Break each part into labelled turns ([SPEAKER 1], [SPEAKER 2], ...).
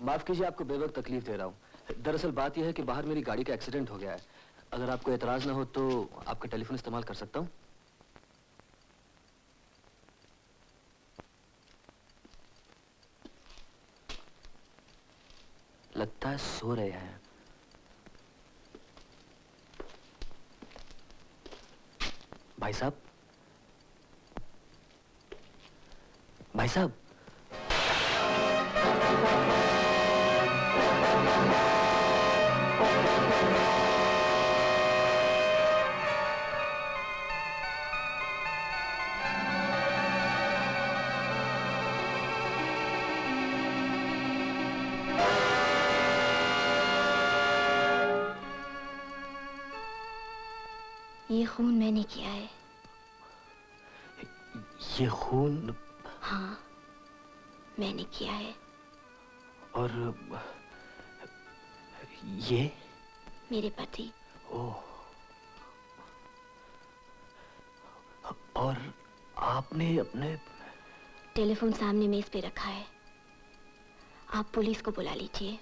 [SPEAKER 1] माफ कीजिए, आपको बेवक्त तकलीफ दे रहा हूँ। दरअसल बात यह है कि बाहर मेरी गाड़ी का एक्सीडेंट हो गया है। अगर आपको एतराज ना हो तो आपका टेलीफोन इस्तेमाल कर सकता हूँ? लगता है सो रहे हैं। भाई साहब, भाई साहब,
[SPEAKER 2] ये खून मैंने किया है।
[SPEAKER 1] ये खून?
[SPEAKER 2] हाँ, मैंने किया है।
[SPEAKER 1] और ये?
[SPEAKER 2] मेरे पति।
[SPEAKER 1] ओह, और आपने अपने?
[SPEAKER 2] टेलीफोन सामने मेज पे रखा है, आप पुलिस को बुला लीजिए।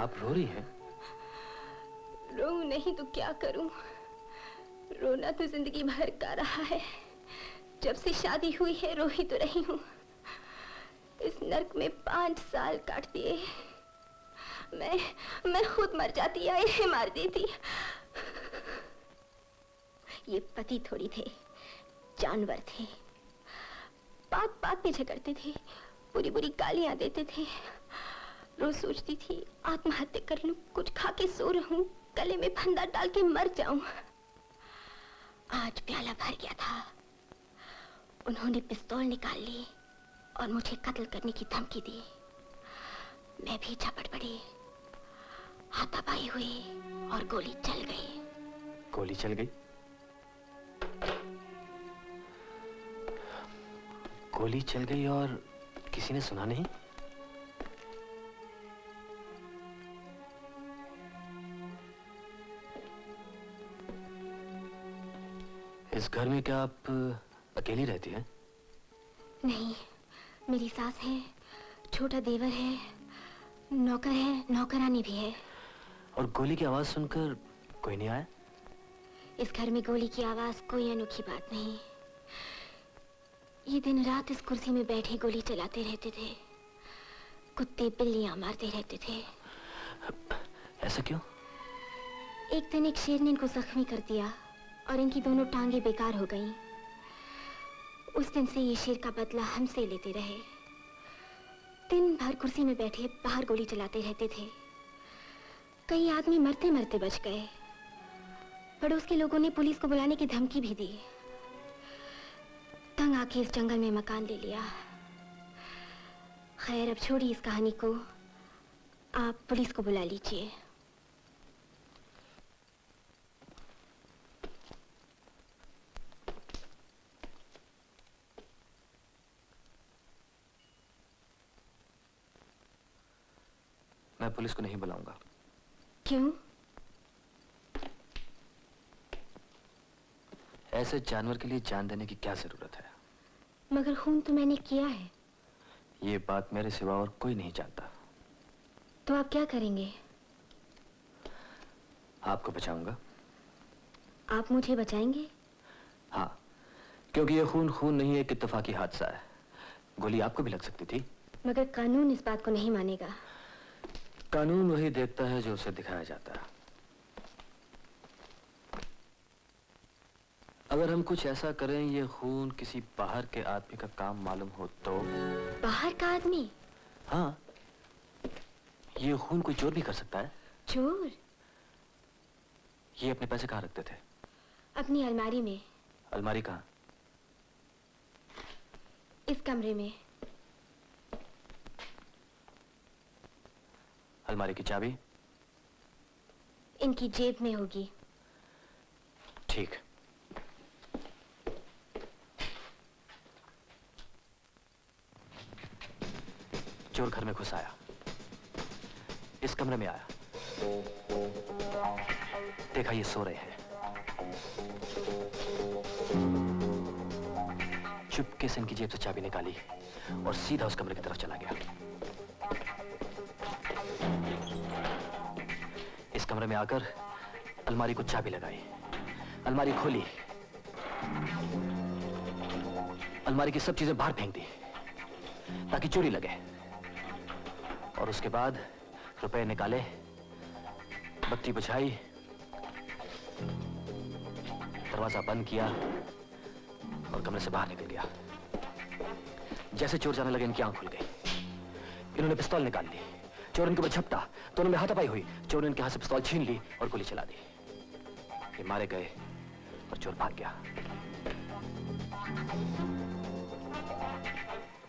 [SPEAKER 1] आप रो रही हैं?
[SPEAKER 2] रो नहीं तो क्या करूं? रोना तो जिंदगी भर का रहा है। जब से शादी हुई है रो ही तो रही हूं। इस नर्क में 5 साल काट दिए। मैं खुद मर जाती या इन्हें मार देती। ये पति थोड़ी थे, जानवर थे। बात बात में झगड़ते थे, बुरी बुरी गालियां देते थे। रोज सोचती थी आत्महत्या कर लूं, कुछ खा के सो रहूं, गले में फंदा डाल के मर जाऊं। आज प्याला भर गया था, उन्होंने पिस्तौल निकाल ली और मुझे कत्ल करने की धमकी दी। मैं भी झपट पड़ी, हाथापाई हुई और गोली चल गई।
[SPEAKER 1] गोली चल गई? गोली चल गई और किसी ने सुना नहीं? इस घर में क्या आप अकेली रहती हैं?
[SPEAKER 2] नहीं, मेरी सास है, छोटा देवर है, नौकर है, नौकरानी भी है।
[SPEAKER 1] और गोली की आवाज सुनकर कोई नहीं आया?
[SPEAKER 2] इस घर में गोली की आवाज कोई अनोखी बात नहीं। ये दिन रात इस कुर्सी में बैठे गोली चलाते रहते थे, कुत्ते बिल्लियां मारते रहते थे।
[SPEAKER 1] ऐसा क्यों?
[SPEAKER 2] एक दिन एक शेर ने इनको जख्मी कर दिया और इनकी दोनों टांगे बेकार हो गईं। उस दिन से ये शेर का बदला हमसे लेते रहे। दिन भर कुर्सी में बैठे बाहर गोली चलाते रहते थे। कई आदमी मरते मरते बच गए। पड़ोस के लोगों ने पुलिस को बुलाने की धमकी भी दी। तंग आके इस जंगल में मकान ले लिया। खैर अब छोड़िए इस कहानी को, आप पुलिस को बुला लीजिए।
[SPEAKER 1] मैं पुलिस को नहीं बुलाऊंगा।
[SPEAKER 2] क्यों?
[SPEAKER 1] ऐसे जानवर के लिए जान देने की क्या जरूरत है?
[SPEAKER 2] मगर खून तो मैंने किया है।
[SPEAKER 1] ये बात मेरे सिवा और कोई नहीं जानता।
[SPEAKER 2] तो आप क्या करेंगे?
[SPEAKER 1] आपको बचाऊंगा।
[SPEAKER 2] आप मुझे बचाएंगे?
[SPEAKER 1] हाँ, क्योंकि ये खून खून नहीं, एक इत्तेफाकी हादसा है। गोली आपको भी लग सकती थी।
[SPEAKER 2] मगर कानून इस बात को नहीं मानेगा।
[SPEAKER 1] कानून वही देखता है जो उसे दिखाया जाता है। अगर हम कुछ ऐसा करें ये खून किसी बाहर के आदमी का काम मालूम हो तो?
[SPEAKER 2] बाहर का आदमी?
[SPEAKER 1] हाँ, ये खून कोई चोर भी कर सकता है।
[SPEAKER 2] चोर?
[SPEAKER 1] ये अपने पैसे कहाँ रखते थे?
[SPEAKER 2] अपनी अलमारी में।
[SPEAKER 1] अलमारी कहाँ?
[SPEAKER 2] इस कमरे में।
[SPEAKER 1] अलमारी की चाबी?
[SPEAKER 2] इनकी जेब में होगी।
[SPEAKER 1] ठीक। चोर घर में घुस आया, इस कमरे में आया, देखा ये सो रहे हैं। चुपके से इनकी जेब से चाबी निकाली और सीधा उस कमरे की तरफ चला गया। इस कमरे में आकर अलमारी को चाबी लगाई, अलमारी खोली, अलमारी की सब चीजें बाहर फेंक दी ताकि चोरी लगे, और उसके बाद रुपए निकाले, बत्ती बुझाई, दरवाजा बंद किया और कमरे से बाहर निकल गया। जैसे चोर जाने लगे इनकी आंख खुल गई, इन्होंने पिस्तौल निकाल ली, चोर इनके ऊपर झपटा तो उनमें हाथापाई हुई, चोर ने इनके हाथ से पिस्तौल छीन ली और गोली चला दी। ये मारे गए और चोर भाग गया।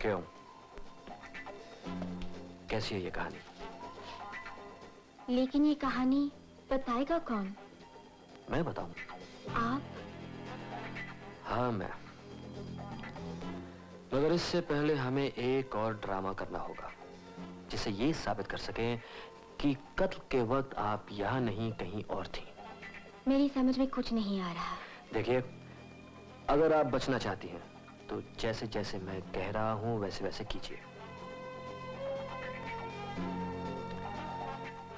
[SPEAKER 1] क्यों, कैसी है ये कहानी?
[SPEAKER 2] लेकिन ये कहानी बताएगा कौन?
[SPEAKER 1] मैं बताऊं?
[SPEAKER 2] आप?
[SPEAKER 1] हाँ मैं, मगर इससे पहले हमें एक और ड्रामा करना होगा जिससे ये साबित कर सकें कि कत्ल के वक्त आप यहाँ नहीं कहीं और थी।
[SPEAKER 2] मेरी समझ में कुछ नहीं आ रहा।
[SPEAKER 1] देखिए, अगर आप बचना चाहती हैं तो जैसे जैसे मैं कह रहा हूं वैसे वैसे कीजिए।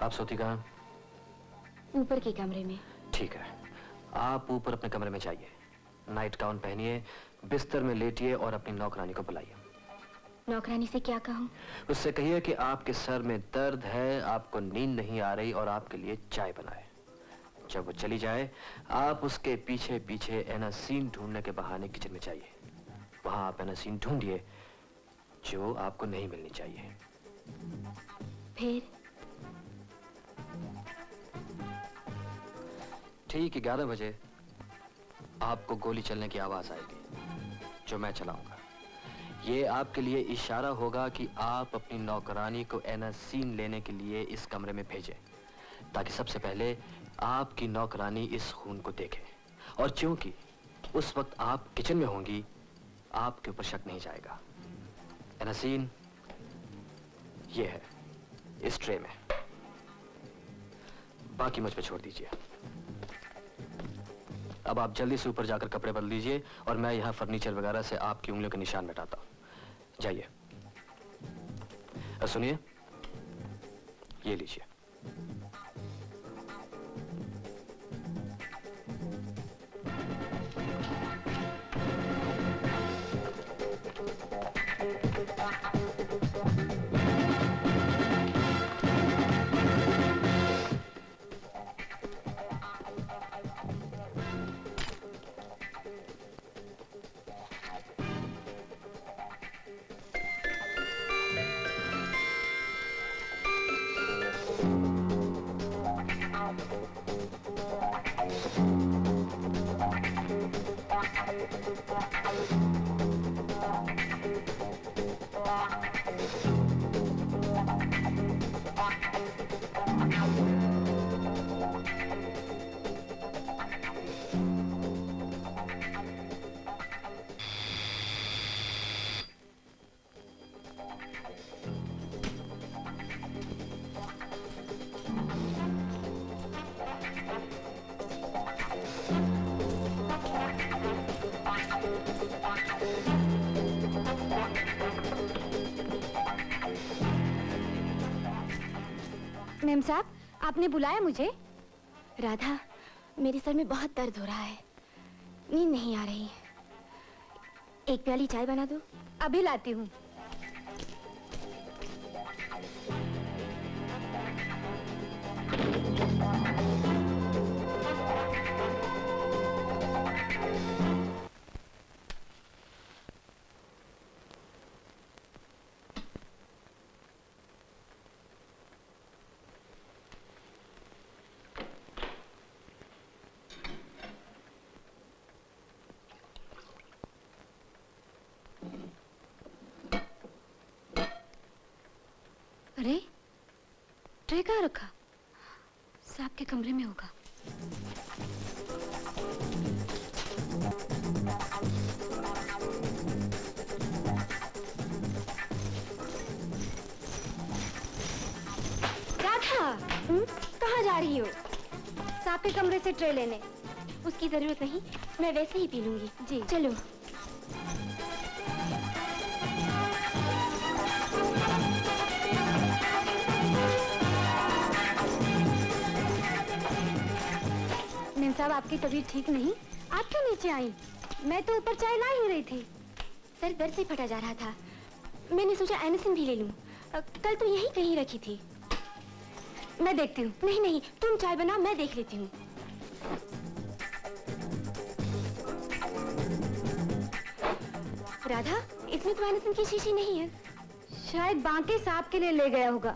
[SPEAKER 1] आप सोती कहां?
[SPEAKER 2] ऊपर के कमरे में।
[SPEAKER 1] ठीक है, आप ऊपर अपने कमरे में जाइए, नाइट गाउन पहनिए, बिस्तर में लेटिए और अपनी नौकरानी को बुलाइए।
[SPEAKER 2] नौकरानी से क्या कहूं?
[SPEAKER 1] उससे कहिए कि आपके सर में दर्द है, आपको नींद नहीं आ रही और आपके लिए चाय बनाए। जब वो चली जाए, आप उसके पीछे पीछे एनासीन ढूंढने के बहाने किचन में जाइए। वहां आप एनासीन ढूंढिए जो आपको नहीं मिलनी चाहिए।
[SPEAKER 2] फिर?
[SPEAKER 1] ठीक 11 बजे आपको गोली चलने की आवाज आएगी जो मैं चलाऊंगा। ये आपके लिए इशारा होगा कि आप अपनी नौकरानी को एनासीन लेने के लिए इस कमरे में भेजें, ताकि सबसे पहले आपकी नौकरानी इस खून को देखे, और क्योंकि उस वक्त आप किचन में होंगी, आपके ऊपर शक नहीं जाएगा। एनासीन ये है इस ट्रे में, बाकी मुझ पे छोड़ दीजिए। अब आप जल्दी से ऊपर जाकर कपड़े बदल दीजिए और मैं यहाँ फर्नीचर वगैरह से आपकी उंगलियों के निशान मिटाता हूँ। जाइए। सुनिए, ये लीजिए।
[SPEAKER 2] मेम साहब, आपने बुलाया मुझे? राधा, मेरे सर में बहुत दर्द हो रहा है, नींद नहीं आ रही। एक प्याली चाय बना दो। अभी लाती हूँ। अरे, ट्रे कहाँ रखा? साहब के कमरे में होगा। जा रही हो?
[SPEAKER 3] साहब के कमरे से ट्रे लेने।
[SPEAKER 2] उसकी जरूरत नहीं, मैं वैसे ही पी लूंगी।
[SPEAKER 3] जी
[SPEAKER 2] चलो।
[SPEAKER 3] मेम साहब, आपकी तबीयत ठीक नहीं? आप क्यों नीचे आई? मैं तो ऊपर चाय ला ही रही थी।
[SPEAKER 2] सर दर्द से फटा जा रहा था, मैंने सोचा एनिसिन भी ले लूं। कल तो यही कहीं रखी थी।
[SPEAKER 3] मैं देखती हूँ।
[SPEAKER 2] नहीं नहीं, तुम चाय बनाओ, मैं देख लेती हूँ। राधा, इसमें तो एनिसिन की शीशी नहीं है।
[SPEAKER 3] शायद बांके साहब के लिए ले गया होगा।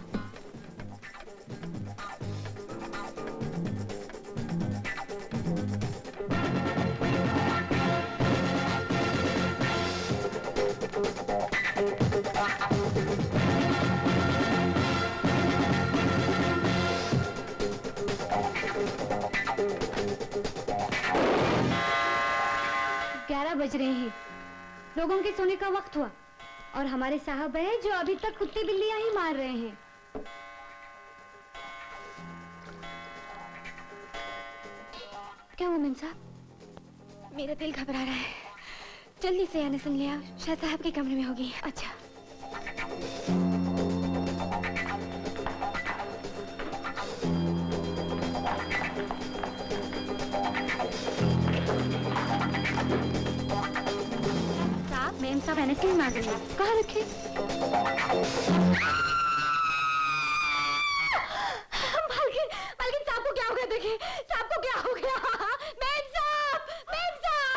[SPEAKER 3] बज रहे हैं, लोगों के सोने का वक्त हुआ और हमारे साहब हैं जो अभी तक कुत्ते बिल्लियां ही मार रहे हैं।
[SPEAKER 2] क्या हुआ मेम साहब? मेरा दिल घबरा रहा है, जल्दी से एनिसिन ले आओ, शायद साहब के कमरे में होगी। अच्छा।
[SPEAKER 3] मेम साहब एनिसिन मांग रहे हैं। कहाँ रखे?
[SPEAKER 2] मालकिन साहब को क्या हो गया? देखिए साहब को क्या हो गया? मेम साहब साहब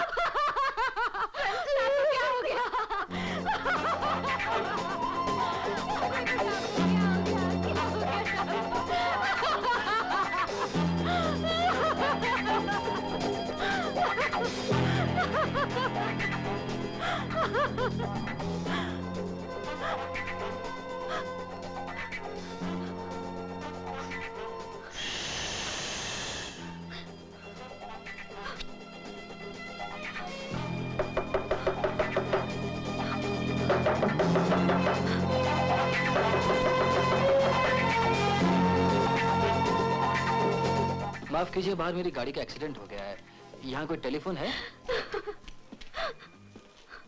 [SPEAKER 2] को क्या हो गया?
[SPEAKER 1] माफ कीजिए, बाहर मेरी गाड़ी का एक्सीडेंट हो गया है। यहाँ कोई टेलीफोन है?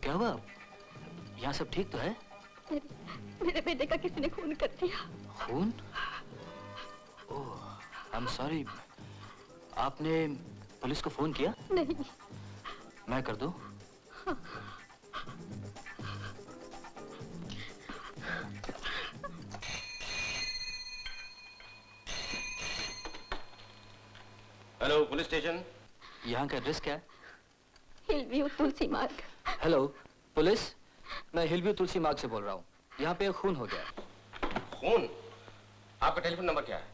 [SPEAKER 1] क्या हुआ? यहाँ सब ठीक तो है?
[SPEAKER 2] मेरे बेटे का किसी ने खून कर दिया।
[SPEAKER 1] खून? ओह, आई एम सॉरी। आपने पुलिस को फोन किया?
[SPEAKER 2] नहीं।
[SPEAKER 1] मैं कर दूं?
[SPEAKER 4] Hello, police station.
[SPEAKER 1] यहाँ का एड्रेस क्या है?
[SPEAKER 2] हिलव्यू तुलसी मार्ग।
[SPEAKER 1] हेलो पुलिस, मैं हिलव्यू तुलसी मार्ग से बोल रहा हूँ। यहाँ पे एक खून हो गया।
[SPEAKER 4] खून? आपका टेलीफोन नंबर क्या है?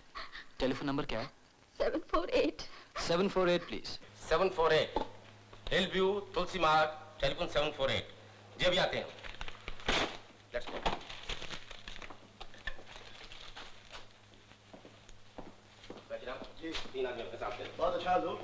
[SPEAKER 1] टेलीफोन नंबर क्या है?
[SPEAKER 2] 748।
[SPEAKER 1] 748 प्लीज।
[SPEAKER 4] 748 हिलव्यू तुलसी मार्ग, टेलीफोन 748। जी अभी आते हैं। Let's go. जी 3 आदमी अपने साथ हैं।
[SPEAKER 5] बहुत अच्छा दो।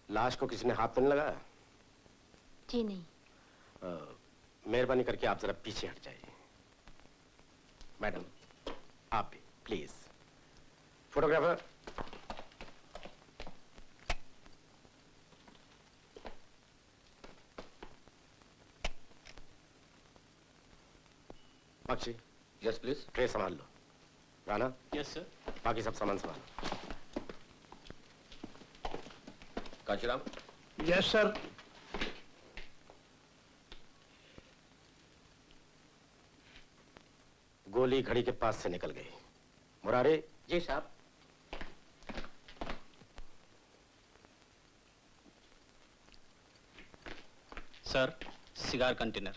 [SPEAKER 4] लाश को किसी ने हाथ तो नहीं लगाया?
[SPEAKER 2] जी नहीं।
[SPEAKER 4] मेहरबानी करके आप जरा पीछे हट जाइए। मैडम आप भी please. Photographer Meenakshi,
[SPEAKER 1] yes please.
[SPEAKER 4] Tray संभाल लो। Rana,
[SPEAKER 1] yes sir.
[SPEAKER 4] बाकी सब सामान संभालो।
[SPEAKER 1] काशीराम।
[SPEAKER 5] Yes sir.
[SPEAKER 4] गोली घड़ी के पास से निकल गई। मुरारे।
[SPEAKER 1] जी साहब।
[SPEAKER 6] Sir, cigar container.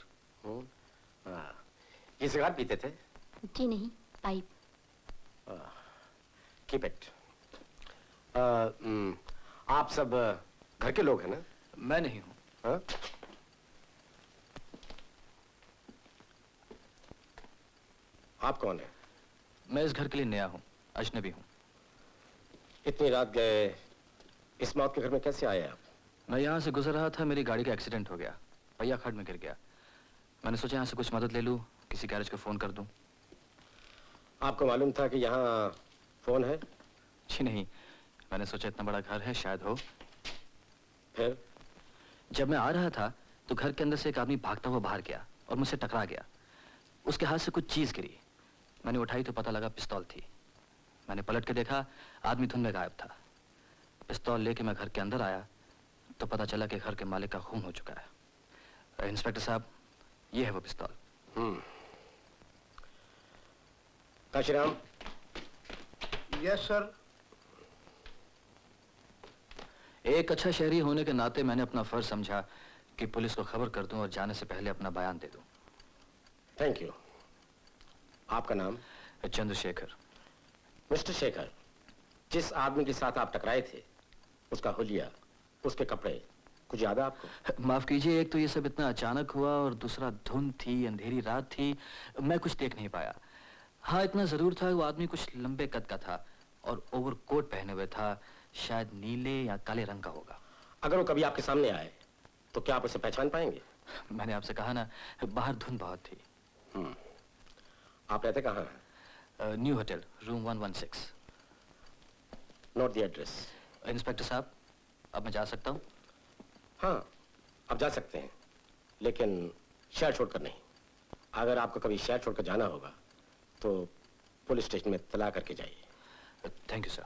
[SPEAKER 4] हाँ, ये सिगार पीते थे?
[SPEAKER 2] जी नहीं, पाइप।
[SPEAKER 4] Keep it. आप सब घर के लोग हैं ना?
[SPEAKER 1] मैं नहीं हूँ।
[SPEAKER 4] हाँ? आप कौन है?
[SPEAKER 1] मैं इस घर के लिए नया हूँ, अजनबी हूँ।
[SPEAKER 4] इतनी रात गए, इस मौत के घर में कैसे आए आप?
[SPEAKER 1] मैं यहाँ से गुजर रहा था, मेरी गाड़ी का एक्सीडेंट हो गया, पहिया खड्ड में गिर गया। मैंने सोचा यहाँ से कुछ मदद ले लूँ, किसी गैरेज को फोन कर दूँ।
[SPEAKER 4] आपको मालूम था कि यहाँ फोन है?
[SPEAKER 1] जी नहीं, मैंने सोचा इतना बड़ा घर है, शायद हो।
[SPEAKER 4] फिर?
[SPEAKER 1] जब मैं आ रहा था तो घर के अंदर से एक आदमी भागता हुआ बाहर गया और मुझसे टकरा गया। उसके हाथ से कुछ चीज गिरी, मैंने उठाई तो पता लगा पिस्तौल थी। मैंने पलट के देखा, आदमी धुंध में गायब था। पिस्तौल लेके मैं घर के अंदर आया तो पता चला कि घर के मालिक का खून हो चुका है। इंस्पेक्टर साहब, ये है वो पिस्तौल।
[SPEAKER 4] काशीराम।
[SPEAKER 5] Yes sir.
[SPEAKER 1] एक अच्छा शहरी होने के नाते मैंने अपना फर्ज समझा कि पुलिस को खबर कर दूं और जाने से पहले अपना बयान दे दूं।
[SPEAKER 4] Thank you. आपका नाम?
[SPEAKER 1] चंद्रशेखर।
[SPEAKER 4] मिस्टर शेखर, जिस आदमी के साथ आप टकराए थे, उसका हुलिया, उसके कपड़े, कुछ याद है आपको?
[SPEAKER 1] माफ कीजिए, एक तो ये सब इतना अचानक हुआ और दूसरा धुंध थी, अंधेरी रात थी, मैं कुछ देख नहीं पाया। हाँ, इतना जरूर था वो आदमी कुछ लंबे कद का था और ओवरकोट पहने हुए था, शायद नीले या काले रंग का होगा।
[SPEAKER 4] अगर वो कभी आपके सामने आए तो क्या आप उसे पहचान पाएंगे?
[SPEAKER 1] मैंने आपसे कहा ना, बाहर धुंध बहुत थी।
[SPEAKER 4] आप रहते कहाँ हैं?
[SPEAKER 1] New hotel, room 116।
[SPEAKER 4] Note the address.
[SPEAKER 1] Inspector साहब, अब मैं जा सकता हूँ?
[SPEAKER 4] हाँ, आप जा सकते हैं, लेकिन शहर छोड़कर नहीं। अगर आपको कभी शहर छोड़कर जाना होगा तो पुलिस स्टेशन में इत्तला करके जाइए।
[SPEAKER 1] Thank you sir.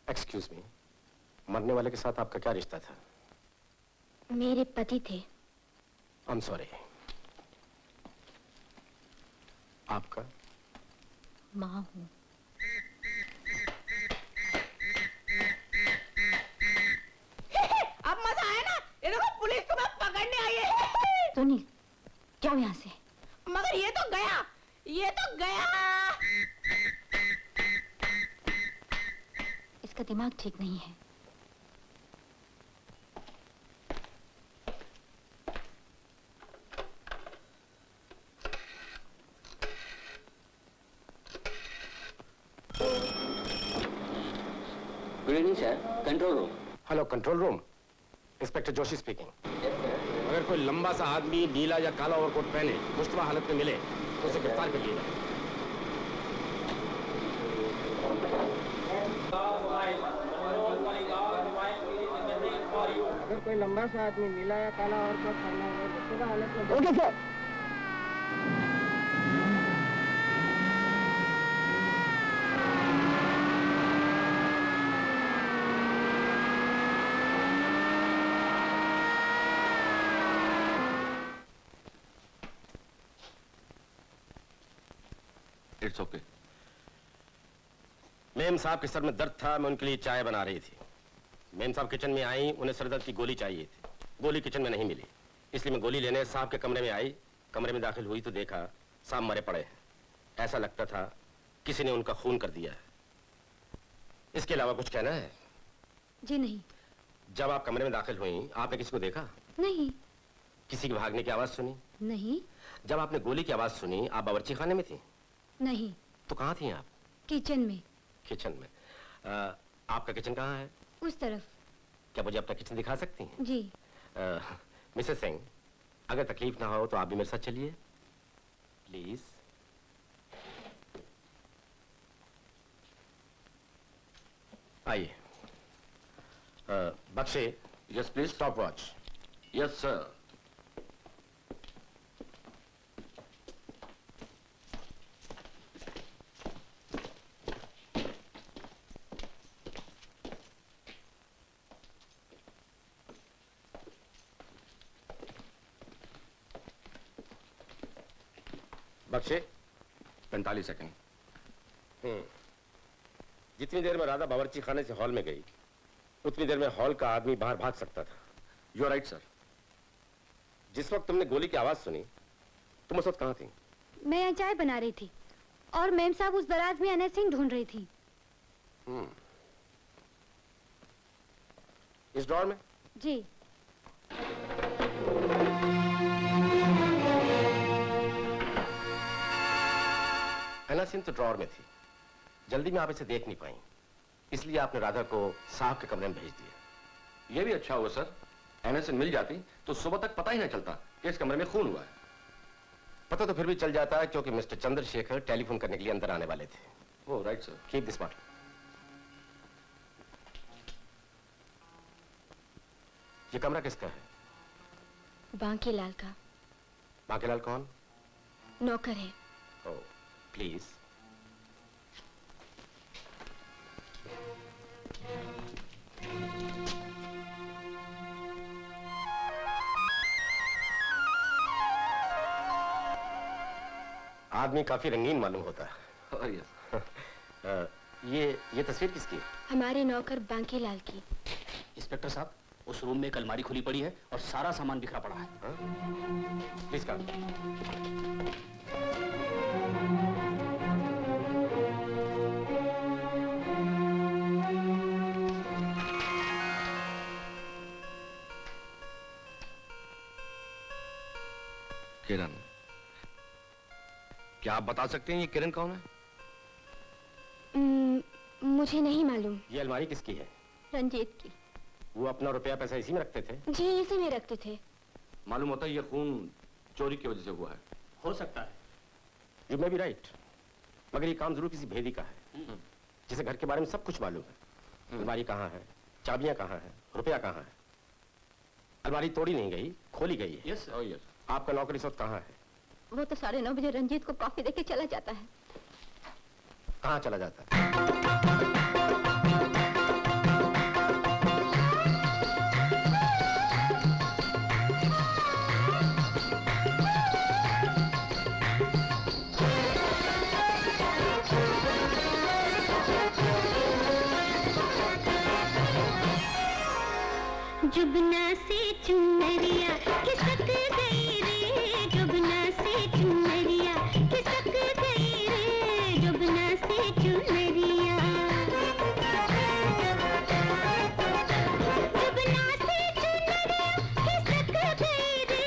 [SPEAKER 4] Excuse me, मरने वाले के साथ आपका क्या रिश्ता था?
[SPEAKER 2] मेरे पति थे।
[SPEAKER 4] आई एम सॉरी। आपका?
[SPEAKER 2] माँ हूँ।
[SPEAKER 7] अब मजा आया ना? ये देखो पुलिस तुम्हें पकड़ने आई है।
[SPEAKER 2] सुनील, जाओ यहाँ से।
[SPEAKER 7] मगर ये तो गया, ये तो गया।
[SPEAKER 2] इसका दिमाग ठीक नहीं है।
[SPEAKER 6] Good evening sir, control room.
[SPEAKER 4] Hello, control room. Inspector Joshi speaking. अगर कोई लंबा सा आदमी नीला या काला ओवरकोट पहने मुश्तबा हालत में मिले तो उसे गिरफ्तार कर लिया जाए।
[SPEAKER 5] अगर कोई लंबा सा आदमी नीला या काला और कोट पहना है तो हालत में। Okay sir.
[SPEAKER 1] It's okay.
[SPEAKER 4] Ma'am साहब के सर में दर्द था, मैं उनके लिए चाय बना रही थी। मेम साहब किचन में आई, उन्हें सरदर्द की गोली चाहिए थी। गोली किचन में नहीं मिली, इसलिए मैं गोली लेने साहब के कमरे में आई। कमरे में दाखिल हुई तो देखा साहब मरे पड़े हैं। ऐसा लगता था किसी ने उनका खून कर दिया है। इसके अलावा कुछ कहना है?
[SPEAKER 3] जी नहीं।
[SPEAKER 4] जब आप कमरे में दाखिल हुई, आपने किसी को देखा?
[SPEAKER 3] नहीं।
[SPEAKER 4] किसी के भागने की आवाज सुनी?
[SPEAKER 3] नहीं।
[SPEAKER 4] जब आपने गोली की आवाज सुनी, आप बावर्ची खाने में थी?
[SPEAKER 3] नहीं।
[SPEAKER 4] तो कहाँ थी आप?
[SPEAKER 3] किचन में।
[SPEAKER 4] किचन में। आपका किचन कहाँ है?
[SPEAKER 3] उस तरफ।
[SPEAKER 4] क्या मुझे अपना किचन दिखा सकती हैं?
[SPEAKER 3] जी।
[SPEAKER 4] मिसेस सिंह, अगर तकलीफ ना हो तो आप भी मेरे साथ चलिए प्लीज। आइए। Bakshe,
[SPEAKER 1] yes please.
[SPEAKER 4] Stop watch.
[SPEAKER 1] Yes sir.
[SPEAKER 4] Bakshe,
[SPEAKER 1] 45 second.
[SPEAKER 4] जितनी देर में राधा बावर्ची खाने से हॉल में गई, उतनी देर में हॉल का आदमी बाहर भाग सकता था।
[SPEAKER 1] You are right sir.
[SPEAKER 4] जिस वक्त तुमने गोली की आवाज सुनी, तुम उस वक्त कहाँ थी?
[SPEAKER 3] मैं यहाँ चाय बना रही थी और मेम साहब उस दराज में अनस सिंह ढूंढ रही थी।
[SPEAKER 4] इस ड्रॉर में?
[SPEAKER 3] जी।
[SPEAKER 4] अना सिंह तो ड्रॉर में थी, जल्दी में आप इसे देख नहीं पाई, इसलिए आपने राधा को साहब के कमरे में भेज दिया।
[SPEAKER 1] ये भी अच्छा हुआ सर, एनएसएन मिल जाती तो सुबह तक पता ही नहीं चलता कि इस कमरे में खून हुआ है।
[SPEAKER 4] पता तो फिर भी चल जाता है, क्योंकि मिस्टर चंद्रशेखर टेलीफोन करने के लिए अंदर आने वाले थे।
[SPEAKER 1] Oh right sir.
[SPEAKER 4] Keep this bottle. ये कमरा किसका है?
[SPEAKER 2] बांकीलाल का।
[SPEAKER 4] बांकीलाल कौन?
[SPEAKER 2] नौकर है।
[SPEAKER 4] ओह, प्लीज। आदमी काफी रंगीन मालूम होता है।
[SPEAKER 1] और यस।
[SPEAKER 4] ये तस्वीर किसकी है?
[SPEAKER 2] हमारे नौकर बांकीलाल की।
[SPEAKER 6] इंस्पेक्टर साहब, उस रूम में एक अलमारी खुली पड़ी है और सारा सामान बिखरा पड़ा है।
[SPEAKER 4] Please come.
[SPEAKER 1] किरण, क्या आप बता सकते हैं ये किरण कौन है?
[SPEAKER 2] मुझे नहीं मालूम।
[SPEAKER 4] ये अलमारी किसकी है?
[SPEAKER 2] रंजीत की।
[SPEAKER 4] वो अपना रुपया पैसा इसी में रखते थे?
[SPEAKER 2] जी, इसी में रखते थे।
[SPEAKER 1] मालूम होता है ये खून चोरी की वजह से हुआ है।
[SPEAKER 6] हो सकता है।
[SPEAKER 4] यू मे बी राइट, मगर ये काम जरूर किसी भेदी का है, जिसे घर के बारे में सब कुछ मालूम है। अलमारी कहाँ है, चाबियां कहाँ है, रुपया कहाँ है। अलमारी तोड़ी नहीं गई, खोली गई है।
[SPEAKER 6] Yes
[SPEAKER 1] oh yes.
[SPEAKER 4] आपका नौकर इस वक्त कहाँ है?
[SPEAKER 2] वो तो 9:30 बजे रंजीत को कॉफी देके चला जाता है।
[SPEAKER 4] कहाँ चला जाता है?
[SPEAKER 3] जुबना से चुनरिया खिसक गई रे, जुबना से चुनरिया खिसक गई रे, जुबना से चुनरिया। जुबना से चुनरिया खिसक गई रे,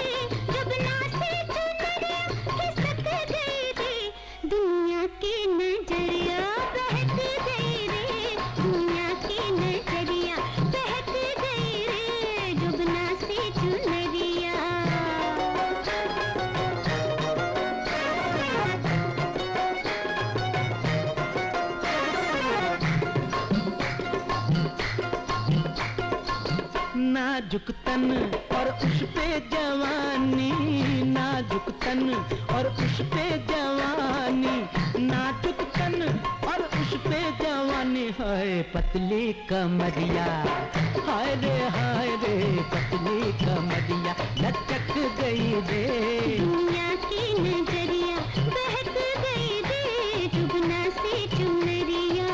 [SPEAKER 3] जुबना से चुनरिया खिसक गई रे, दुनिया की नजरिया बहक गई रे, दुनिया की नजरिया बहक गई रे, जुबना से चुनरिया।
[SPEAKER 8] नाजुक तन और उस पे जवानी, नाजुक तन और उस पे जवानी, नाजुक तन और उस पे जवानी, हाय पतली कमरिया, हाय रे पतली कमरिया लचक गई रे,
[SPEAKER 3] दुनिया की नजरिया बहक गई रे, जुबना से चुनरिया।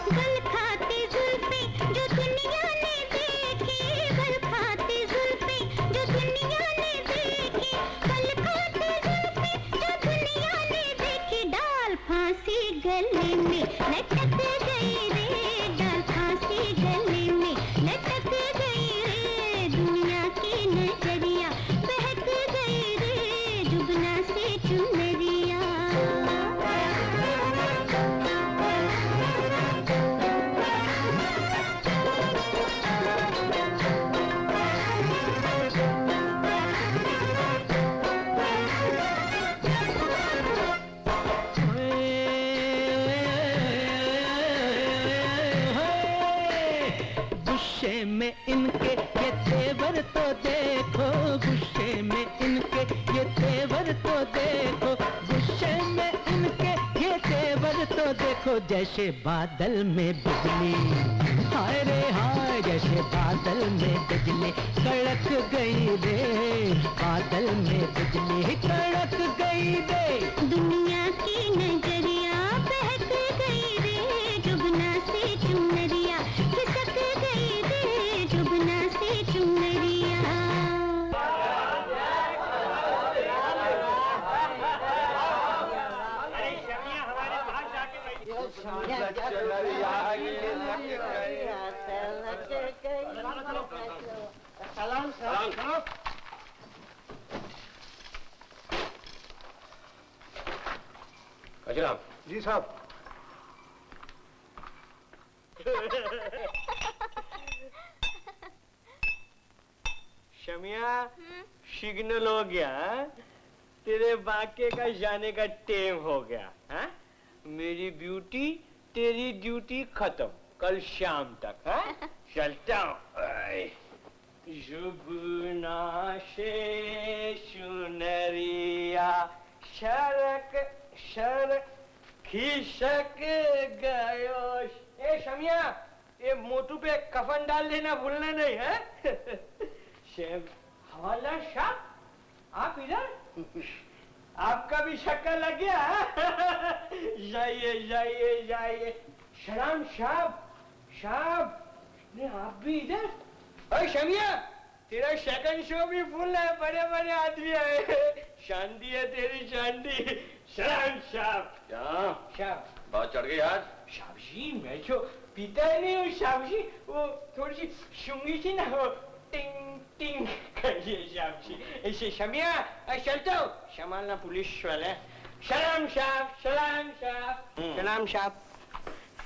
[SPEAKER 3] बल खाती जुल्फे जो दुनिया ने देखी, बल खाती जुल्फे जो दुनिया ने देखी, बल खाती जुल्फे जो दुनिया ने देखी, डाल फांसी गले में लटक गई रे, डाल फांसी गले में लटक गई रे, दुनिया की नजरिया बहक गई रे, जुबना से चुनरिया।
[SPEAKER 8] गुस्से में इनके ये तेवर तो देखो, गुस्से में इनके ये तेवर तो देखो, गुस्से में इनके ये तेवर तो देखो। जैसे बादल में बिजली, हाय रे हाय, जैसे बादल में बिजली कड़क गई रे, बादल में बिजली कड़क गई रे।
[SPEAKER 3] दुनिया की नजरिया बहक गई रे, जुबना से चुनरिया खिसक गई रे, जुबना से चुनरिया।
[SPEAKER 5] सलाम सलाम।
[SPEAKER 4] अजराम।
[SPEAKER 5] जी साहब। शमिया, सिग्नल हो गया, तेरे बाके का जाने का टाइम हो गया। हाँ? मेरी ब्यूटी तेरी ड्यूटी खत्म, कल शाम तक। हाँ? चलता हूँ। जुबना से सुनरिया शरक शर खिसक गयो। ए शमिया, ये मोटू पे कफन डाल देना भूलना नहीं है। हवालदार साहब, आप इधर? आपका भी शक्का लग गया? जाइए जाइए जाइए। सलाम साहब, साहब ने आप भी इधर? अरे शमिया, तेरा सेकंड शो भी फुल है, बड़े बड़े आदमी आए। शांति है तेरी, शांति। सलाम साहब। साहब
[SPEAKER 4] बहुत चढ़ गई आज।
[SPEAKER 5] साहब जी, मैं जो पीता ही नहीं हूँ साहब जी, वो थोड़ी सी शुंगी सी ना हो, टिंग टिंग करिए साहब जी। ऐसे शमिया, चलता हूँ, संभालना पुलिस वाले। सलाम साहब, सलाम साहब, सलाम साहब।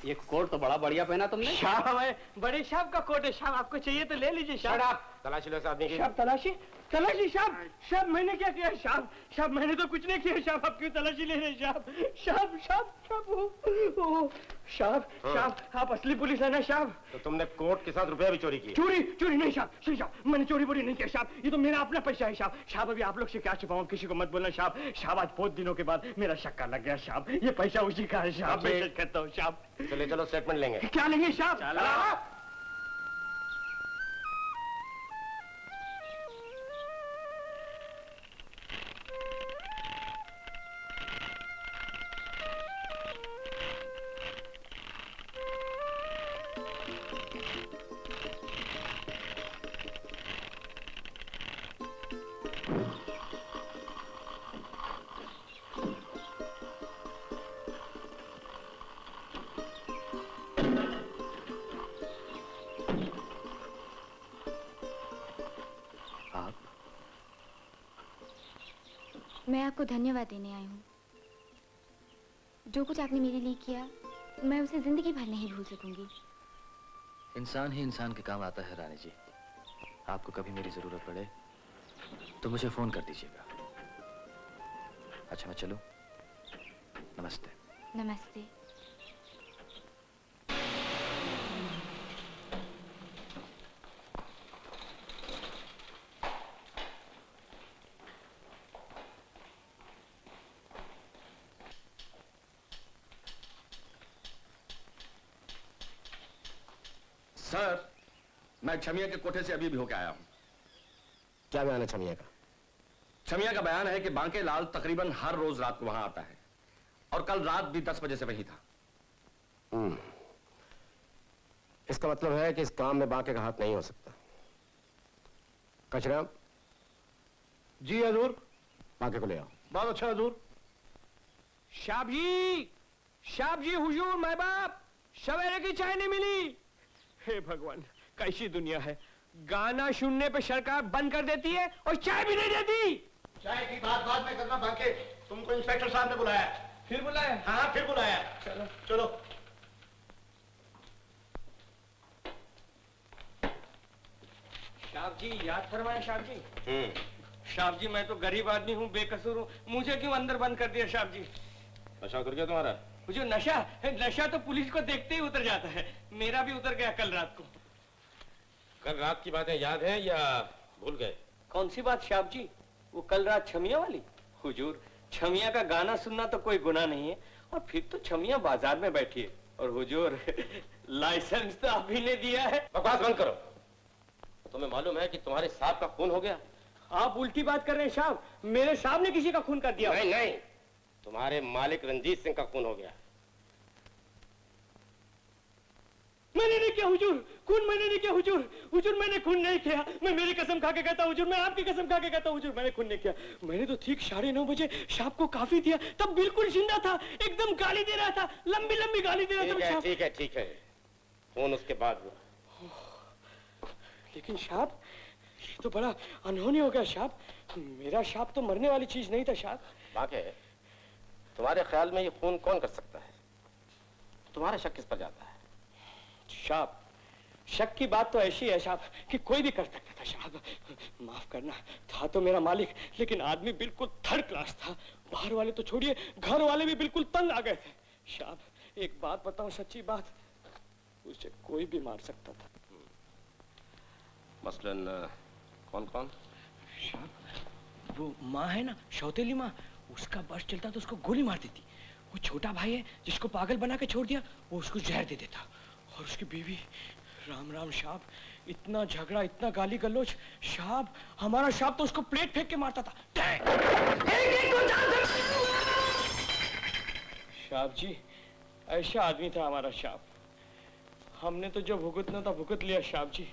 [SPEAKER 6] ये कोट तो बड़ा बढ़िया पहना तुमने।
[SPEAKER 5] साहब है, बड़े साहब का कोट है साहब, आपको चाहिए तो ले लीजिए साहब।
[SPEAKER 4] तलाशी लो इस आदमी की।
[SPEAKER 5] साहब तलाशी, तलाशी साहब, साहब मैंने क्या किया साहब? साहब मैंने तो कुछ नहीं किया साहब, आप क्यों तलाशी ले रहे साहब? साहब साहब साहब, ओ साहब साहब, आप असली पुलिस है ना साहब?
[SPEAKER 4] तो तुमने कोर्ट के साथ रुपया भी चोरी किए?
[SPEAKER 5] चोरी चोरी नहीं साहब, सही साहब, मैंने चोरी बोरी नहीं किया साहब, ये तो मेरा अपना पैसा है साहब। साहब अभी आप लोग से क्या छुपाऊं, किसी को मत बोलना साहब। साहब आज बहुत दिनों के बाद मेरा शक्का लग गया साहब, ये पैसा उसी का है साहब, मैं सच कहता हूँ साहब।
[SPEAKER 4] चले चलो स्टेटमेंट लेंगे।
[SPEAKER 5] क्या लेंगे साहब?
[SPEAKER 2] मैं आपको धन्यवाद देने आई हूँ। जो कुछ आपने मेरे लिए किया, मैं उसे जिंदगी भर नहीं भूल सकूंगी।
[SPEAKER 1] इंसान ही इंसान के काम आता है रानी जी। आपको कभी मेरी जरूरत पड़े तो मुझे फोन कर दीजिएगा। अच्छा मैं चलूं? नमस्ते।
[SPEAKER 2] नमस्ते।
[SPEAKER 6] सर, मैं छमिया के कोठे से अभी भी होके आया हूं।
[SPEAKER 4] क्या बयान है छमिया का?
[SPEAKER 6] छमिया का बयान है कि बांके लाल तकरीबन हर रोज रात को वहां आता है और कल रात भी 10 बजे से वही था।
[SPEAKER 4] इसका मतलब है कि इस काम में बांके का हाथ नहीं हो सकता। कचरा
[SPEAKER 5] जी हजूर।
[SPEAKER 4] बांके को ले आओ।
[SPEAKER 5] बहुत अच्छा हजूर। शाब जी हुजूर, मैं बाप, सवेरे की चाय नहीं मिली। हे भगवान, कैसी दुनिया है, गाना सुनने पे सरकार बंद कर देती है और चाय भी नहीं देती।
[SPEAKER 9] चाय की बात बाद में करना बांके, तुमको इंस्पेक्टर साहब ने बुलाया।
[SPEAKER 5] फिर बुलाया?
[SPEAKER 9] हाँ फिर बुलाया।
[SPEAKER 5] चलो
[SPEAKER 9] चलो।
[SPEAKER 5] साहब जी याद फरमाए साहब जी। साहब जी मैं तो गरीब आदमी हूँ, बेकसूर हूँ, मुझे क्यों अंदर बंद कर दिया साहब जी?
[SPEAKER 4] नशा उतर गया तुम्हारा?
[SPEAKER 5] जो नशा तो पुलिस को देखते ही उतर जाता है, मेरा भी उतर गया कल रात को।
[SPEAKER 4] कल रात की बातें याद हैं या भूल गए?
[SPEAKER 5] कौन सी बात साहब जी? वो कल रात छमिया वाली? हुजूर, छमिया का गाना सुनना तो कोई गुनाह नहीं है, और फिर तो छमिया बाजार में बैठी है, और हुजूर लाइसेंस तो आप ही ने दिया है।
[SPEAKER 4] बकवास बंद करो। तुम्हें मालूम है कि तुम्हारे साहब का खून हो गया?
[SPEAKER 5] आप उल्टी बात कर रहे हैं साहब, मेरे साहब ने किसी का खून कर दिया?
[SPEAKER 4] नहीं नहीं, तुम्हारे मालिक रंजीत सिंह का खून हो गया।
[SPEAKER 5] मैंने नहीं किया हुजूर, खून मैंने नहीं किया हुजूर, हुजूर मैंने खून नहीं किया, मैं मेरी कसम खा के कहता हूँ हुजूर, मैं आपकी कसम खा के कहता हूँ हुजूर, मैंने खून नहीं किया। मैंने तो ठीक 9:30 बजे साहब को काफी दिया, तब बिल्कुल जिंदा था, एकदम गाली दे रहा था, लंबी लंबी गाली दे रहा था।
[SPEAKER 4] ठीक है ठीक है, खून उसके बाद हुआ।
[SPEAKER 5] लेकिन साहब ये तो बड़ा अनहोनी हो गया साहब, मेरा साहब तो मरने वाली चीज नहीं था साहब।
[SPEAKER 4] बाकी तुम्हारे ख्याल में ये खून कौन कर सकता है? तुम्हारा शक किस पर जाता है?
[SPEAKER 5] साहब शक की बात तो ऐसी है साहब कि कोई भी कर सकता था साहब, माफ करना, था तो मेरा मालिक, लेकिन आदमी बिल्कुल थर्ड क्लास था। बाहर वाले तो छोड़िए, घर वाले भी बिल्कुल तंग आ गए थे साहब। एक बात बताऊं, सच्ची बात, उसे कोई भी मार सकता था।
[SPEAKER 4] मसलन कौन कौन?
[SPEAKER 5] साहब वो माँ है ना, सौतेली माँ, उसका बस चलता तो उसको गोली मार देती। वो छोटा भाई है जिसको पागल बना के छोड़ दिया, वो उसको जहर दे देता। और उसकी बीवी, राम राम साहब, इतना झगड़ा, इतना गाली गलौज साहब, हमारा साहब तो उसको प्लेट फेंक के मारता था। साहब जी ऐसा आदमी था हमारा साहब, हमने तो जो भुगतना था भुगत लिया साहब जी,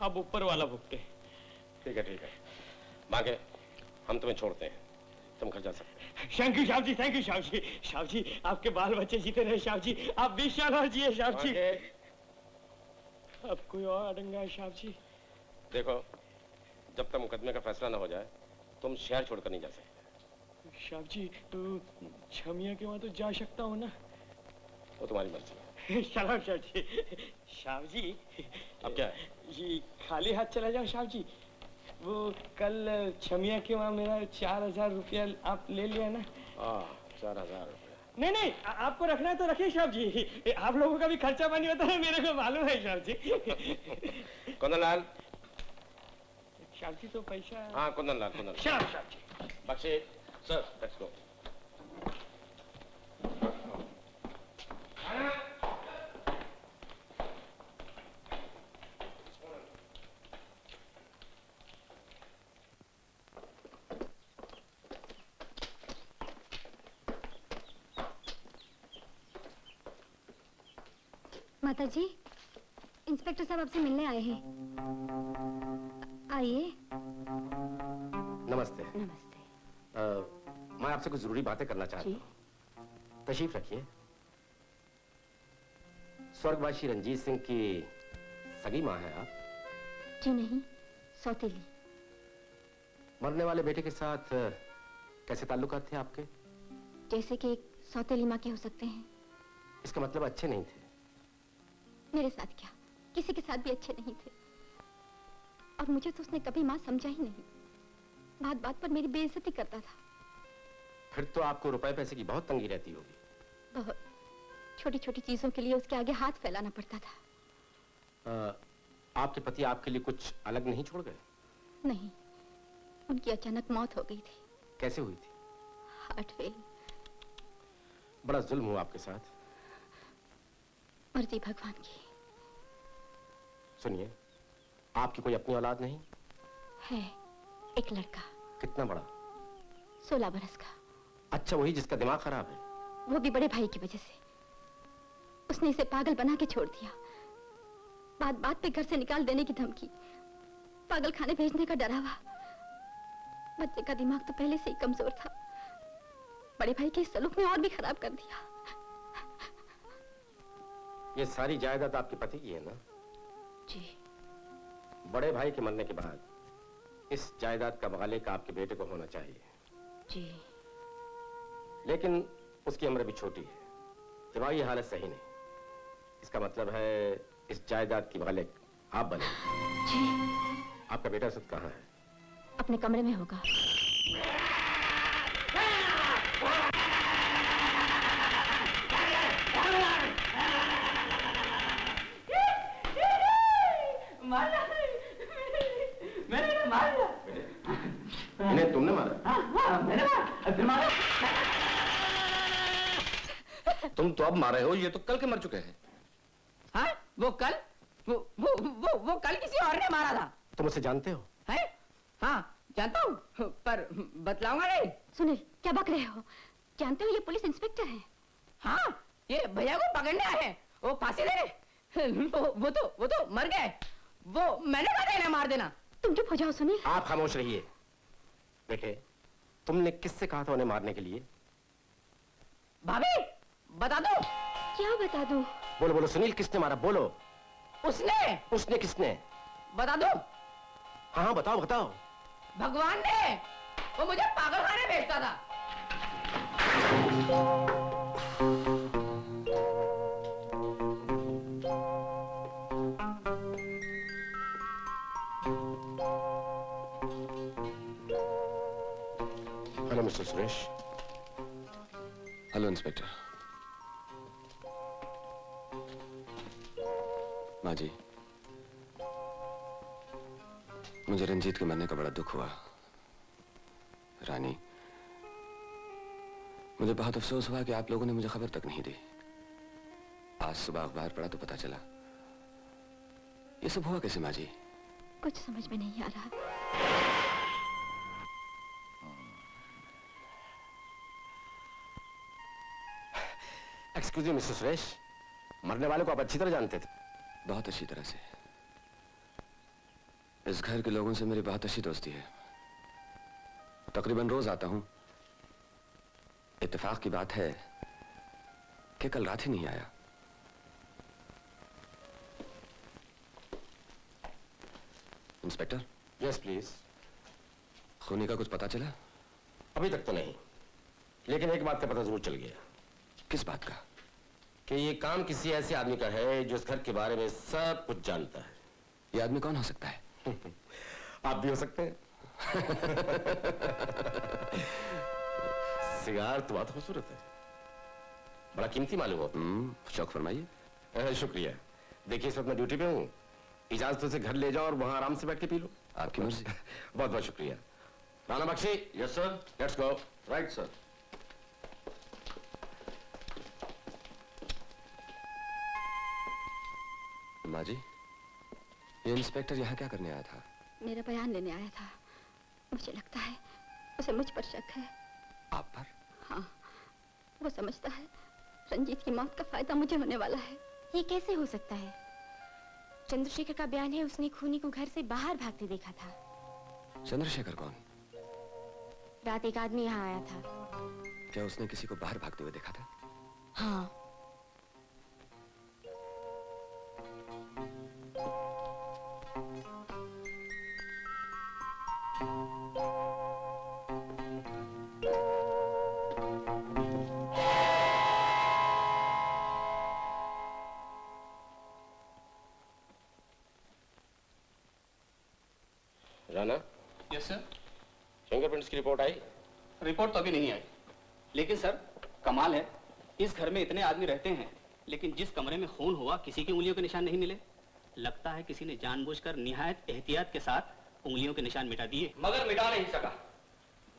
[SPEAKER 5] अब ऊपर वाला भुगते।
[SPEAKER 4] ठीक है, बाकी हम तुम्हें छोड़ते हैं, तुम घर जा सकते हैं।
[SPEAKER 5] थैंक यू साहब जी, थैंक यू साहब जी। साहब जी आपके बाल बच्चे जीते रहे साहब जी, आप 20 साल और जिए साहब जी। अब कोई और अड़ंगा है साहब जी?
[SPEAKER 4] देखो, जब तक मुकदमे का फैसला न हो जाए तुम शहर छोड़कर नहीं जा सकते।
[SPEAKER 5] साहब जी तो छमिया के वहां तो जा सकता हूँ ना?
[SPEAKER 4] वो तुम्हारी मर्जी है।
[SPEAKER 5] चलो साहब जी। साहब जी
[SPEAKER 4] अब क्या है?
[SPEAKER 5] ये खाली हाथ चला जाओ साहब जी, वो कल छमिया के वहाँ मेरा 4000 रुपया आप ले लिया ना?
[SPEAKER 4] 4000 रुपया?
[SPEAKER 5] नहीं, आपको रखना है तो रखिए साहब जी, आप लोगों का भी खर्चा पानी होता है, मेरे को मालूम है साहब जी।
[SPEAKER 4] कुंदनलाल।
[SPEAKER 5] साहब जी तो पैसा।
[SPEAKER 4] हाँ कुंदनलाल।
[SPEAKER 5] साहब जी।
[SPEAKER 4] बख्शे सर, लेट्स गो।
[SPEAKER 2] माता जी, इंस्पेक्टर साहब आपसे मिलने आए हैं। आइए।
[SPEAKER 4] नमस्ते।
[SPEAKER 2] नमस्ते।
[SPEAKER 4] मैं आपसे कुछ जरूरी बातें करना चाहता हूँ। तशरीफ रखिए। स्वर्गवासी रंजीत सिंह की सगी माँ है आप?
[SPEAKER 2] जी नहीं, सौतेली।
[SPEAKER 4] मरने वाले बेटे के साथ कैसे ताल्लुकात थे आपके?
[SPEAKER 2] जैसे कि एक सौतेली माँ के हो सकते हैं।
[SPEAKER 4] इसका मतलब अच्छे नहीं थे?
[SPEAKER 2] मेरे साथ क्या, किसी के साथ भी अच्छे नहीं थे, और मुझे तो उसने कभी माँ समझा ही नहीं, बात बात पर मेरी बेइज्जती करता था।
[SPEAKER 4] फिर तो आपको रुपए पैसे की बहुत तंगी रहती होगी।
[SPEAKER 2] बहुत, छोटी छोटी चीजों के लिए उसके आगे हाथ फैलाना पड़ता था।
[SPEAKER 4] आपके पति आपके लिए कुछ अलग नहीं छोड़ गए?
[SPEAKER 2] नहीं, उनकी अचानक मौत हो गई थी।
[SPEAKER 4] कैसे हुई थी?
[SPEAKER 2] Heart fail.
[SPEAKER 4] बड़ा जुल्म हुआ आपके साथ।
[SPEAKER 2] मर्जी भगवान की।
[SPEAKER 4] सुनिए, आपकी कोई अपनी औलाद नहीं?
[SPEAKER 2] है, एक लड़का।
[SPEAKER 4] कितना बड़ा?
[SPEAKER 2] 16 बरस का।
[SPEAKER 4] अच्छा, वही जिसका दिमाग खराब है?
[SPEAKER 2] वो भी बड़े भाई की वजह से। उसने इसे पागल बना के छोड़ दिया, बात बात पे घर से निकाल देने की धमकी, पागल खाने भेजने का डरावा। बच्चे का दिमाग तो पहले से ही कमजोर था, बड़े भाई के सलूक ने और भी खराब कर दिया।
[SPEAKER 4] ये सारी जायदाद आपके पति की है ना?
[SPEAKER 2] जी।
[SPEAKER 4] बड़े भाई के मरने के बाद इस जायदाद का मालिक आपके बेटे को होना चाहिए।
[SPEAKER 2] जी।
[SPEAKER 4] लेकिन उसकी उम्र भी छोटी है, दिमागी हालत सही नहीं। इसका मतलब है इस जायदाद की मालिक आप बने।
[SPEAKER 2] जी।
[SPEAKER 4] आपका बेटा सुध कहाँ है?
[SPEAKER 2] अपने कमरे में होगा।
[SPEAKER 7] मारा मैंने मारा।
[SPEAKER 4] इन्हें तुमने मारा?
[SPEAKER 7] हाँ मैंने मारा, फिर मारा।
[SPEAKER 6] तुम तो अब मारे हो, ये तो कल के मर चुके हैं।
[SPEAKER 7] हाँ वो कल वो कल किसी और ने मारा था।
[SPEAKER 4] तुम उसे जानते हो?
[SPEAKER 7] है? हाँ जानता हूँ, पर बतलाऊंगा नहीं।
[SPEAKER 2] सुनील, क्या बक रहे हो? जानते हो ये पुलिस इंस्पेक्टर है।
[SPEAKER 7] हाँ ये भैया को पकड़ने आए हैं, वो फांसी दे रहे। वो तो मर गए। वो मैंने कहा था इन्हें मार देना।
[SPEAKER 2] तुम चुप हो जाओ सुनील।
[SPEAKER 4] आप खामोश रहिए। बेटे, तुमने किससे कहा था उन्हें मारने के लिए?
[SPEAKER 7] भाभी बता दो।
[SPEAKER 2] क्या बता दूं?
[SPEAKER 4] बोलो बोलो सुनील, किसने मारा? बोलो।
[SPEAKER 7] उसने।
[SPEAKER 4] उसने किसने?
[SPEAKER 7] बता दो।
[SPEAKER 4] हाँ हाँ बताओ बताओ।
[SPEAKER 7] भगवान ने। वो मुझे पागलखाने भेजता था।
[SPEAKER 4] Hello mister Suresh.
[SPEAKER 10] Hello inspector. माँ जी, मुझे रंजीत के मरने का बड़ा दुख हुआ। रानी, मुझे बहुत अफसोस हुआ कि आप लोगों ने मुझे खबर तक नहीं दी। आज सुबह अखबार पढ़ा तो पता चला। ये सब हुआ कैसे माँ जी?
[SPEAKER 2] कुछ समझ में नहीं आ रहा।
[SPEAKER 4] एक्सक्यूज मी मिस्टर सुरेश, मरने वाले को आप अच्छी तरह जानते थे?
[SPEAKER 10] बहुत अच्छी तरह से। इस घर के लोगों से मेरी बहुत अच्छी दोस्ती है। तकरीबन रोज आता हूं। इत्तेफाक की बात है कि कल रात ही नहीं आया। इंस्पेक्टर।
[SPEAKER 4] Yes please.
[SPEAKER 10] खूनी का कुछ पता चला?
[SPEAKER 4] अभी तक तो नहीं, लेकिन एक बात का पता जरूर चल गया।
[SPEAKER 10] किस बात का?
[SPEAKER 4] कि ये काम किसी ऐसे आदमी का है जो इस घर के बारे में सब कुछ जानता है।
[SPEAKER 10] ये आदमी कौन हो सकता है?
[SPEAKER 4] आप भी हो सकते हैं। सिगार तो बहुत खूबसूरत है, बड़ा कीमती मालूम होता।
[SPEAKER 10] शौक फरमाइए।
[SPEAKER 4] शुक्रिया। देखिए इस वक्त मैं ड्यूटी पे हूँ, इजाजत से घर ले जाओ और वहां आराम से बैठ के पी लो।
[SPEAKER 10] आपकी मर्जी।
[SPEAKER 4] बहुत बहुत शुक्रिया। Rana Bakshi.
[SPEAKER 6] Yes sir.
[SPEAKER 4] Let's go.
[SPEAKER 6] Right sir.
[SPEAKER 10] माँ जी, ये इंस्पेक्टर यहाँ क्या करने आया था?
[SPEAKER 2] मेरा बयान लेने आया था। मुझे लगता है उसे मुझ पर शक है।
[SPEAKER 10] आप पर?
[SPEAKER 2] हाँ, वो समझता है रंजीत की मौत का फायदा मुझे होने वाला है।
[SPEAKER 11] ये कैसे हो सकता है? चंद्रशेखर का बयान है उसने खूनी को घर से बाहर भागते देखा था।
[SPEAKER 10] चंद्रशेखर कौन?
[SPEAKER 11] रात एक आदमी यहाँ आया था।
[SPEAKER 10] क्या उसने किसी को बाहर भागते हुए देखा था?
[SPEAKER 11] हाँ।
[SPEAKER 4] राणा।
[SPEAKER 12] Yes sir.
[SPEAKER 4] फिंगरप्रिंट्स की रिपोर्ट आई?
[SPEAKER 12] रिपोर्ट तो अभी नहीं आई, लेकिन सर कमाल है, इस घर में इतने आदमी रहते हैं लेकिन जिस कमरे में खून हुआ किसी की उंगलियों के निशान नहीं मिले। लगता है किसी ने जानबूझकर निहायत एहतियात के साथ उंगलियों के निशान मिटा दिए।
[SPEAKER 6] मगर मिटा नहीं सका।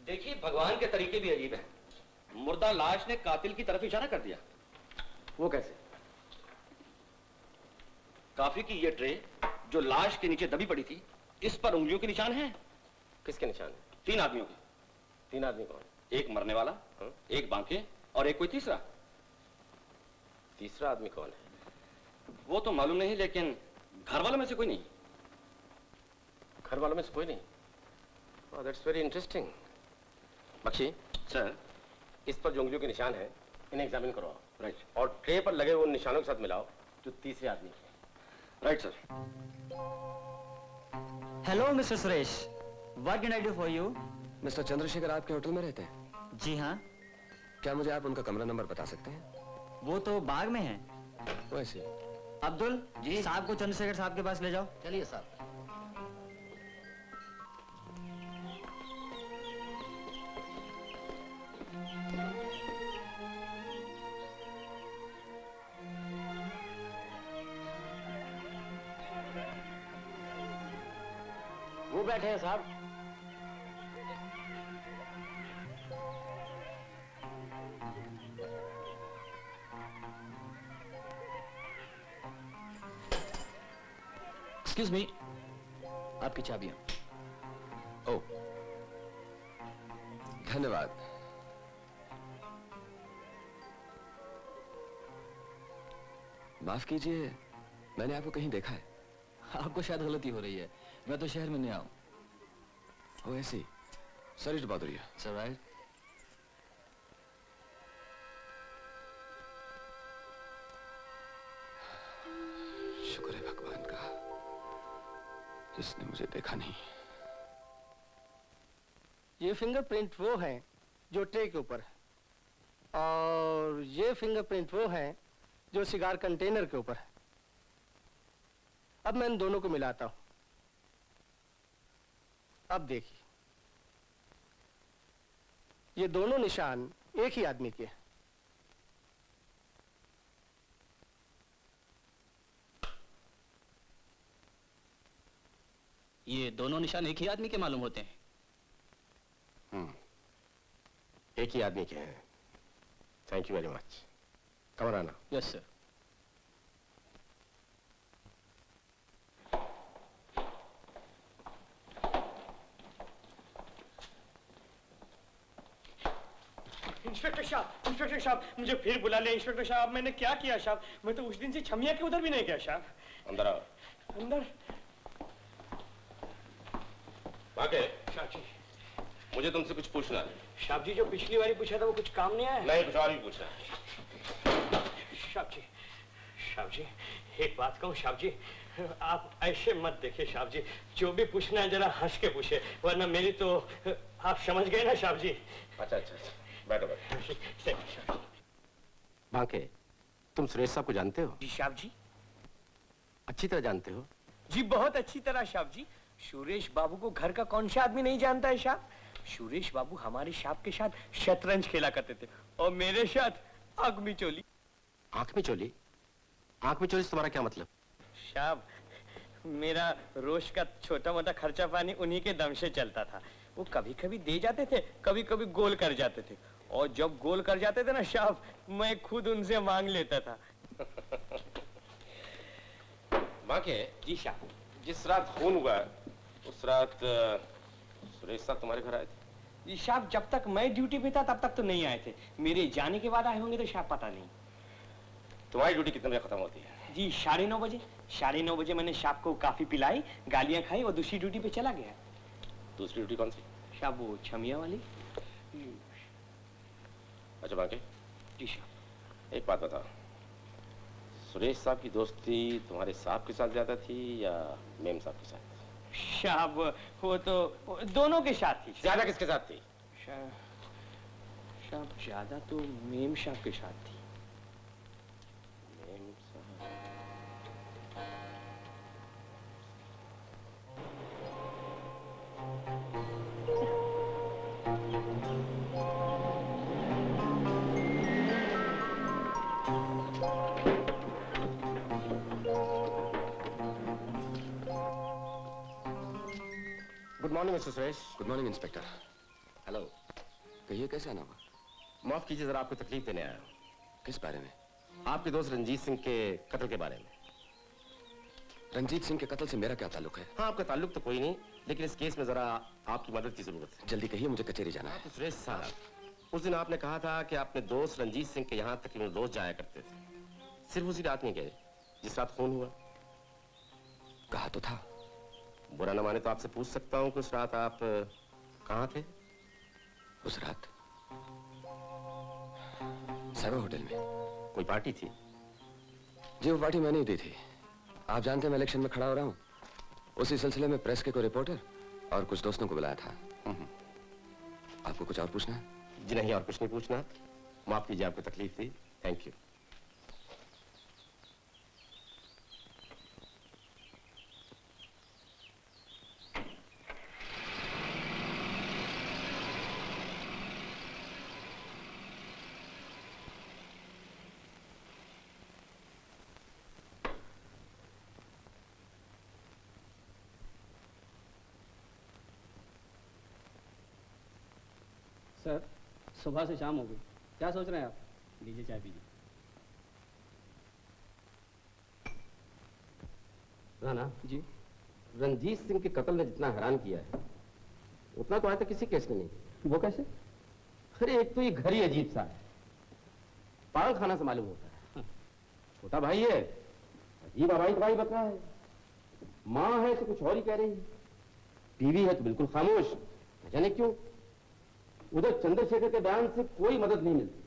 [SPEAKER 6] देखिए भगवान के तरीके भी अजीब है। मुर्दा लाश ने कातिल की तरफ इशारा कर दिया।
[SPEAKER 12] वो कैसे?
[SPEAKER 6] काफी की ये ट्रे जो लाश के नीचे दबी पड़ी थी, इस पर उंगलियों के निशान हैं।
[SPEAKER 4] किसके निशान है?
[SPEAKER 6] 3 आदमियों के।
[SPEAKER 4] 3 आदमी कौन?
[SPEAKER 6] एक मरने वाला, एक बांके और एक कोई तीसरा।
[SPEAKER 4] तीसरा आदमी कौन है?
[SPEAKER 6] वो तो मालूम नहीं, लेकिन घर वालों में से कोई नहीं।
[SPEAKER 4] घर वालों में से कोई नहीं? Oh, that's very interesting. Bakshi
[SPEAKER 6] sir,
[SPEAKER 4] इस पर जो उंगलियों के निशान है इन्हें एग्जामिन करवाओ।
[SPEAKER 6] राइट।
[SPEAKER 4] और ट्रे पर लगे हुए उन निशानों के साथ मिलाओ जो तीसरे आदमी के।
[SPEAKER 6] Right sir.
[SPEAKER 13] Hello mister Suresh, what can I do for you?
[SPEAKER 10] Mister Chandrashekhar आपके होटल में रहते हैं?
[SPEAKER 13] जी हाँ।
[SPEAKER 10] क्या मुझे आप उनका कमरा नंबर बता सकते हैं?
[SPEAKER 13] वो तो बाग में है।
[SPEAKER 10] वैसे
[SPEAKER 13] अब्दुल जी, साहब को चंद्रशेखर साहब के पास ले जाओ।
[SPEAKER 12] चलिए साहब।
[SPEAKER 5] वो बैठे हैं साहब।
[SPEAKER 1] एक्सक्यूज मी, आपकी चाबियां।
[SPEAKER 10] ओ, धन्यवाद। माफ कीजिए, मैंने आपको कहीं देखा है।
[SPEAKER 1] आपको शायद गलती हो रही है, मैं तो शहर में नया हूं।
[SPEAKER 10] Oh I see, sorry to bother you.
[SPEAKER 1] It's alright.
[SPEAKER 10] शुक्र है भगवान का, जिसने मुझे देखा नहीं।
[SPEAKER 5] ये फिंगरप्रिंट वो है जो ट्रे के ऊपर है, और ये फिंगरप्रिंट वो है जो सिगार कंटेनर के ऊपर है। अब मैं इन दोनों को मिलाता हूं। अब देखिए, ये दोनों निशान एक ही आदमी के हैं।
[SPEAKER 12] ये दोनों निशान एक ही आदमी के मालूम होते हैं।
[SPEAKER 4] एक ही आदमी के हैं। Thank you very much. कमर आना।
[SPEAKER 12] Yes sir.
[SPEAKER 5] इंस्पेक्टर साहब, मुझे फिर बुला लिया। इंस्पेक्टर साहब, मैंने क्या किया साहब? मैं तो उस दिन से छमिया के उधर भी नहीं गया साहब।
[SPEAKER 4] अंदर आओ।
[SPEAKER 5] अंदर?
[SPEAKER 4] बाके,
[SPEAKER 5] साहब जी,
[SPEAKER 4] मुझे तुमसे कुछ पूछना है।
[SPEAKER 5] साहब जी, जो पिछली बारी पूछा था वो कुछ काम नहीं आया?
[SPEAKER 4] नहीं, कुछ और भी पूछना है।
[SPEAKER 5] साहब जी, एक बात कहूँ साहब जी, आप ऐसे मत देखिए साहब जी। जो भी पूछना है जरा हंस के पूछे, वरना मेरी तो आप समझ गए ना साहब जी।
[SPEAKER 4] अच्छा अच्छा अच्छा, बैठो बैठो। बाके, तुम सुरेश साहब को जानते हो?
[SPEAKER 5] जी साहब जी।
[SPEAKER 4] अच्छी तरह जानते हो?
[SPEAKER 5] जी बहुत अच्छी तरह साहब जी। सुरेश बाबू को घर का कौन सा आदमी नहीं जानता है साहब। सुरेश बाबू हमारे साहब के साथ शतरंज खेला करते थे, और मेरे साथ आग में चोली।
[SPEAKER 4] आंख में चोली? आंख में चोली से तुम्हारा क्या मतलब?
[SPEAKER 5] साहब, मेरा रोज का छोटा मोटा खर्चा पानी उन्हीं के दम से चलता था। वो कभी कभी दे जाते थे, कभी कभी गोल कर जाते थे, और जब गोल कर जाते थे ना साहब, मैं खुद उनसे मांग लेता था।
[SPEAKER 4] बाके,
[SPEAKER 5] जी साहब।
[SPEAKER 4] जिस रात खून हुआ उस रात सुरेश साहब तुम्हारे घर आए थे?
[SPEAKER 5] जी साहब, जब तक मैं ड्यूटी पे था तब तक तो नहीं आए थे। मेरे जाने के बाद आए होंगे तो साहब पता नहीं।
[SPEAKER 4] तुम्हारी ड्यूटी कितने बजे खत्म होती है?
[SPEAKER 5] जी 9:30 बजे। 9:30 बजे मैंने साहब को काफी पिलाई, गालियां खाई और दूसरी ड्यूटी पे चला गया।
[SPEAKER 4] दूसरी ड्यूटी कौन सी?
[SPEAKER 5] साहब वो छमिया वाली।
[SPEAKER 4] अच्छा बाके,
[SPEAKER 5] जी साहब।
[SPEAKER 4] एक बात बताओ, सुरेश साहब की दोस्ती तुम्हारे साहब के साथ ज्यादा थी या मेम साहब के साथ?
[SPEAKER 5] साहब वो तो दोनों के साथ थी।
[SPEAKER 4] ज्यादा किसके साथ थी?
[SPEAKER 5] साहब ज्यादा तो मेम साहब के साथ थी।
[SPEAKER 4] मेम साहब। Good morning mister Suresh.
[SPEAKER 10] Good morning inspector.
[SPEAKER 4] Hello.
[SPEAKER 10] कहिए, कैसे आना हुआ?
[SPEAKER 4] माफ कीजिए, जरा आपको तकलीफ देने आया हूं।
[SPEAKER 10] किस बारे में?
[SPEAKER 4] आपके दोस्त रंजीत सिंह के कत्ल के बारे में।
[SPEAKER 10] रंजीत सिंह के कत्ल से मेरा क्या ताल्लुक है?
[SPEAKER 4] हाँ, आपका ताल्लुक तो कोई नहीं, लेकिन इस केस में जरा आपकी मदद की जरूरत है।
[SPEAKER 10] जल्दी कहिए, मुझे कचहरी जाना है।
[SPEAKER 4] तो सुरेश साहब, उस दिन आपने कहा था कि अपने दोस्त रंजीत सिंह के यहाँ तकरीबन रोज जाया करते थे। सिर्फ उसी रात नहीं गए जिस रात खून हुआ?
[SPEAKER 10] कहा तो था।
[SPEAKER 4] बुरा न माने तो आपसे पूछ सकता हूँ कि उस रात आप कहाँ थे?
[SPEAKER 10] उस रात सारा होटल में।
[SPEAKER 4] कोई पार्टी थी?
[SPEAKER 10] जी, वो पार्टी मैंने ही दी थी। आप जानते हैं मैं इलेक्शन में खड़ा हो रहा हूँ। उसी सिलसिले में प्रेस के कोई रिपोर्टर और कुछ दोस्तों को बुलाया था। आपको कुछ और पूछना है?
[SPEAKER 4] जी नहीं, और कुछ नहीं पूछना। माफ कीजिए, आपको तकलीफ थी। Thank you.
[SPEAKER 12] सर सुबह से शाम हो गई, क्या सोच रहे हैं आप? लीजिए चाय पीजिए।
[SPEAKER 4] राणा
[SPEAKER 12] जी।
[SPEAKER 4] रंजीत सिंह के कत्ल ने जितना हैरान किया है उतना तो आज तक किसी केस ने नहीं।
[SPEAKER 12] वो कैसे?
[SPEAKER 4] अरे एक तो ये घर ही अजीब सा है, पागल खाना से मालूम होता है। छोटा भाई है, अजीब आवाज भाई बक रहा है, माँ है तो कुछ और ही कह रही है, बीवी है तो बिल्कुल खामोश, न जाने क्यों। उधर चंद्रशेखर के बयान से कोई मदद नहीं मिलती,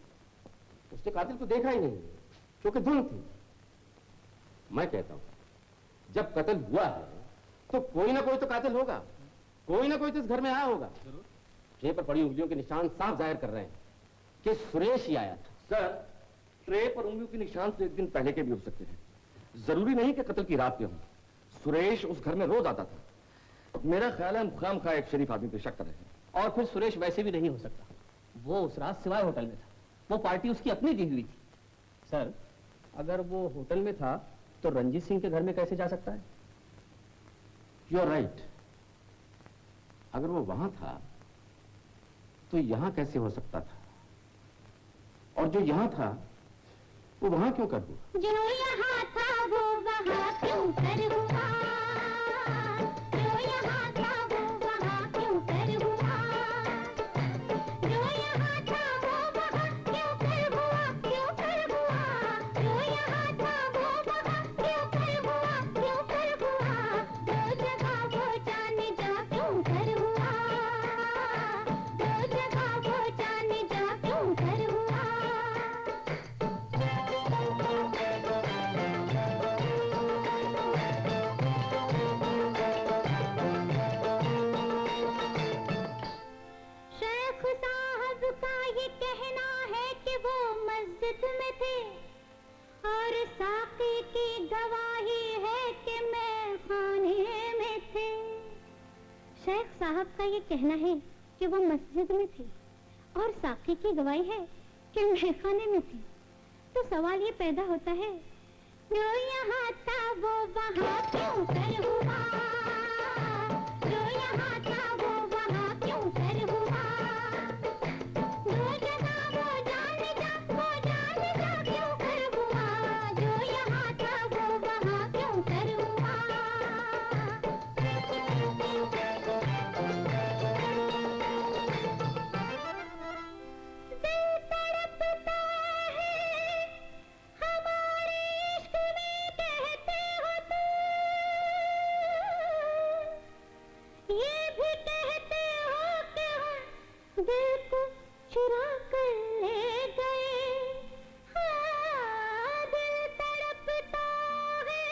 [SPEAKER 4] उसने कातिल को देखा ही नहीं क्योंकि धुन थी। मैं कहता हूं जब कत्ल हुआ है तो कोई ना कोई तो कातिल होगा, कोई ना कोई तो इस घर में आया होगा। ट्रे पर पड़ी उंगलियों के निशान साफ जाहिर कर रहे हैं कि सुरेश ही आया था।
[SPEAKER 6] सर, ट्रे पर उंगलियों के निशान तो एक दिन पहले के भी हो सकते थे, जरूरी नहीं कि कत्ल की रात के हों। सुरेश उस घर में रोज आता था। मेरा ख्याल है खामखा एक शरीफ आदमी पे शक कर रहे हैं।
[SPEAKER 12] और फिर सुरेश वैसे भी नहीं हो सकता, वो उस रात सिवाय होटल में था, वो पार्टी उसकी अपनी दी हुई थी। सर, अगर वो होटल में था तो रंजीत सिंह के घर में कैसे जा सकता है?
[SPEAKER 4] यू आर राइट, अगर वो वहां था तो यहां कैसे हो सकता था, और जो यहां था वो वहां क्यों कर हुआ?
[SPEAKER 3] जो यहाँ था वो वहाँ क्यों कर हुआ, जो यहाँ था वो वहाँ क्यों कर हुआ, जो यहाँ था वो वहाँ क्यों कर हुआ, क्यों कर हुआ, जो यहाँ था वो वहाँ क्यों कर हुआ, क्यों कर हुआ, दो जगह वो जाने जा क्यों कर हुआ, दो जगह वो जाने जा क्यों कर हुआ। शेख साहब का ये कहना है कि वो मस्जिद में थे और साकी की गवाही है कि मैं खाने में थे। शेख साहब का ये कहना है कि वो मस्जिद में थे और साकी की गवाही है कि मैं खाने में थी। तो सवाल ये पैदा होता है, जो यहाँ था वो वहाँ क्यों कर हुआ, जो यहाँ था वो वहाँ क्यों कर हुआ, दो जगह वो जाने जा क्यों कर हुआ, जो यहाँ था वो वहाँ क्यों कर हुआ। दिल तड़पता है हमारे इश्क में, कहते हो तुम, ये भी कहते हो कि हम दिल को चुरा कर ले गए। हाँ, दिल तड़पता है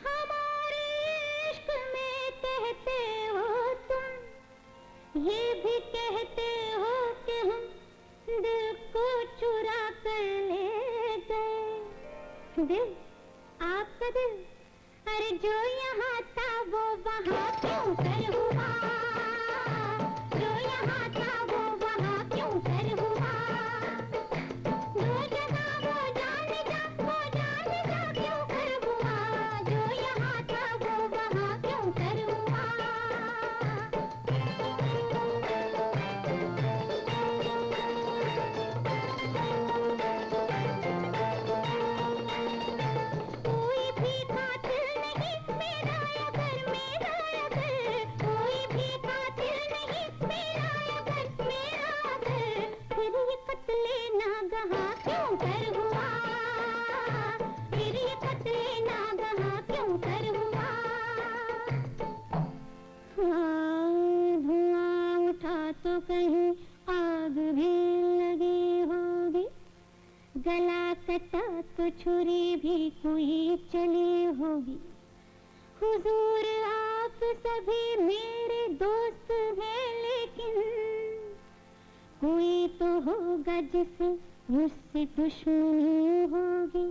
[SPEAKER 3] हमारे इश्क में, कहते हो तुम, ये भी कहते हो कि हम दिल को चुरा कर ले गए। दिल, आपका दिल, अरे जो यहाँ था वो वहाँ क्यों कर हुआ, जो यहाँ था वो वहाँ क्यों कर हुआ, दो जगह वो जाने जा क्यों कर हुआ, जो यहाँ था वो वहाँ क्यों कर हुआ। कोई भी कातिल नहीं मेरा अगर, मेरा अगर, कोई भी कातिल नहीं मेरा अगर, मेरा अगर, फिर ये कत्ले नागहा क्यों कर हुआ, फिर ये कत्ले नागहा क्यों कर हुआ। हाँ, धुआं उठा तो कहीं आग भी लगी होगी, गला कटा तो छुरी भी कोई चली होगी। हुजूर आप सभी मेरे दोस्त हैं, लेकिन कोई तो होगा जिसे मुझसे दुश्मनी होगी,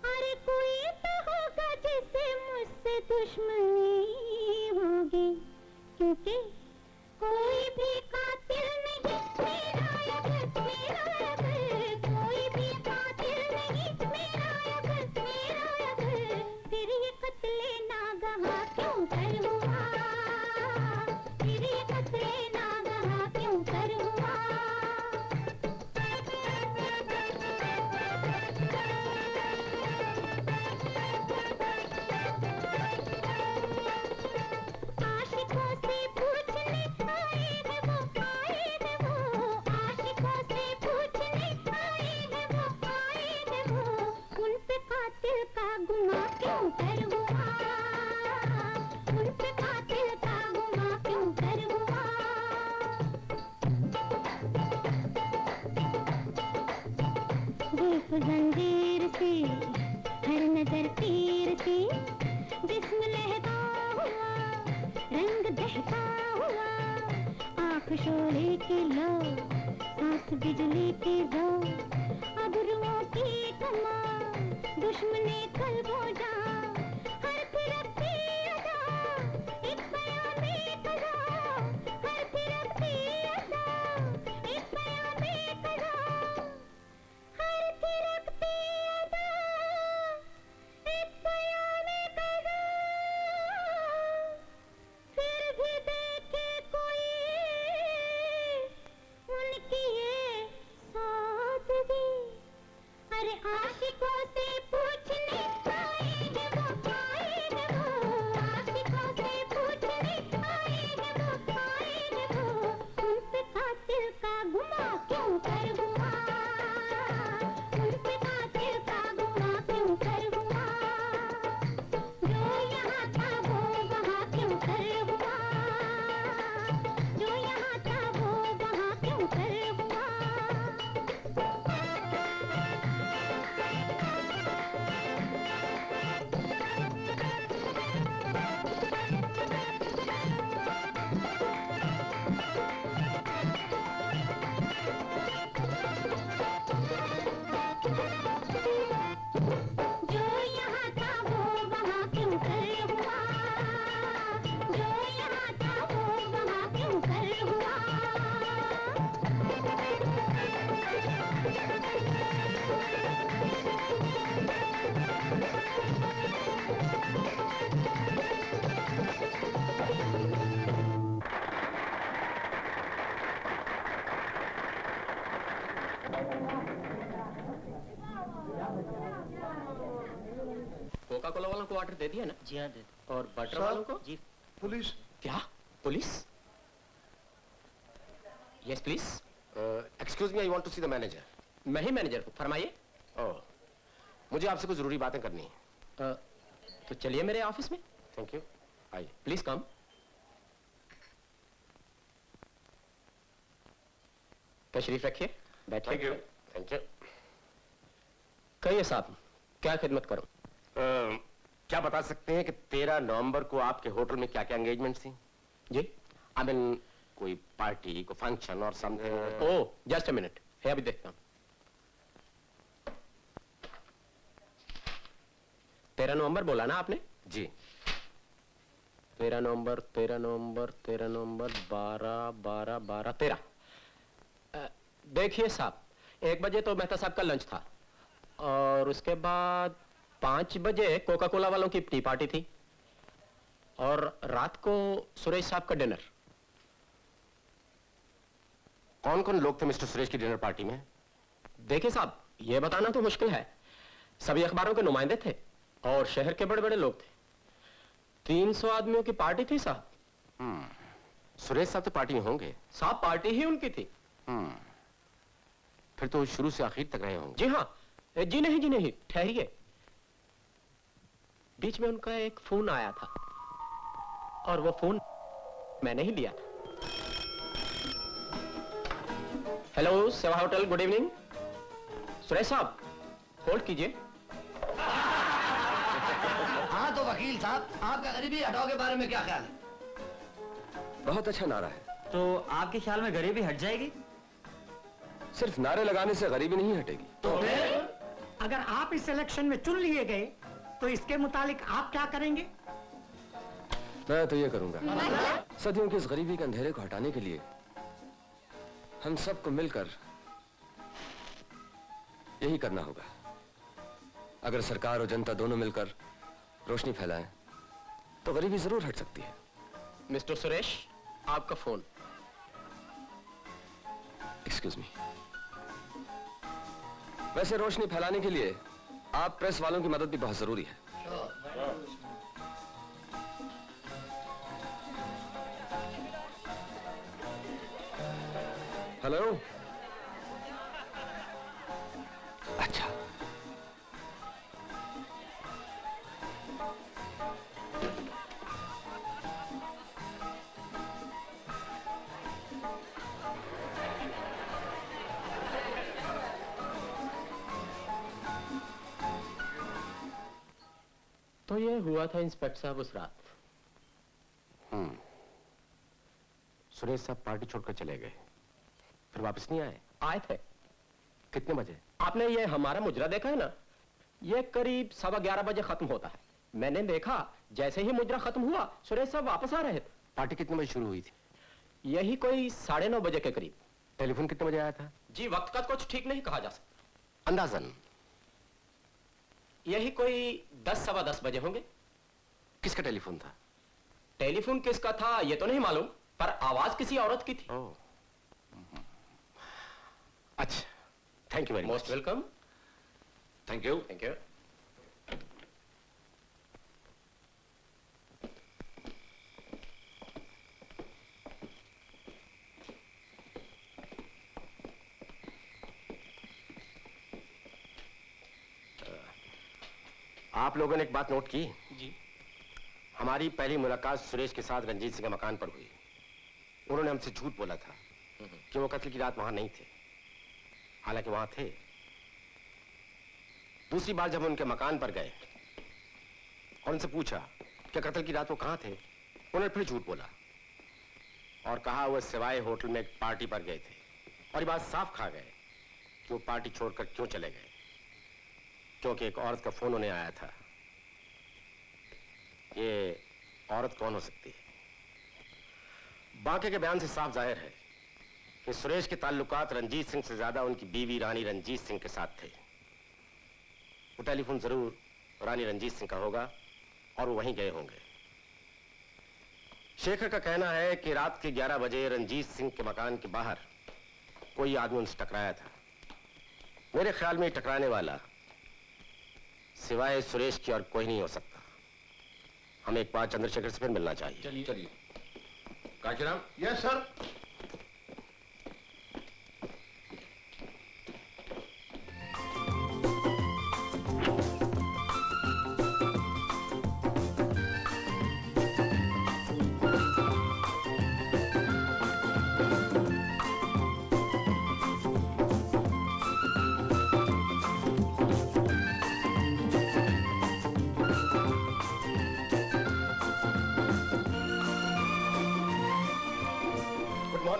[SPEAKER 3] अरे कोई तो होगा जिसे मुझसे दुश्मनी होगी, क्योंकि कोई भी कातिल नहीं मेरा अगर, मेरा अगर, कोई भी कातिल नहीं मेरा अगर, मेरा अगर, फिर ये कत्ले नागहा क्यों कर हुआ, फिर ये कत्ले नागहा क्यों कर जंजीर सी, हर नजर तीर सी, जिस्म लहका हुआ, रंग दहका हुआ, आँख शोले की लो, सांस बिजली की दो, अबरुओं की कमां, दुश्मने कल्बों जा, हर तरफ की अदा, एक बयां में कदा, हर तरफ की अदा, एक बयां में कदा, हर तरफ की अदा, एक बयां में कदा, फिर भी देखे कोई उनकी ये सादगी, अरे आशिकों से पूछने आएंगे वो, आशिकों से पूछने आएंगे वो, उन पे कातिल का गुमा क्यों कर हुआ, उन पे कातिल का गुमा क्यों कर हुआ, जो यहाँ था वो वहाँ क्यों कर हुआ, जो यहाँ था वो वहाँ क्यों कर हुआ। जो यहाँ था वो वहाँ क्यों कर हुआ, जो यहाँ था वो वहाँ क्यों कर हुआ।
[SPEAKER 12] कोका कोला वालों को ऑर्डर दे दिया ना?
[SPEAKER 13] जी हाँ दे
[SPEAKER 12] और बटर वालों को?
[SPEAKER 13] जी
[SPEAKER 9] पुलिस।
[SPEAKER 12] क्या? Police? Yes please.
[SPEAKER 4] Excuse me, I want to see the manager.
[SPEAKER 12] मैं ही मैनेजर हूँ, फरमाइए।
[SPEAKER 4] ओह, मुझे आपसे कुछ जरूरी बातें करनी है।
[SPEAKER 12] तो चलिए मेरे ऑफिस में।
[SPEAKER 4] थैंक यू, आइए।
[SPEAKER 12] Please come. तशरीफ रखिए, बैठिए।
[SPEAKER 4] Thank you, thank you.
[SPEAKER 12] कहिए साहब, क्या खिदमत करूं?
[SPEAKER 4] क्या बता सकते हैं कि 13 नवंबर को आपके होटल में क्या क्या एंगेजमेंट थी?
[SPEAKER 12] जी?
[SPEAKER 4] आई मीन कोई पार्टी, कोई फंक्शन और something.
[SPEAKER 12] Oh, just a minute, है अभी देखता हूं। 13 नवंबर बोला ना आपने?
[SPEAKER 4] जी।
[SPEAKER 12] 13 नवंबर 13 नवंबर 13 नवंबर 12 12 12 13। देखिए साहब, 1 बजे तो मेहता साहब का लंच था और उसके बाद 5 बजे कोका कोला वालों की टी पार्टी थी और रात को सुरेश साहब का डिनर।
[SPEAKER 4] कौन कौन लोग थे मिस्टर सुरेश की डिनर पार्टी में?
[SPEAKER 12] देखिए साहब, यह बताना तो मुश्किल है। सभी अखबारों के नुमाइंदे थे और शहर के बड़े बड़े लोग थे। 300 आदमियों की पार्टी थी साहब।
[SPEAKER 4] सुरेश साहब तो पार्टी में होंगे।
[SPEAKER 12] साहब पार्टी ही उनकी थी।
[SPEAKER 4] फिर तो शुरू से आखिर तक रहे होंगे।
[SPEAKER 12] जी हाँ। जी नहीं, ठहरिए। बीच में उनका एक फोन आया था और वो फोन मैंने ही लिया था। हेलो सेवा होटल, गुड इवनिंग। सुरेश साहब, होल्ड कीजिए।
[SPEAKER 14] हाँ तो वकील साहब, आपका गरीबी हटाओ के बारे में क्या ख्याल है?
[SPEAKER 10] बहुत अच्छा नारा है।
[SPEAKER 13] तो आपके ख्याल में गरीबी हट जाएगी?
[SPEAKER 10] सिर्फ नारे लगाने से गरीबी नहीं हटेगी।
[SPEAKER 14] तो फिर?
[SPEAKER 15] अगर आप इस इलेक्शन में चुन लिए गए तो इसके मुतालिक आप क्या करेंगे?
[SPEAKER 10] मैं तो ये करूंगा, सदियों की इस गरीबी के अंधेरे को हटाने के लिए हम सबको मिलकर यही करना होगा। अगर सरकार और जनता दोनों मिलकर रोशनी फैलाएं तो गरीबी जरूर हट सकती है।
[SPEAKER 12] मिस्टर सुरेश, आपका फोन।
[SPEAKER 10] Excuse me. वैसे रोशनी फैलाने के लिए आप प्रेस वालों की मदद भी बहुत जरूरी है। हेलो। अच्छा,
[SPEAKER 12] हुआ था इंस्पेक्टर साहब उस रात।
[SPEAKER 4] सुरेश साहब पार्टी छोड़कर चले गए, फिर वापस नहीं आए?
[SPEAKER 12] आए थे।
[SPEAKER 4] कितने बजे?
[SPEAKER 12] आपने ये हमारा मुजरा देखा है ना, ये करीब 11:15 बजे खत्म होता है। मैंने देखा जैसे ही मुजरा खत्म हुआ सुरेश साहब वापस आ रहे थे।
[SPEAKER 4] पार्टी कितने बजे शुरू हुई थी?
[SPEAKER 12] यही कोई 9:30 बजे के करीब।
[SPEAKER 4] टेलीफोन कितने बजे आया था?
[SPEAKER 12] जी वक्त का कुछ ठीक नहीं कहा जा सकता।
[SPEAKER 4] अंदाजन?
[SPEAKER 12] यही कोई 10 सवा 10 बजे होंगे।
[SPEAKER 4] किसका टेलीफोन था?
[SPEAKER 12] टेलीफोन किसका था ये तो नहीं मालूम, पर आवाज किसी औरत की थी।
[SPEAKER 4] अच्छा, thank you very much.
[SPEAKER 12] Most welcome.
[SPEAKER 4] Thank you.
[SPEAKER 12] Thank you.
[SPEAKER 4] आप लोगों ने एक बात नोट की?
[SPEAKER 12] जी।
[SPEAKER 4] हमारी पहली मुलाकात सुरेश के साथ रंजीत सिंह के मकान पर हुई। उन्होंने हमसे झूठ बोला था कि वो कत्ल की रात वहां नहीं थे, हालांकि वहां थे। दूसरी बार जब हम उनके मकान पर गए और उनसे पूछा कि कत्ल की रात वो कहां थे, उन्होंने फिर झूठ बोला और कहा वो सिवाय होटल में एक पार्टी पर गए थे। और ये बात साफ खा गए कि वो पार्टी छोड़कर क्यों चले गए, क्योंकि एक औरत का फोन उन्हें आया था। ये औरत कौन हो सकती है? बाकी के बयान से साफ जाहिर है कि सुरेश के ताल्लुकात रंजीत सिंह से ज्यादा उनकी बीवी रानी रंजीत सिंह के साथ थे। वो टेलीफोन जरूर रानी रंजीत सिंह का होगा और वो वहीं गए होंगे। शेखर का कहना है कि रात के 11 बजे रंजीत सिंह के मकान के बाहर कोई आदमी उनसे टकराया था। मेरे ख्याल में टकराने वाला सिवाय सुरेश की और कोई नहीं हो सकता। हमें एक बार चंद्रशेखर से फिर मिलना चाहिए।
[SPEAKER 6] चलिए चलिए। Kashiram.
[SPEAKER 9] Yes sir.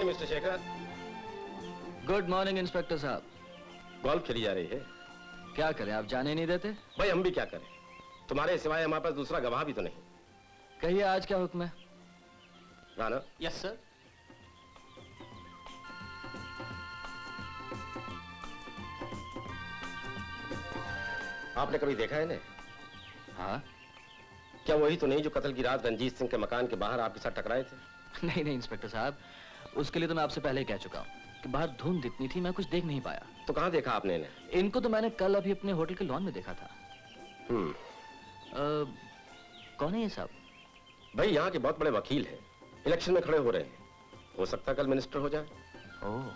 [SPEAKER 4] Mister Shekhar.
[SPEAKER 1] Good morning inspector साहब।
[SPEAKER 4] गोल्फ खेली जा रही है?
[SPEAKER 1] क्या करें, आप जाने नहीं देते?
[SPEAKER 4] भाई हम भी क्या करें, तुम्हारे सिवाय हमारे पास दूसरा गवाह भी तो नहीं।
[SPEAKER 1] कहिए आज क्या हुक्म है?
[SPEAKER 4] राणा।
[SPEAKER 12] Yes sir.
[SPEAKER 4] आपने कभी देखा है इन्हें?
[SPEAKER 1] हाँ।
[SPEAKER 4] क्या वही तो नहीं जो कत्ल की रात रंजीत सिंह के मकान के बाहर आपके साथ टकराए थे?
[SPEAKER 1] नहीं नहीं इंस्पेक्टर साहब, उसके लिए तो मैं आपसे पहले ही कह चुका हूँ कि बाहर धुंध इतनी थी मैं कुछ देख नहीं पाया।
[SPEAKER 4] तो कहाँ देखा आपने इन्हें?
[SPEAKER 1] इनको तो मैंने कल अभी अपने होटल के लॉन में देखा था। कौन है ये साहब?
[SPEAKER 4] भाई यहाँ के बहुत बड़े वकील हैं, इलेक्शन में खड़े हो रहे हैं, हो सकता है कल मिनिस्टर हो जाए।
[SPEAKER 1] ओह।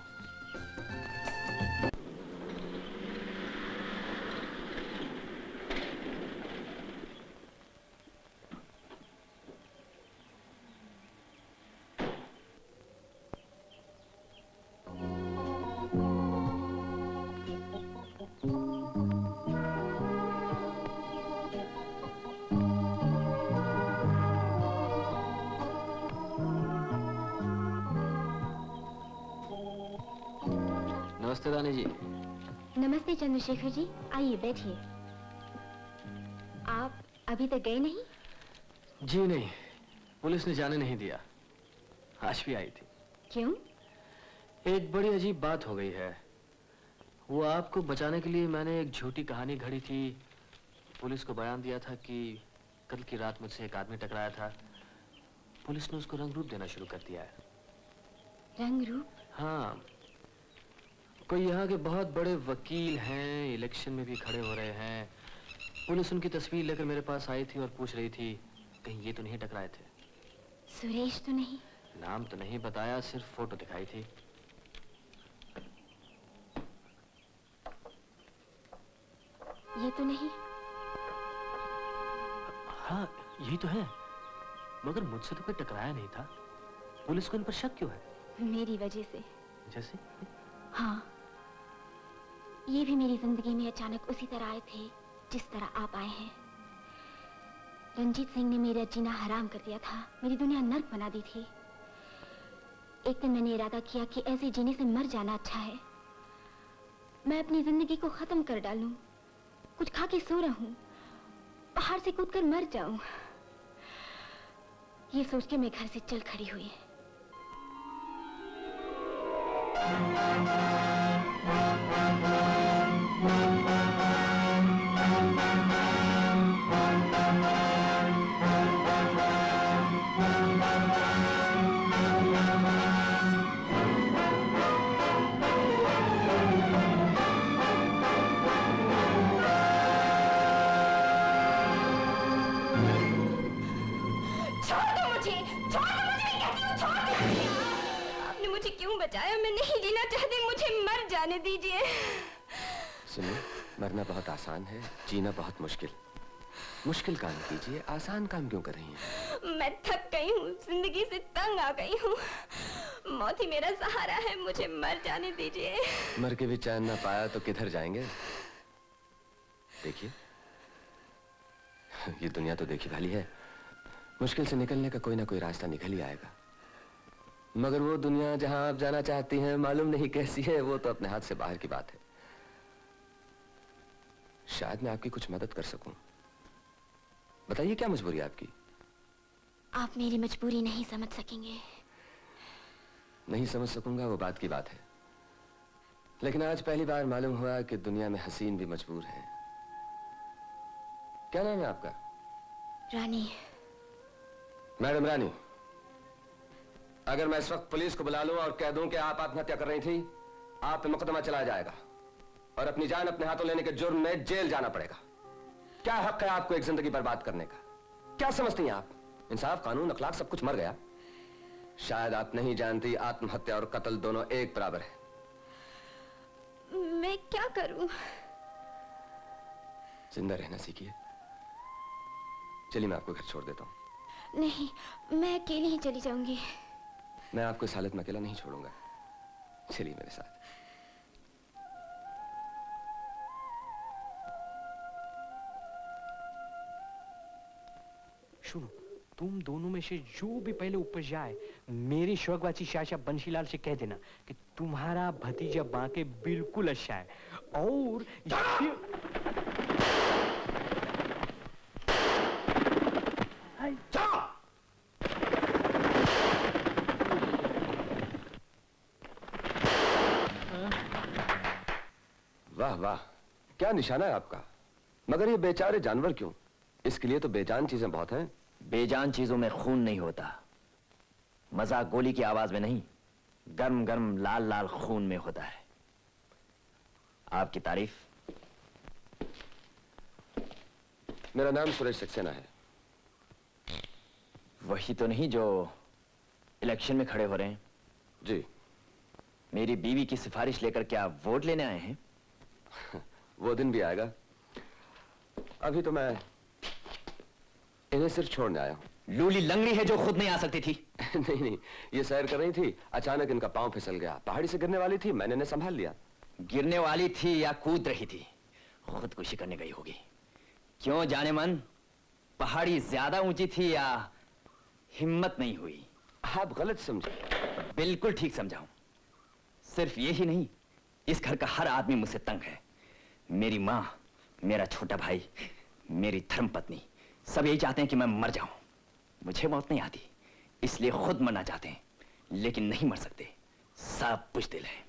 [SPEAKER 1] नमस्ते रानी जी।
[SPEAKER 2] नमस्ते चंद्रशेखर जी, आइए बैठिए। आप अभी तक गए नहीं?
[SPEAKER 1] जी नहीं, पुलिस ने जाने नहीं दिया। आज भी आई थी।
[SPEAKER 2] क्यों?
[SPEAKER 1] एक बड़ी अजीब बात हो गई है। वो आपको बचाने के लिए मैंने एक झूठी कहानी घड़ी थी। पुलिस को बयान दिया था कि कल की रात मुझसे एक आदमी टकराया था। पुलिस ने उसको रंग रूप देना शुरू कर दिया है।
[SPEAKER 2] रंग रूप?
[SPEAKER 1] हाँ, कोई यहाँ के बहुत बड़े वकील हैं, इलेक्शन में भी खड़े हो रहे हैं। पुलिस उनकी तस्वीर लेकर मेरे पास आई थी और पूछ रही थी कहीं ये तो नहीं टकराए थे।
[SPEAKER 2] सुरेश तो नहीं?
[SPEAKER 1] नाम तो नहीं बताया, सिर्फ फोटो दिखाई थी।
[SPEAKER 2] ये तो नहीं?
[SPEAKER 1] हाँ यही तो है, मगर मुझसे तो कोई टकराया नहीं था। पुलिस को इन पर शक क्यों है?
[SPEAKER 2] मेरी वजह से।
[SPEAKER 1] जैसे?
[SPEAKER 2] हाँ, ये भी मेरी जिंदगी में अचानक उसी तरह आए थे जिस तरह आप आए हैं। रंजीत सिंह ने मेरा जीना हराम कर दिया था, मेरी दुनिया नर्क बना दी थी। एक दिन मैंने इरादा किया कि ऐसे जीने से मर जाना अच्छा है। मैं अपनी जिंदगी को खत्म कर डालूं, कुछ खा के सो रहूं, पहाड़ से कूदकर मर जाऊं। ये सोच के मैं घर से चल खड़ी हुई। बचाया, मैं नहीं जीना चाहती, मुझे मर जाने दीजिए।
[SPEAKER 10] सुनिए, मरना बहुत आसान है, जीना बहुत मुश्किल। मुश्किल काम कीजिए, आसान काम क्यों कर रही हैं?
[SPEAKER 2] मैं थक गई हूँ, जिंदगी से तंग आ गई हूँ। मौत ही मेरा सहारा है, मुझे मर जाने दीजिए।
[SPEAKER 10] मर के भी चैन ना पाया तो किधर जाएंगे? देखिए, ये दुनिया तो देखी भाली है, मुश्किल से निकलने का कोई ना कोई रास्ता निकल ही आएगा। मगर वो दुनिया जहां आप जाना चाहती हैं मालूम नहीं कैसी है, वो तो अपने हाथ से बाहर की बात है। शायद मैं आपकी कुछ मदद कर सकूं। बताइए क्या मजबूरी है आपकी?
[SPEAKER 2] आप मेरी मजबूरी नहीं समझ सकेंगे।
[SPEAKER 10] नहीं समझ सकूंगा वो बात की बात है, लेकिन आज पहली बार मालूम हुआ कि दुनिया में हसीन भी मजबूर है। क्या नाम है आपका?
[SPEAKER 2] रानी।
[SPEAKER 10] मैडम रानी, अगर मैं इस वक्त पुलिस को बुला लूं और कह दूं कि आप आत्महत्या कर रही थी, आप पे मुकदमा चलाया जाएगा और अपनी जान अपने हाथों लेने के जुर्म में जेल जाना पड़ेगा। क्या हक है आपको एक जिंदगी बर्बाद करने का? क्या समझती हैं आप? इंसाफ, कानून, अखलाक सब कुछ मर गया। शायद आप नहीं जानती, आत्महत्या और कत्ल दोनों एक बराबर है।
[SPEAKER 2] मैं क्या करूं?
[SPEAKER 10] जिंदा रहना सीखिए। चलिए मैं आपको घर छोड़ देता हूं।
[SPEAKER 2] नहीं, मैं अकेली ही चली जाऊंगी।
[SPEAKER 10] मैं आपको इस हालत में अकेला नहीं छोड़ूंगा, चलिए मेरे साथ।
[SPEAKER 5] सुनो, तुम दोनों में से जो भी पहले ऊपर जाए, मेरे शौकवाची शाशा बंशीलाल से कह देना कि तुम्हारा भतीजा बांके बिल्कुल अच्छा है। और
[SPEAKER 10] वाह वाह, क्या निशाना है आपका। मगर ये बेचारे जानवर क्यों? इसके लिए तो बेजान चीजें बहुत हैं।
[SPEAKER 1] बेजान चीजों में खून नहीं होता, मजा गोली की आवाज में नहीं, गर्म गर्म लाल लाल खून में होता है। आपकी तारीफ?
[SPEAKER 10] मेरा नाम सुरेश सक्सेना है।
[SPEAKER 1] वही तो नहीं जो इलेक्शन में खड़े हो रहे हैं?
[SPEAKER 10] जी।
[SPEAKER 1] मेरी बीवी की सिफारिश लेकर क्या वोट लेने आए हैं?
[SPEAKER 10] वो दिन भी आएगा। अभी तो मैं इन्हें सिर्फ छोड़ने आया हूं।
[SPEAKER 1] लूली लंगड़ी है जो खुद नहीं आ सकती थी।
[SPEAKER 10] नहीं नहीं, ये सैर कर रही थी, अचानक इनका पांव फिसल गया, पहाड़ी से गिरने वाली थी, मैंने इन्हें संभाल लिया।
[SPEAKER 1] गिरने वाली थी या कूद रही थी? खुदकुशी करने गई होगी। क्यों जाने मन, पहाड़ी ज्यादा ऊंची थी या हिम्मत नहीं हुई?
[SPEAKER 10] आप गलत समझे।
[SPEAKER 1] बिल्कुल ठीक समझाऊं। सिर्फ यही नहीं, इस घर का हर आदमी मुझसे तंग है। मेरी माँ, मेरा छोटा भाई, मेरी धर्मपत्नी, सब यही चाहते हैं कि मैं मर जाऊं। मुझे मौत नहीं आती, इसलिए खुद मरना चाहते हैं, लेकिन नहीं मर सकते। सब बुज़दिल है।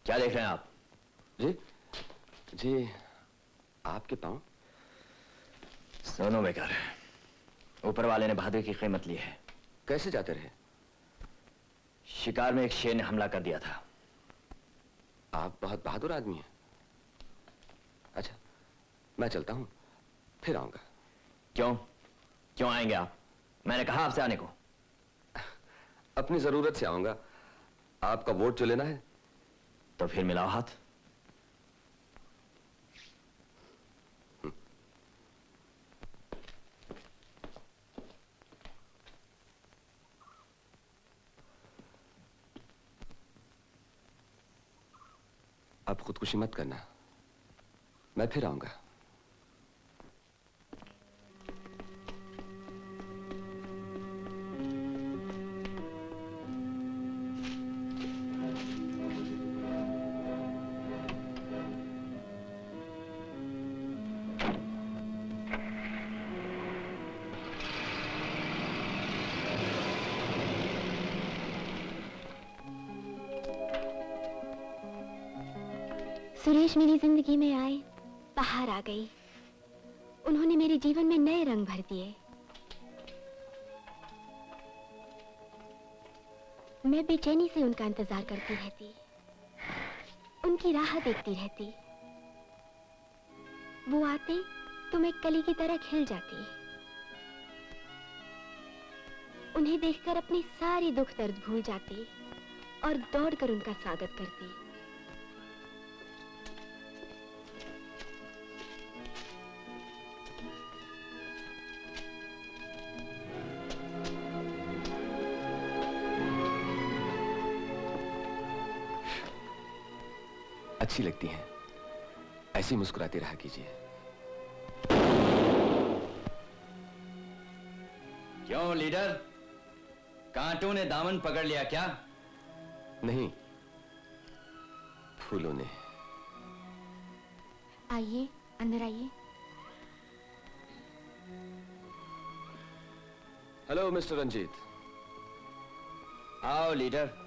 [SPEAKER 1] क्या देख रहे हैं आप?
[SPEAKER 10] जी जी, आपके पांव।
[SPEAKER 1] सुनो बेकार, ऊपर वाले ने बहादुरी की कीमत ली है।
[SPEAKER 10] कैसे जाते रहे?
[SPEAKER 1] शिकार में एक शेर ने हमला कर दिया था।
[SPEAKER 10] आप बहुत बहादुर आदमी हैं। अच्छा, मैं चलता हूं, फिर आऊंगा।
[SPEAKER 1] क्यों? क्यों आएंगे आप? मैंने कहा आपसे आने को।
[SPEAKER 10] अपनी जरूरत से आऊंगा। आपका वोट जो लेना है।
[SPEAKER 1] तो फिर मिलाओ हाथ।
[SPEAKER 10] आप खुदकुशी मत करना, मैं फिर आऊंगा।
[SPEAKER 11] सुरेश मेरी जिंदगी में आए, बाहर आ गई। उन्होंने मेरे जीवन में नए रंग भर दिए। मैं बेचैनी से उनका इंतजार करती रहती, उनकी राह देखती रहती। वो आते तो मैं कली की तरह खिल जाती। उन्हें देखकर अपने सारे दुख दर्द भूल जाती और दौड़कर उनका स्वागत करती।
[SPEAKER 10] अच्छी लगती हैं, ऐसी मुस्कुराती रहा कीजिए।
[SPEAKER 13] क्यों लीडर, कांटों ने दामन पकड़ लिया क्या?
[SPEAKER 10] नहीं, फूलों ने।
[SPEAKER 11] आइए, अंदर आइए।
[SPEAKER 10] Hello mister Ranjit.
[SPEAKER 13] आओ लीडर,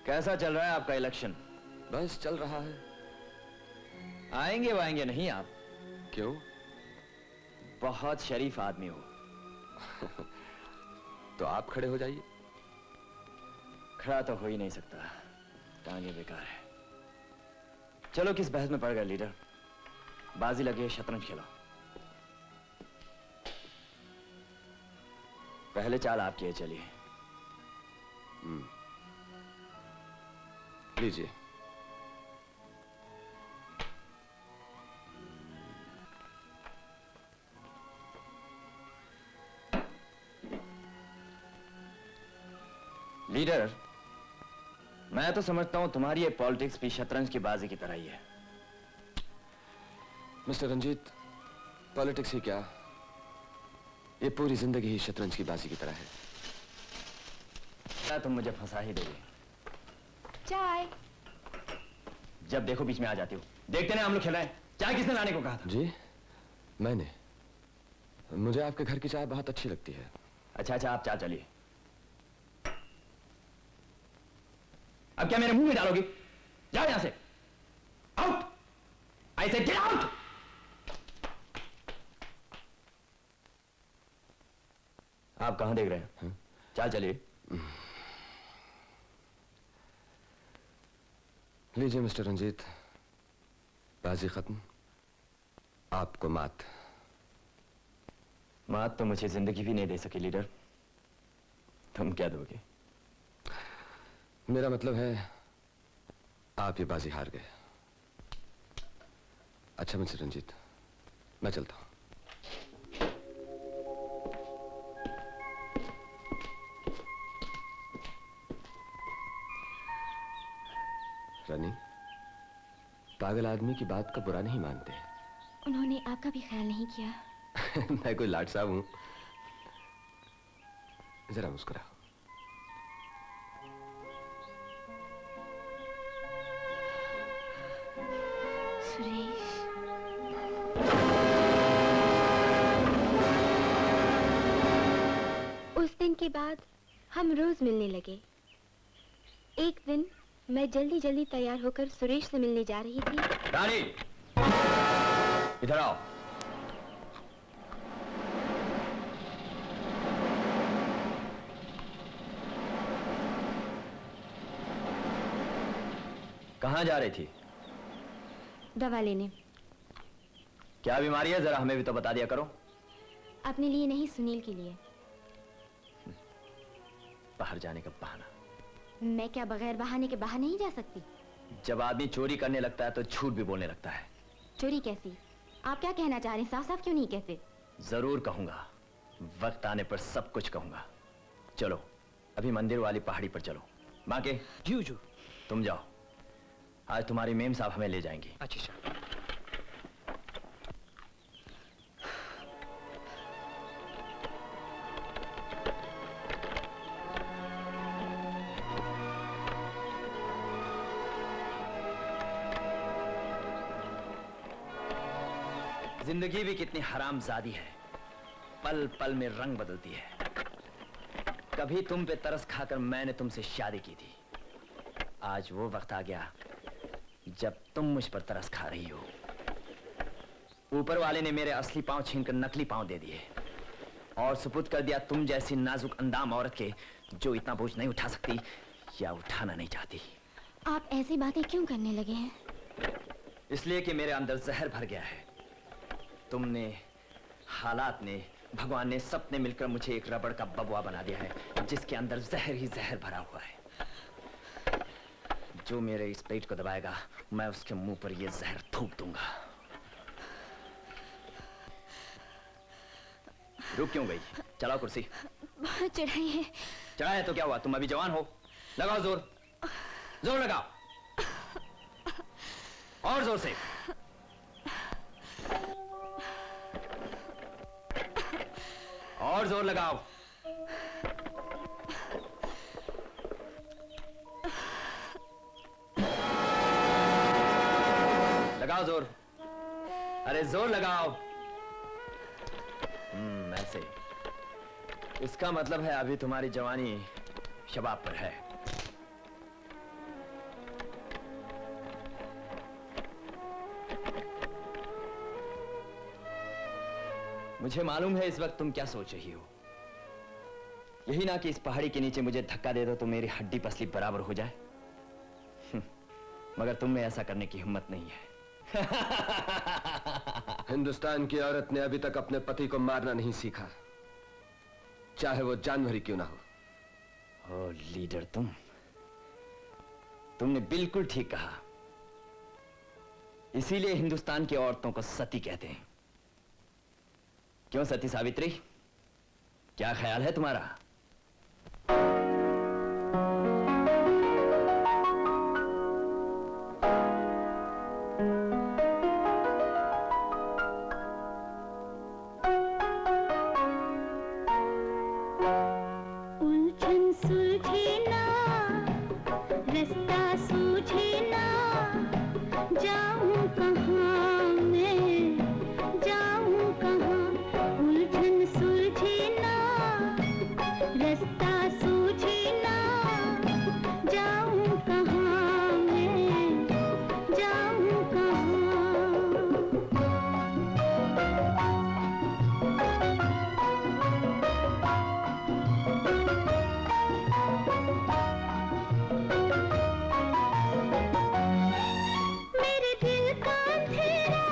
[SPEAKER 13] कैसा चल रहा है आपका इलेक्शन?
[SPEAKER 10] बस चल रहा है।
[SPEAKER 13] आएंगे वाएंगे नहीं आप?
[SPEAKER 10] क्यों?
[SPEAKER 13] बहुत शरीफ आदमी हो।
[SPEAKER 10] तो आप खड़े हो जाइए।
[SPEAKER 13] खड़ा तो हो ही नहीं सकता, टांगे बेकार है। चलो किस बहस में पड़ गए लीडर, बाजी लगी है, शतरंज खेलो। पहले चाल आपकी है, चलिए।
[SPEAKER 10] लीजिए।
[SPEAKER 13] लीडर, मैं तो समझता हूं तुम्हारी ये पॉलिटिक्स भी शतरंज की बाजी की तरह ही है।
[SPEAKER 10] मिस्टर रंजीत, पॉलिटिक्स ही क्या, ये पूरी जिंदगी ही शतरंज की बाजी की तरह है।
[SPEAKER 13] क्या तुम मुझे फंसा ही दोगे?
[SPEAKER 11] चाय।
[SPEAKER 13] जब देखो बीच में आ जाती हो। देखते ना हम लोग खेल रहे हैं। चाय किसने लाने को कहा था?
[SPEAKER 10] जी, मैंने। मुझे आपके घर की चाय बहुत अच्छी लगती है।
[SPEAKER 13] अच्छा, आप चाय चलिए। अब क्या मेरे मुंह में डालोगी? जाओ यहां से। Out! I said get out! आप कहां देख रहे हैं? चाय चलिए।
[SPEAKER 10] लीजिए मिस्टर रंजीत, बाजी खत्म, आपको मात।
[SPEAKER 13] मात तो मुझे जिंदगी भी नहीं दे सकी लीडर, तुम क्या दोगे?
[SPEAKER 10] मेरा मतलब है आप ये बाजी हार गए। अच्छा मिस्टर रंजीत, मैं चलता हूं। रानी, पागल आदमी की बात का बुरा नहीं मानते।
[SPEAKER 11] उन्होंने आपका भी ख्याल नहीं किया।
[SPEAKER 10] मैं कोई लाट साहब हूं। जरा मुस्कुराओ।
[SPEAKER 11] सुरेश, उस दिन के बाद हम रोज मिलने लगे। एक दिन मैं जल्दी जल्दी तैयार होकर सुरेश से मिलने जा रही थी।
[SPEAKER 13] रानी, इधर आओ। कहां जा रही थी?
[SPEAKER 11] दवा लेने।
[SPEAKER 13] क्या बीमारी है, जरा हमें भी तो बता दिया करो।
[SPEAKER 11] अपने लिए नहीं, सुनील के लिए।
[SPEAKER 13] बाहर जाने का बहाना।
[SPEAKER 11] मैं क्या बगैर बहाने के बाहर नहीं जा सकती?
[SPEAKER 13] जब आदमी चोरी करने लगता है तो झूठ भी बोलने लगता है।
[SPEAKER 11] चोरी कैसी? आप क्या कहना चाह रहे हैं? साफ साफ क्यों नहीं कहते?
[SPEAKER 13] जरूर कहूंगा, वक्त आने पर सब कुछ कहूंगा। चलो अभी मंदिर वाली पहाड़ी पर चलो। माँ के जू तुम जाओ, आज तुम्हारी मेम साहब हमें ले जाएंगी।
[SPEAKER 5] अच्छा।
[SPEAKER 13] जिंदगी भी कितनी हरामजादी है, पल पल में रंग बदलती है। कभी तुम पे तरस खाकर मैंने तुमसे शादी की थी, आज वो वक्त आ गया जब तुम मुझ पर तरस खा रही हो। ऊपर वाले ने मेरे असली पांव छीनकर नकली पांव दे दिए और सुपुर्द कर दिया तुम जैसी नाजुक अंदाम औरत के, जो इतना बोझ नहीं उठा सकती या उठाना नहीं चाहती।
[SPEAKER 11] आप ऐसी बातें क्यों करने लगे हैं?
[SPEAKER 13] इसलिए कि मेरे अंदर जहर भर गया है। तुमने, हालात ने, भगवान ने, सबने मिलकर मुझे एक रबड़ का बबुआ बना दिया है जिसके अंदर जहर ही जहर भरा हुआ है। जो मेरे इस पेट को दबाएगा मैं उसके मुंह पर यह जहर थूक दूंगा। रुक क्यों गई? चलाओ कुर्सी।
[SPEAKER 11] बहुत चढ़ाई है।
[SPEAKER 13] चढ़ाया तो क्या हुआ, तुम अभी जवान हो। लगाओ जोर, जोर लगाओ, और जोर से। और जोर लगाओ। लगाओ जोर, अरे जोर लगाओ। ऐसे। इसका मतलब है अभी तुम्हारी जवानी शबाब पर है। मुझे मालूम है इस वक्त तुम क्या सोच रही हो। यही ना कि इस पहाड़ी के नीचे मुझे धक्का दे दो तो मेरी हड्डी पसली बराबर हो जाए। मगर तुम में ऐसा करने की हिम्मत नहीं है।
[SPEAKER 10] हिंदुस्तान की औरत ने अभी तक अपने पति को मारना नहीं सीखा, चाहे वो जानवर ही क्यों ना हो।
[SPEAKER 13] ओ लीडर, तुमने बिल्कुल ठीक कहा। इसीलिए हिंदुस्तान की औरतों को सती कहते हैं। क्यों सती सावित्री, क्या ख्याल है तुम्हारा?
[SPEAKER 3] उलझन सुलझे ना, रास्ता सूझे ना, जाऊं कहाँ मैं, जाऊं कहाँ। उलझन सुलझे ना, रास्ता सूझे ना, जाऊं कहाँ मैं, जाऊं कहाँ। मेरे दिल का अंधेरा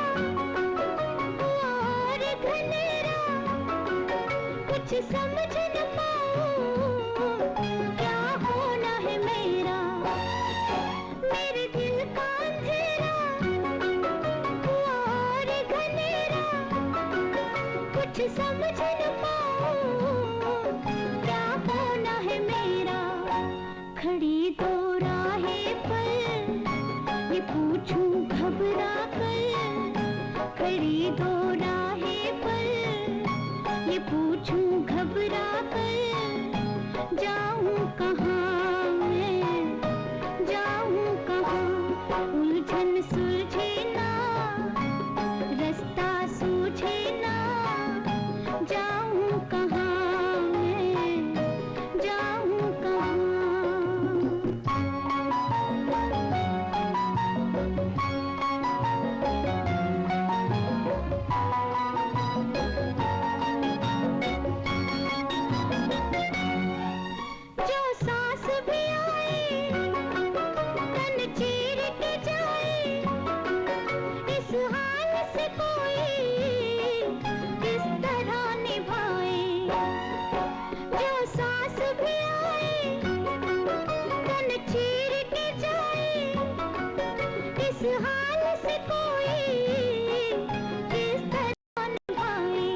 [SPEAKER 3] और घनेरा, कुछ समझ न पाऊं क्या होना है मेरा। मेरे दिल का अंधेरा और घनेरा, कुछ समझ न पाऊं क्या होना है मेरा। खड़ी दो राहें पर ये पूछूं घबरा कर, खड़ी दो राहें पर ये पूछूं घबरा कर, जाऊं कहाँ मैं, जाऊं कहाँ। उलझन सुलझे ना, रास्ता सूझे ना, जाऊं कहाँ मैं, जाऊं कहाँ। जो सांस भी आए, तन चीर के जाए, इस हाल से कोई किस तरह निभाए। जो सांस भी आए, तन चीर के जाए, इस हाल से कोई किस तरह निभाए।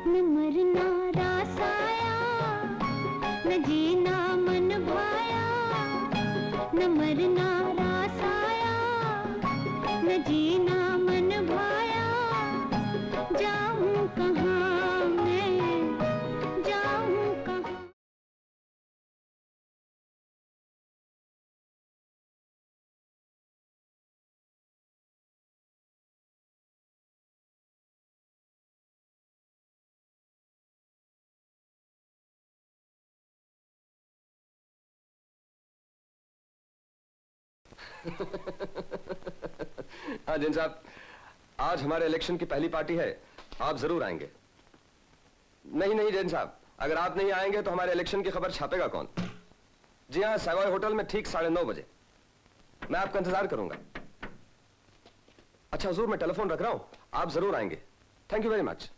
[SPEAKER 3] न मरना रास आया, न जीना मन भाया, न मरना रास आया, न जीना मन भाया, जाऊं कहाँ मैं, जाऊं कहाँ।
[SPEAKER 10] हाँ जिन साहब, आज हमारे इलेक्शन की पहली पार्टी है, आप जरूर आएंगे। नहीं नहीं जिन साहब, अगर आप नहीं आएंगे तो हमारे इलेक्शन की खबर छापेगा कौन? जी हाँ, सवाई होटल में ठीक 9:30 बजे। मैं आपका इंतजार करूंगा। अच्छा हुजूर, मैं टेलीफोन रख रहा हूं, आप जरूर आएंगे। Thank you very much.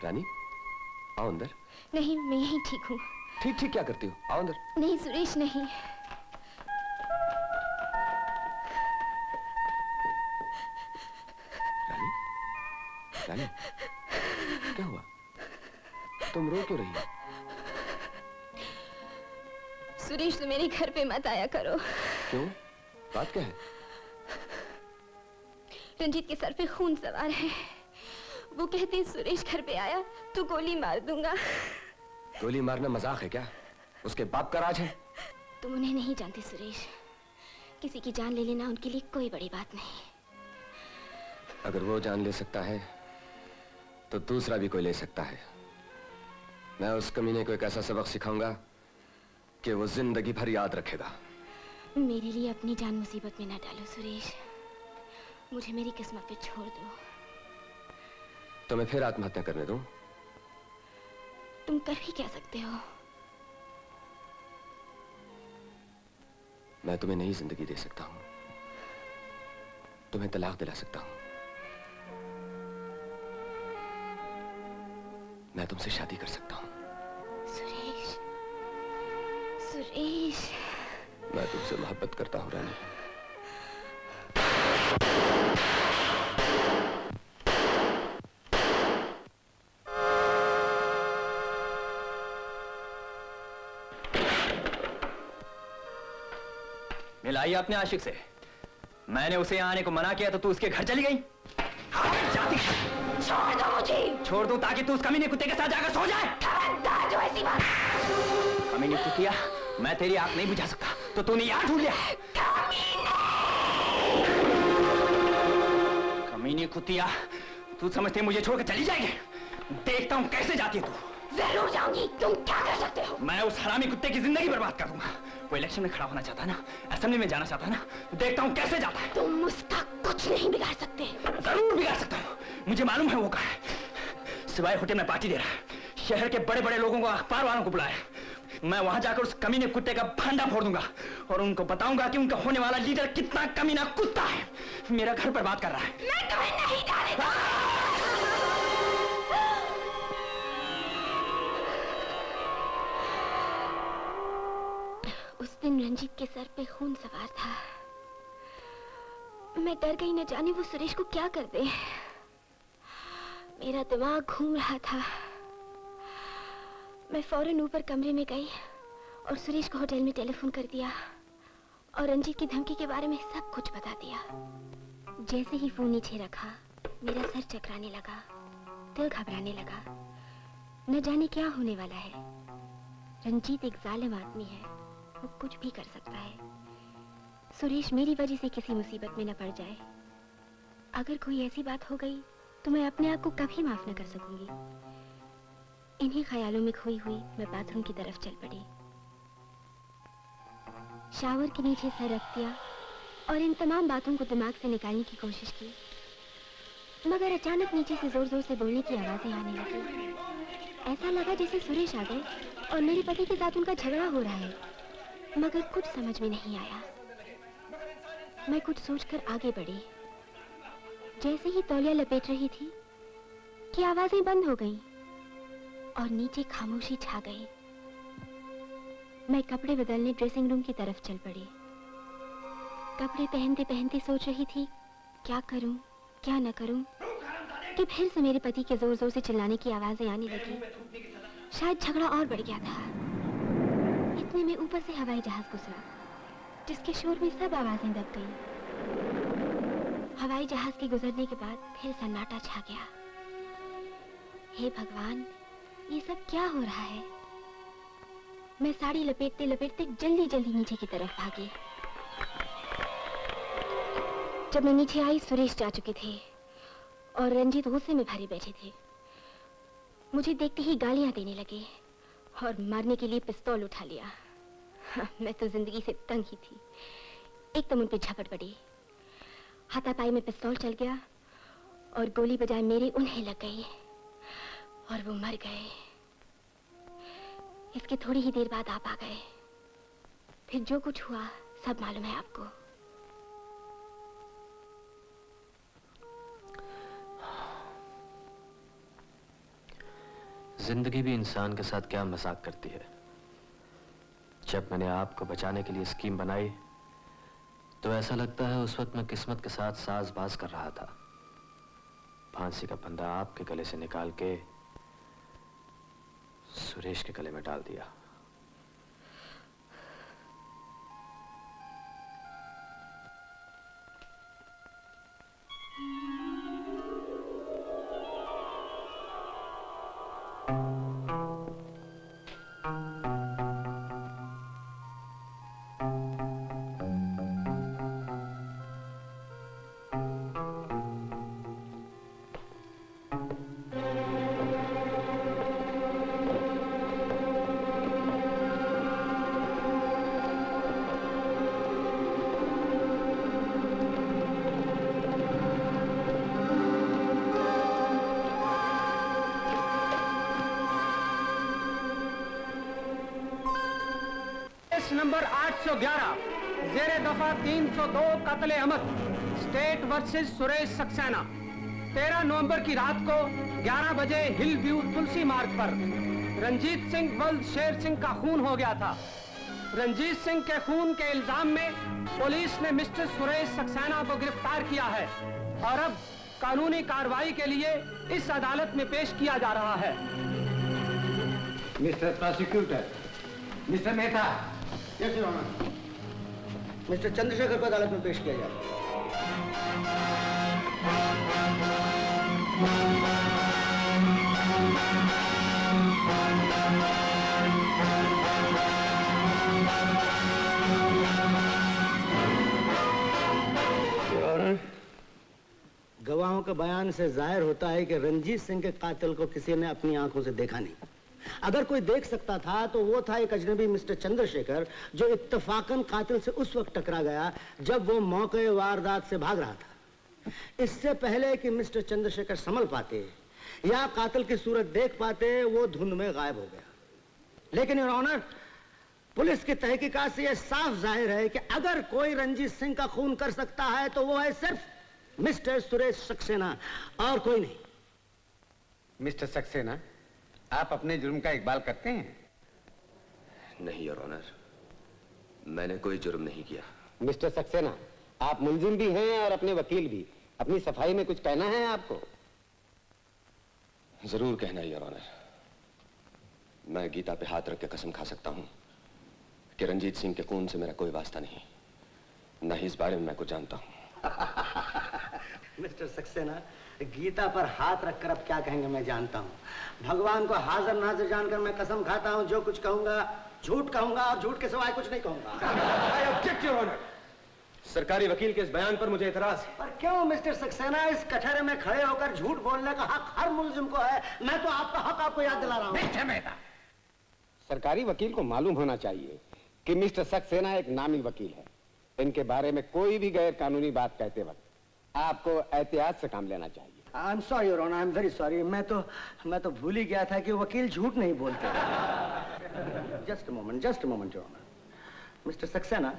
[SPEAKER 10] Rani, आओ अंदर।
[SPEAKER 2] नहीं, मैं यहीं ठीक हूँ।
[SPEAKER 10] ठीक ठीक क्या करती हो? आओ अंदर।
[SPEAKER 2] नहीं सुरेश, नहीं।
[SPEAKER 10] रानी, रानी, क्या हुआ? तुम रो क्यों रही हो?
[SPEAKER 2] सुरेश, तुम मेरे घर पे मत आया करो।
[SPEAKER 10] क्यों? बात क्या है?
[SPEAKER 2] रंजीत के सर पे खून सवार है। वो कहते हैं सुरेश घर पे आया तो गोली मार दूंगा।
[SPEAKER 10] गोली मारना मजाक है क्या? उसके बाप का राज है।
[SPEAKER 2] तुम उन्हें नहीं जानते सुरेश। किसी की जान ले लेना उनके लिए कोई बड़ी बात नहीं।
[SPEAKER 10] अगर वो जान ले सकता है तो दूसरा भी कोई ले सकता है। मैं उस कमीने को एक ऐसा सबक सिखाऊंगा कि वो जिंदगी भर याद रखेगा।
[SPEAKER 2] मेरे लिए अपनी जान मुसीबत में ना डालो सुरेश। मुझे मेरी किस्मत पे छोड़ दो।
[SPEAKER 10] तो मैं फिर आत्महत्या करने दूं?
[SPEAKER 2] तुम कर भी क्या सकते हो?
[SPEAKER 10] मैं तुम्हें नई जिंदगी दे सकता हूं, तुम्हें तलाक दिला सकता हूं, मैं तुमसे शादी कर सकता हूं।
[SPEAKER 2] सुरेश, सुरेश,
[SPEAKER 10] मैं तुमसे मोहब्बत करता हूं रानी।
[SPEAKER 13] मिलाई आपने आशिक से? मैंने उसे यहाँ आने को मना किया तो तू उसके घर चली गई? जाती।
[SPEAKER 2] छोड़ दो मुझे।
[SPEAKER 13] छोड़ दूं ताकि तू उस कमीने कुत्ते के साथ जाकर सो जाए?
[SPEAKER 2] खबरदार जो ऐसी बात।
[SPEAKER 13] कमीने कुत्तिया, मैं तेरी आंख नहीं बुझा सकता तो तूने यहाँ ढूंढ लिया। कमीने कुत्तिया, तू समझते मुझे छोड़कर चली जाएगी? देखता हूँ कैसे जाती है तू।
[SPEAKER 2] जरूर जाऊंगी। तुम क्या कर सकते हो?
[SPEAKER 13] मैं उस हरामी कुत्ते की जिंदगी बर्बाद कर दूंगा। वो इलेक्शन में खड़ा होना चाहता है ना, असेंबली में जाना चाहता है ना, देखता हूँ कैसे जाता है।
[SPEAKER 2] तुम उसका कुछ नहीं बिगाड़ सकते।
[SPEAKER 13] जरूर बिगाड़ सकता हूँ, मुझे मालूम है वो कहाँ है। सिवाय होटल में पार्टी दे रहा है, शहर के बड़े बड़े लोगों को, अखबार वालों को बुलाया। मैं वहां जाकर उस कमीने कुत्ते का भांडा फोड़ दूंगा और उनको बताऊंगा कि उनका होने वाला लीडर कितना कमीना कुत्ता है। मेरा घर बर्बाद कर रहा है।
[SPEAKER 2] मैं तुम्हें नहीं जाने दूंगा। उस दिन रंजीत के सर पे खून सवार था। मैं डर गई, न जाने वो सुरेश को क्या कर दे। मेरा दिमाग घूम रहा था। मैं फौरन ऊपर कमरे में गई और सुरेश को होटल में टेलीफोन कर दिया और रंजीत की धमकी के बारे में सब कुछ बता दिया। जैसे ही फोन नीचे रखा, मेरा सर चकराने लगा, दिल घबराने लगा। न जाने क्या होने वाला है। रंजीत एक जालिम आदमी है, वो कुछ भी कर सकता है। सुरेश मेरी वजह से किसी मुसीबत में न पड़ जाए। अगर कोई ऐसी बात हो गई तो मैं अपने आप को कभी माफ न कर सकूंगी। इन्हीं ख्यालों में खोई हुई मैं बाथरूम की तरफ चल पड़ी। शावर के नीचे सर रख दिया और इन तमाम बातों को दिमाग से निकालने की कोशिश की, मगर अचानक नीचे से जोर जोर से बोलने की आवाजें आने लगी। ऐसा लगा जैसे सुरेश आ गए और मेरे पति के साथ उनका झगड़ा हो रहा है, मगर कुछ समझ में नहीं आया। मैं कुछ सोचकर आगे बढ़ी। जैसे ही तौलिया लपेट रही थी कि आवाजें बंद हो गईं और नीचे खामोशी छा गई। मैं कपड़े बदलने ड्रेसिंग रूम की तरफ चल पड़ी। कपड़े पहनते पहनते सोच रही थी क्या करूं, क्या न करूं, कि फिर से मेरे पति के जोर जोर से चिल्लाने की आवाजें आने लगी। शायद झगड़ा और बढ़ गया था। इतने में ऊपर से हवाई जहाज गुजरा, जिसके शोर में सब आवाजें दब गईं। हवाई जहाज के गुजरने के बाद फिर सन्नाटा छा गया। हे भगवान, ये सब क्या हो रहा है? मैं साड़ी लपेटते लपेटते जल्दी जल्दी नीचे की तरफ भागी। जब मैं नीचे आई, सुरेश जा चुके थे और रंजीत गुस्से में भरे बैठे थे। मुझे देखते ही गालियां देने लगे और मारने के लिए पिस्तौल उठा लिया। हाँ, मैं तो जिंदगी से तंग ही थी। एकदम उन पे झपट पड़ी। हाथापाई में पिस्तौल चल गया और गोली बजाय मेरे उन्हें लग गई और वो मर गए। इसके थोड़ी ही देर बाद आप आ गए। फिर जो कुछ हुआ सब मालूम है आपको।
[SPEAKER 1] जिंदगी भी इंसान के साथ क्या मजाक करती है। जब मैंने आपको बचाने के लिए स्कीम बनाई तो ऐसा लगता है उस वक्त मैं किस्मत के साथ साजबाज कर रहा था। फांसी का फंदा आपके गले से निकाल के सुरेश के गले में डाल दिया।
[SPEAKER 15] नंबर 811 जेरे दफा 302 कत्ले अहमद स्टेट वर्सेस सुरेश सक्सेना 13 नवंबर की रात को 11 बजे हिल व्यू तुलसी मार्ग पर रंजीत सिंह वल्द शेर सिंह का खून हो गया था। रंजीत सिंह के खून के इल्जाम में पुलिस ने मिस्टर सुरेश सक्सेना को गिरफ्तार किया है और अब कानूनी कार्रवाई के लिए इस अदालत में पेश किया जा रहा है।
[SPEAKER 9] Mister prosecutor, mister Mehta, yes your honour, mister Chandrashekhar को अदालत में पेश किया जाए। गवाहों के बयान से जाहिर होता है कि रंजीत सिंह के कातिल को किसी ने अपनी आंखों से देखा नहीं। अगर कोई देख सकता था तो वो था एक अजनबी मिस्टर चंद्रशेखर, जो इत्तफाकन कातिल से उस वक्त टकरा गया जब वो मौके वारदात से भाग रहा था। इससे पहले कि मिस्टर चंद्रशेखर संभल पाते या कातिल की सूरत देख पाते, वो धुंध में गायब हो गया। लेकिन योर ऑनर, पुलिस की तहकीकात से यह साफ जाहिर है कि अगर कोई रंजीत सिंह का खून कर सकता है तो वो है सिर्फ मिस्टर सुरेश सक्सेना और कोई नहीं। मिस्टर सक्सेना, आप अपने जुर्म का इकबाल करते हैं?
[SPEAKER 10] नहीं योर ऑनर, मैंने कोई जुर्म नहीं किया।
[SPEAKER 9] मिस्टर सक्सेना, आप मुलजिम भी हैं और अपने वकील भी। अपनी सफाई में कुछ कहना है आपको?
[SPEAKER 10] जरूर कहना योर ऑनर। मैं गीता पे हाथ रख के कसम खा सकता हूं कि रंजीत सिंह के खून से मेरा कोई वास्ता नहीं, न ही इस बारे में मैं कुछ जानता हूं।
[SPEAKER 9] मिस्टर सक्सेना, गीता पर हाथ रखकर अब क्या कहेंगे मैं जानता हूं। भगवान को हाजिर नाजिर जानकर मैं कसम खाता हूं, जो कुछ कहूंगा झूठ कहूंगा और झूठ के सिवाय कुछ नहीं कहूंगा।
[SPEAKER 10] I object, Your Honor। सरकारी वकील के इस बयान पर मुझे इतराज है।
[SPEAKER 9] पर क्यों मिस्टर सक्सेना, इस कचहरे में खड़े होकर झूठ बोलने का हक हर मुलजिम को है। मैं तो आपका हक आपको याद दिला रहा हूं। सरकारी वकील को मालूम होना चाहिए कि मिस्टर सक्सेना एक नामी वकील है। इनके बारे में कोई भी गैर कानूनी बात कहते वक्त आपको एहतियात से काम लेना चाहिए। I am sorry your honour, I am very sorry. मैं तो भूल ही गया था कि वकील झूठ नहीं बोलते। Just a moment your honour. Mister Saxena,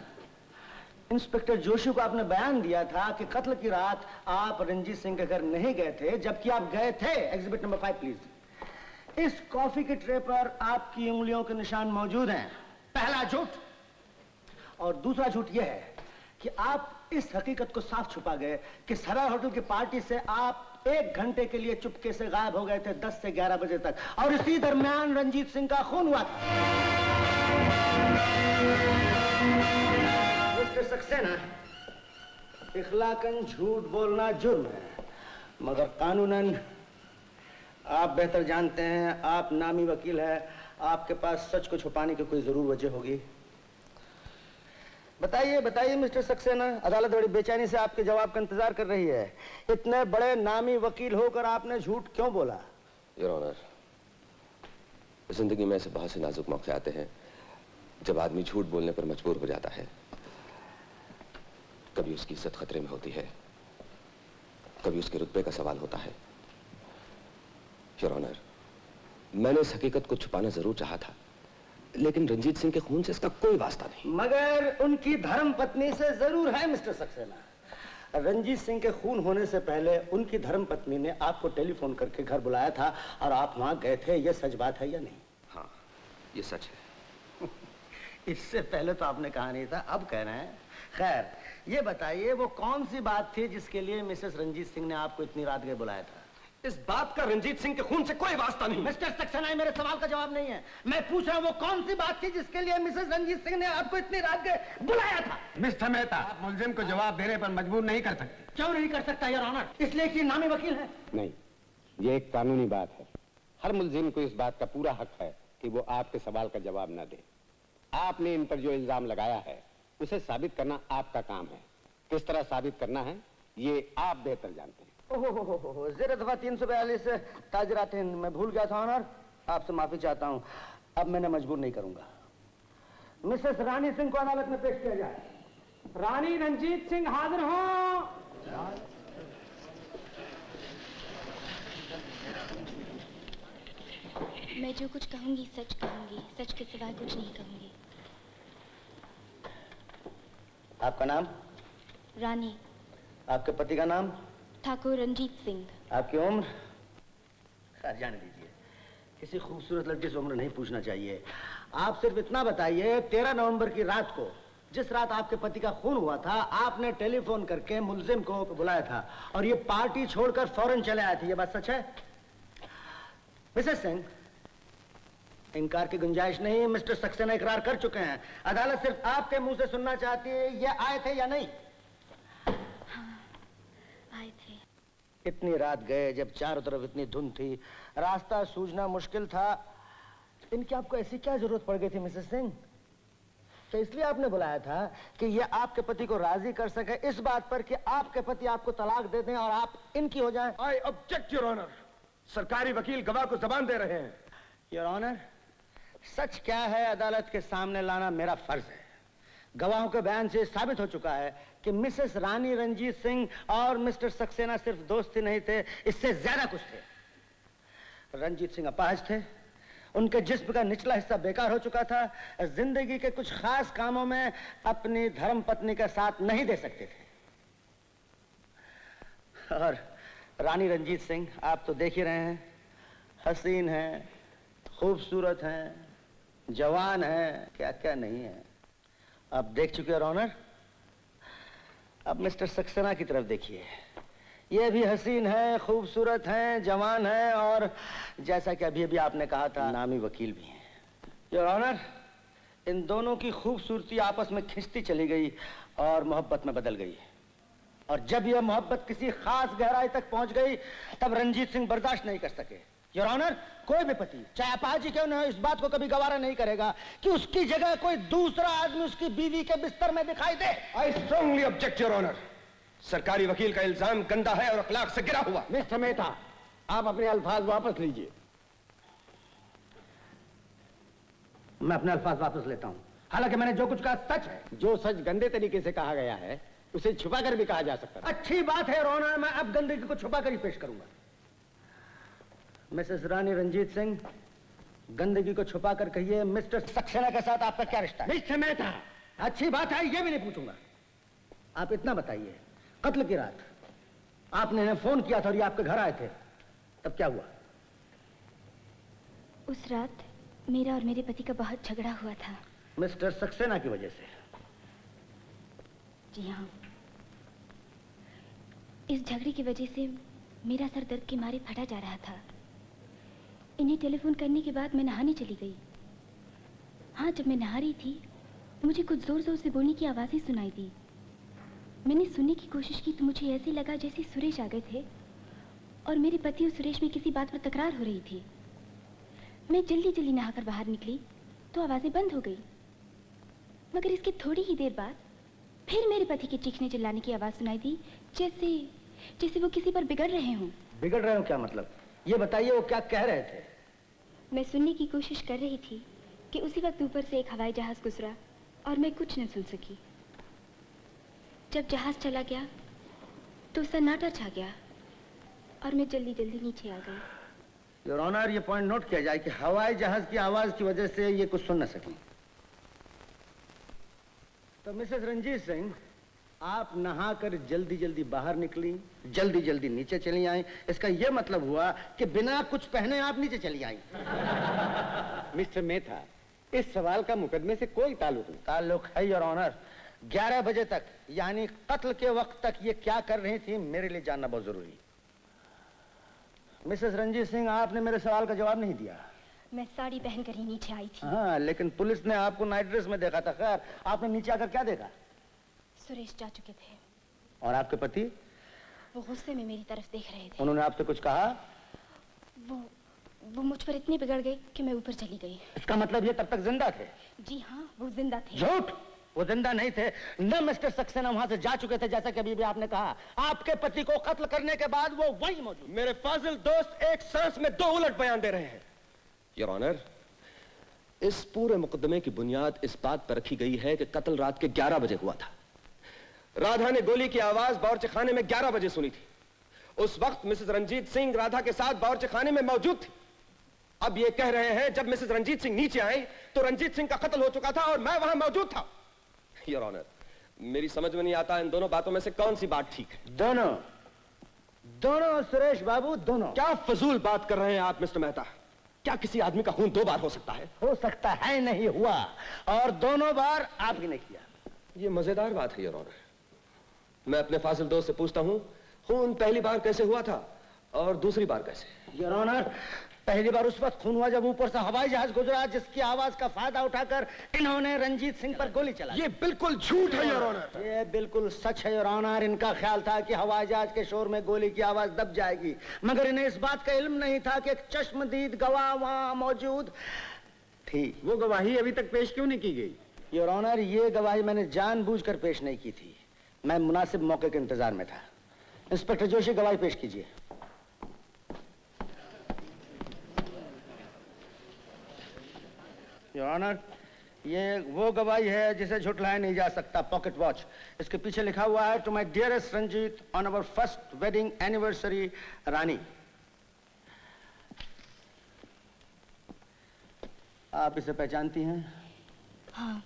[SPEAKER 9] inspector Joshi को आपने बयान दिया था कि कत्ल की रात आप रंजीत सिंह के घर नहीं गए थे, जबकि आप गए थे। Exhibit number 5 please. इस कॉफी के ट्रे पर आपकी उंगलियों के निशान मौजूद हैं। पहला झूठ। और दूसरा झूठ यह है कि आप इस हकीकत को साफ छुपा गए कि सराय होटल की पार्टी से आप 1 घंटे के लिए चुपके से गायब हो गए थे 10 से 11 बजे तक, और इसी दरमियान रंजीत सिंह का खून हुआ था। मिस्टर सक्सेना, इखलाकन झूठ बोलना जुर्म है, मगर कानूनन आप बेहतर जानते हैं। आप नामी वकील हैं, आपके पास सच को छुपाने की कोई जरूर वजह होगी। बताइए मिस्टर सक्सेना, अदालत बड़ी बेचैनी से आपके जवाब का इंतजार कर रही है। इतने बड़े नामी वकील होकर आपने झूठ क्यों बोला?
[SPEAKER 10] योर ऑनर, जिंदगी में ऐसे बहुत से नाजुक मौके आते हैं जब आदमी झूठ बोलने पर मजबूर हो जाता है। कभी उसकी इज्जत खतरे में होती है, कभी उसके रुतबे का सवाल होता है। योर ऑनर, मैंने इस हकीकत को छुपाना जरूर चाहा था, लेकिन रंजीत सिंह के खून से इसका कोई वास्ता नहीं।
[SPEAKER 9] मगर उनकी धर्म पत्नी से जरूर है मिस्टर सक्सेना। रंजीत सिंह के खून होने से पहले उनकी धर्म पत्नी ने आपको टेलीफोन करके घर बुलाया था और आप वहां गए थे। यह सच बात है या नहीं?
[SPEAKER 10] हाँ, ये सच है।
[SPEAKER 9] इससे पहले तो आपने कहा नहीं था, अब कह रहे हैं। खैर, ये बताइए वो कौन सी बात थी जिसके लिए मिसेस रंजीत सिंह ने आपको इतनी रात गए बुलाया था?
[SPEAKER 10] इस बात का रंजीत सिंह के खून से कोई वास्ता नहीं।
[SPEAKER 9] मिस्टर सक्सेना, मेरे सवाल का जवाब नहीं है। मैं पूछ रहा हूँ वो कौन सी बात थी जिसके लिए मिसेस रंजीत सिंह ने आपको इतनी रात गए बुलाया था?
[SPEAKER 15] मिस्टर मेहता, आप मुलजिम को जवाब देने पर मजबूर नहीं कर सकते।
[SPEAKER 9] क्यों नहीं कर सकता योर ऑनर? इसलिए कि नामी वकील है।
[SPEAKER 16] नहीं, ये एक कानूनी बात है। हर मुलजिम को इस बात का पूरा हक है कि वो आपके सवाल का जवाब न दे। आपने इन पर जो इल्जाम लगाया है उसे साबित करना आपका काम है। किस तरह साबित करना है ये आप बेहतर जानते हैं।
[SPEAKER 9] ओहो, ज़रा दफा 342 ताजरात हिंद मैं भूल गया था ऑनर, आपसे माफी चाहता हूँ। अब मैंने मजबूर नहीं करूंगा। मिसेस रानी सिंह को अदालत में पेश किया जाए।
[SPEAKER 15] रानी रंजीत सिंह हाजिर हो।
[SPEAKER 11] मैं जो कुछ कहूंगी सच कहूंगी, सच के सिवा कुछ नहीं कहूंगी।
[SPEAKER 9] आपका नाम?
[SPEAKER 11] रानी।
[SPEAKER 9] आपके पति का नाम?
[SPEAKER 11] ठाकुर रंजीत सिंह।
[SPEAKER 9] आपकी उम्र? खैर जाने दीजिए, किसी खूबसूरत लड़की से उम्र नहीं पूछना चाहिए। आप सिर्फ इतना बताइए, 13 नवंबर की रात को, जिस रात आपके पति का खून हुआ था, आपने टेलीफोन करके मुलजिम को बुलाया था और ये पार्टी छोड़कर फौरन चले आए थे। ये बात सच है? मिसेस सिंह, इनकार की गुंजाइश नहीं। मिस्टर सक्सेना इकरार कर चुके हैं। अदालत सिर्फ आपके मुंह से सुनना चाहती है, ये आए थे या नहीं?
[SPEAKER 11] आए थे।
[SPEAKER 9] इतनी रात गए जब चारों तरफ इतनी धुंध थी, रास्ता सूझना मुश्किल था, इनकी आपको ऐसी क्या जरूरत पड़ गई थी मिसेस सिंह? तो इसलिए आपने बुलाया था कि ये आपके पति को राजी कर सके इस बात पर कि आपके पति आपको तलाक दे दें और आप इनकी हो जाएं।
[SPEAKER 10] I object your honour. सरकारी वकील गवाह को जबान दे रहे हैं।
[SPEAKER 9] योर ऑनर, सच क्या है अदालत के सामने लाना मेरा फर्ज है। गवाहों के बयान से साबित हो चुका है कि मिसेस रानी रंजीत सिंह और मिस्टर सक्सेना सिर्फ दोस्त ही नहीं थे, इससे ज्यादा कुछ थे। रंजीत सिंह अपाहिज थे, उनके जिस्म का निचला हिस्सा बेकार हो चुका था, जिंदगी के कुछ खास कामों में अपनी धर्म पत्नी का साथ नहीं दे सकते थे। और रानी रंजीत सिंह आप तो देख ही रहे हैं, हसीन हैं, खूबसूरत हैं, जवान हैं, क्या क्या नहीं है। आप देख चुके हैं ऑनर। अब मिस्टर सक्सेना की तरफ देखिए, ये भी हसीन है, खूबसूरत हैं, जवान हैं और जैसा कि अभी अभी आपने कहा था नामी वकील भी हैं। योर ऑनर, इन दोनों की खूबसूरती आपस में खिंचती चली गई और मोहब्बत में बदल गई। और जब यह मोहब्बत किसी खास गहराई तक पहुंच गई तब रंजीत सिंह बर्दाश्त नहीं कर सके। योर ऑनर, कोई भी पति चाहे अपाहिज क्यों न हो इस बात को कभी गवारा नहीं करेगा कि उसकी जगह कोई दूसरा आदमी उसकी बीवी के बिस्तर में दिखाई दे।
[SPEAKER 10] I strongly object your honour. सरकारी वकील का इल्जाम गंदा है और अखलाक से गिरा हुआ।
[SPEAKER 16] मिस्टर मेहता, आप अपने अल्फाज वापस लीजिए।
[SPEAKER 9] मैं अपने अल्फाज वापस लेता हूं। हालांकि मैंने जो कुछ कहा सच है।
[SPEAKER 16] जो सच गंदे तरीके से कहा गया है उसे छुपाकर भी कहा जा सकता है।
[SPEAKER 9] अच्छी बात है ऑनर, मैं अब गंदगी को छुपाकर ही पेश करूंगा। मिसेस रानी रंजीत सिंह, गंदगी को छुपाकर कहिए मिस्टर सक्सेना के साथ आपका क्या रिश्ता है?
[SPEAKER 16] मिस्टर मेहता,
[SPEAKER 9] अच्छी बात है, ये भी नहीं पूछूंगा। आप इतना बताइए, कत्ल की रात आपने इन्हें फोन किया था और ये आपके घर आए थे, तब क्या हुआ?
[SPEAKER 11] उस रात मेरा और मेरे पति का बहुत झगड़ा हुआ था।
[SPEAKER 9] मिस्टर सक्सेना की वजह से?
[SPEAKER 11] जी हाँ। इस झगड़े की वजह से मेरा सर दर्द के मारे फटा जा रहा था। इन्हें टेलीफोन करने के बाद मैं नहाने चली गई। हाँ, जब मैं नहा रही थी मुझे कुछ जोर जोर से बोलने की आवाज़ें सुनाई दी। मैंने सुनने की कोशिश की तो मुझे ऐसे लगा जैसे सुरेश आ गए थे और मेरे पति और सुरेश में किसी बात पर तकरार हो रही थी। मैं जल्दी जल्दी नहाकर बाहर निकली तो आवाज़ें बंद हो गई, मगर इसके थोड़ी ही देर बाद फिर मेरे पति के चीखने चिल्लाने की आवाज़ सुनाई दी, जैसे वो किसी पर बिगड़ रहे हों।
[SPEAKER 9] बिगड़ रहे हो क्या मतलब? ये बताइए वो क्या कह रहे थे?
[SPEAKER 11] मैं सुनने की कोशिश कर रही थी कि उसी वक्त ऊपर से एक हवाई जहाज गुजरा और मैं कुछ न सुन सकी। जब जहाज चला गया तो सन्नाटा छा गया और मैं जल्दी जल्दी नीचे आ गई।
[SPEAKER 9] योर ऑनर, ये पॉइंट नोट किया जाए कि हवाई जहाज की आवाज की वजह से ये कुछ सुन न सकी। तो मिसेस रंजीत सिंह, आप नहाकर जल्दी जल्दी बाहर निकली, जल्दी जल्दी नीचे चली आई। इसका यह मतलब हुआ कि बिना कुछ पहने आप नीचे चली आई।
[SPEAKER 16] मिस्टर मेहता, इस सवाल का मुकदमे से कोई ताल्लुक नहीं।
[SPEAKER 9] ताल्लुक है योर ऑनर। 11 बजे तक यानी कत्ल के वक्त तक ये क्या कर रही थी मेरे लिए जानना बहुत जरूरी। मिसेस रंजीत सिंह, आपने मेरे सवाल का जवाब नहीं दिया।
[SPEAKER 11] मैं साड़ी पहनकर ही नीचे आई थी।
[SPEAKER 9] हाँ, लेकिन पुलिस ने आपको नाइट ड्रेस में देखा था। खैर, आपने नीचे आकर क्या देखा?
[SPEAKER 11] सुरेश जा चुके थे।
[SPEAKER 9] और आपके पति?
[SPEAKER 11] वो गुस्से में मेरी तरफ देख रहे थे।
[SPEAKER 9] उन्होंने आपसे कुछ कहा?
[SPEAKER 11] वो मुझ पर इतने बिगड़ गए कि मैं ऊपर चली गई।
[SPEAKER 9] इसका मतलब ये तब तक जिंदा थे?
[SPEAKER 11] जी हाँ, वो जिंदा थे।
[SPEAKER 9] झूठ! वो जिंदा नहीं थे। न मिस्टर सक्सेना वहां से जा चुके थे जैसा कि अभी भी आपने कहा। आपके पति को कत्ल करने के बाद वो वहीं मौजूद।
[SPEAKER 10] मेरे फाजिल दोस्त एक सांस में 2 उलट बयान दे रहे हैं। योर ऑनर, इस पूरे मुकदमे की बुनियाद इस बात पर रखी गई है कि कत्ल रात के 11 बजे हुआ था। राधा ने गोली की आवाज बावर्ची खाने में 11 बजे सुनी थी। उस वक्त मिसेस रंजीत सिंह राधा के साथ बावर्ची खाने में मौजूद थी। अब ये कह रहे हैं जब मिसेस रंजीत सिंह नीचे आई तो रंजीत सिंह का कत्ल हो चुका था और मैं वहां मौजूद था। योर ऑनर, मेरी समझ में नहीं आता इन दोनों बातों में से कौन सी बात ठीक है।
[SPEAKER 9] दोनों सुरेश बाबू, दोनों।
[SPEAKER 10] क्या फजूल बात कर रहे हैं आप मिस्टर मेहता? क्या किसी आदमी का खून 2 बार हो सकता है?
[SPEAKER 9] हो सकता है, नहीं हुआ। और दोनों बार आप ही ने किया।
[SPEAKER 10] ये मजेदार बात है योर ऑनर। मैं अपने फाजिल दोस्त से पूछता हूं, खून पहली बार कैसे हुआ था और दूसरी बार कैसे?
[SPEAKER 9] योर ऑनर, पहली बार उस वक्त खून हुआ जब ऊपर से हवाई जहाज गुजरा, जिसकी आवाज का फायदा उठाकर इन्होंने रंजीत सिंह पर गोली चलाई।
[SPEAKER 10] ये बिल्कुल झूठ है योर ऑनर।
[SPEAKER 9] ये बिल्कुल सच है योर ऑनर। इनका ख्याल था कि हवाई जहाज के शोर में गोली की आवाज दब जाएगी, मगर इन्हें इस बात का इल्म नहीं था कि एक चश्मदीद गवाह वहां मौजूद थी।
[SPEAKER 16] वो गवाही अभी तक पेश क्यों नहीं की गई?
[SPEAKER 9] योर ऑनर, ये गवाही मैंने जानबूझकर पेश नहीं की थी। मैं मुनासिब मौके के इंतजार में था। इंस्पेक्टर जोशी, गवाही पेश कीजिए। योर ऑनर, ये वो गवाही है जिसे झुठलाया नहीं जा सकता। Pocket watch. इसके पीछे लिखा हुआ है, to my dearest Ranjit on our first wedding anniversary Rani. आप इसे पहचानती हैं?
[SPEAKER 11] हाँ,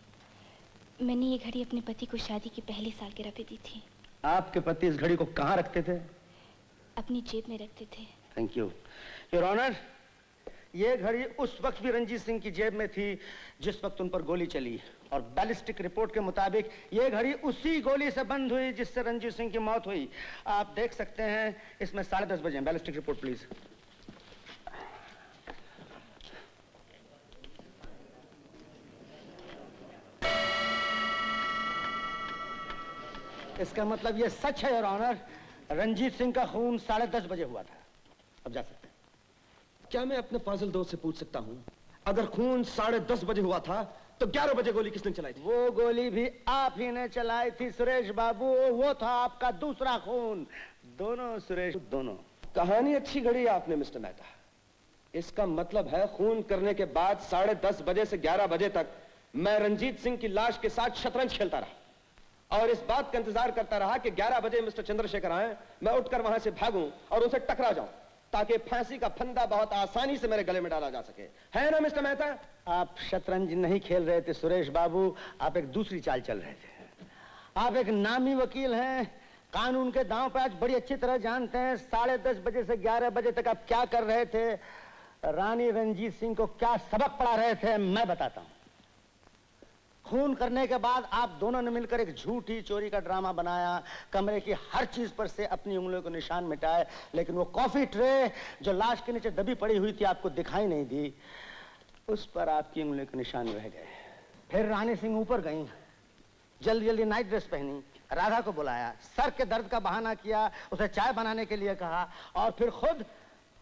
[SPEAKER 11] मैंने ये घड़ी अपने पति को शादी की पहली सालगिरह पे दी थी।
[SPEAKER 9] आपके पति इस घड़ी को कहाँ रखते थे?
[SPEAKER 11] अपनी जेब में रखते थे।
[SPEAKER 9] Thank you your honour. ये घड़ी उस वक्त भी रंजीत सिंह की जेब में थी जिस वक्त उन पर गोली चली, और बैलिस्टिक रिपोर्ट के मुताबिक ये घड़ी उसी गोली से बंद हुई जिससे रंजीत सिंह की मौत हुई। आप देख सकते हैं इसमें 10:30 बजे। Ballistic report please. इसका मतलब ये सच है योर ऑनर। रंजीत सिंह का खून 10:30 बजे हुआ था। अब जा सकते हैं।
[SPEAKER 10] क्या मैं अपने फाजिल दोस्त से पूछ सकता हूं, अगर खून 10:30 बजे हुआ था तो 11 बजे गोली किसने चलाई थी?
[SPEAKER 9] वो गोली भी आप ही ने चलाई थी सुरेश बाबू। वो था आपका दूसरा खून। दोनों सुरेश, दोनों।
[SPEAKER 10] कहानी अच्छी घड़ी आपने मिस्टर मेहता। इसका मतलब है खून करने के बाद 10:30 बजे से 11 बजे तक मैं रंजीत सिंह की लाश के साथ शतरंज खेलता रहा और इस बात का इंतजार करता रहा कि 11 बजे मिस्टर चंद्रशेखर आए, मैं उठकर वहां से भागूं और उनसे टकरा जाऊं ताकि फांसी का फंदा बहुत आसानी से मेरे गले में डाला जा सके। है ना मिस्टर मेहता?
[SPEAKER 9] आप शतरंज नहीं खेल रहे थे सुरेश बाबू, आप एक दूसरी चाल चल रहे थे। आप एक नामी वकील हैं, कानून के दांव पे आज बड़ी अच्छी तरह जानते हैं। 10:30 बजे से 11 बजे तक आप क्या कर रहे थे, रानी रंजीत सिंह को क्या सबक पढ़ा रहे थे, मैं बताता हूं। खून करने के बाद आप दोनों ने मिलकर एक झूठी चोरी का ड्रामा बनाया। कमरे की हर चीज पर से अपनी उंगलियों को निशान मिटाए, लेकिन वो कॉफी ट्रे जो लाश के नीचे दबी पड़ी हुई थी आपको दिखाई नहीं दी, उस पर आपकी उंगलियों के निशान रह गए। फिर रानी सिंह ऊपर गई, जल्दी जल्दी नाइट ड्रेस पहनी, राधा को बुलाया, सर के दर्द का बहाना किया, उसे चाय बनाने के लिए कहा और फिर खुद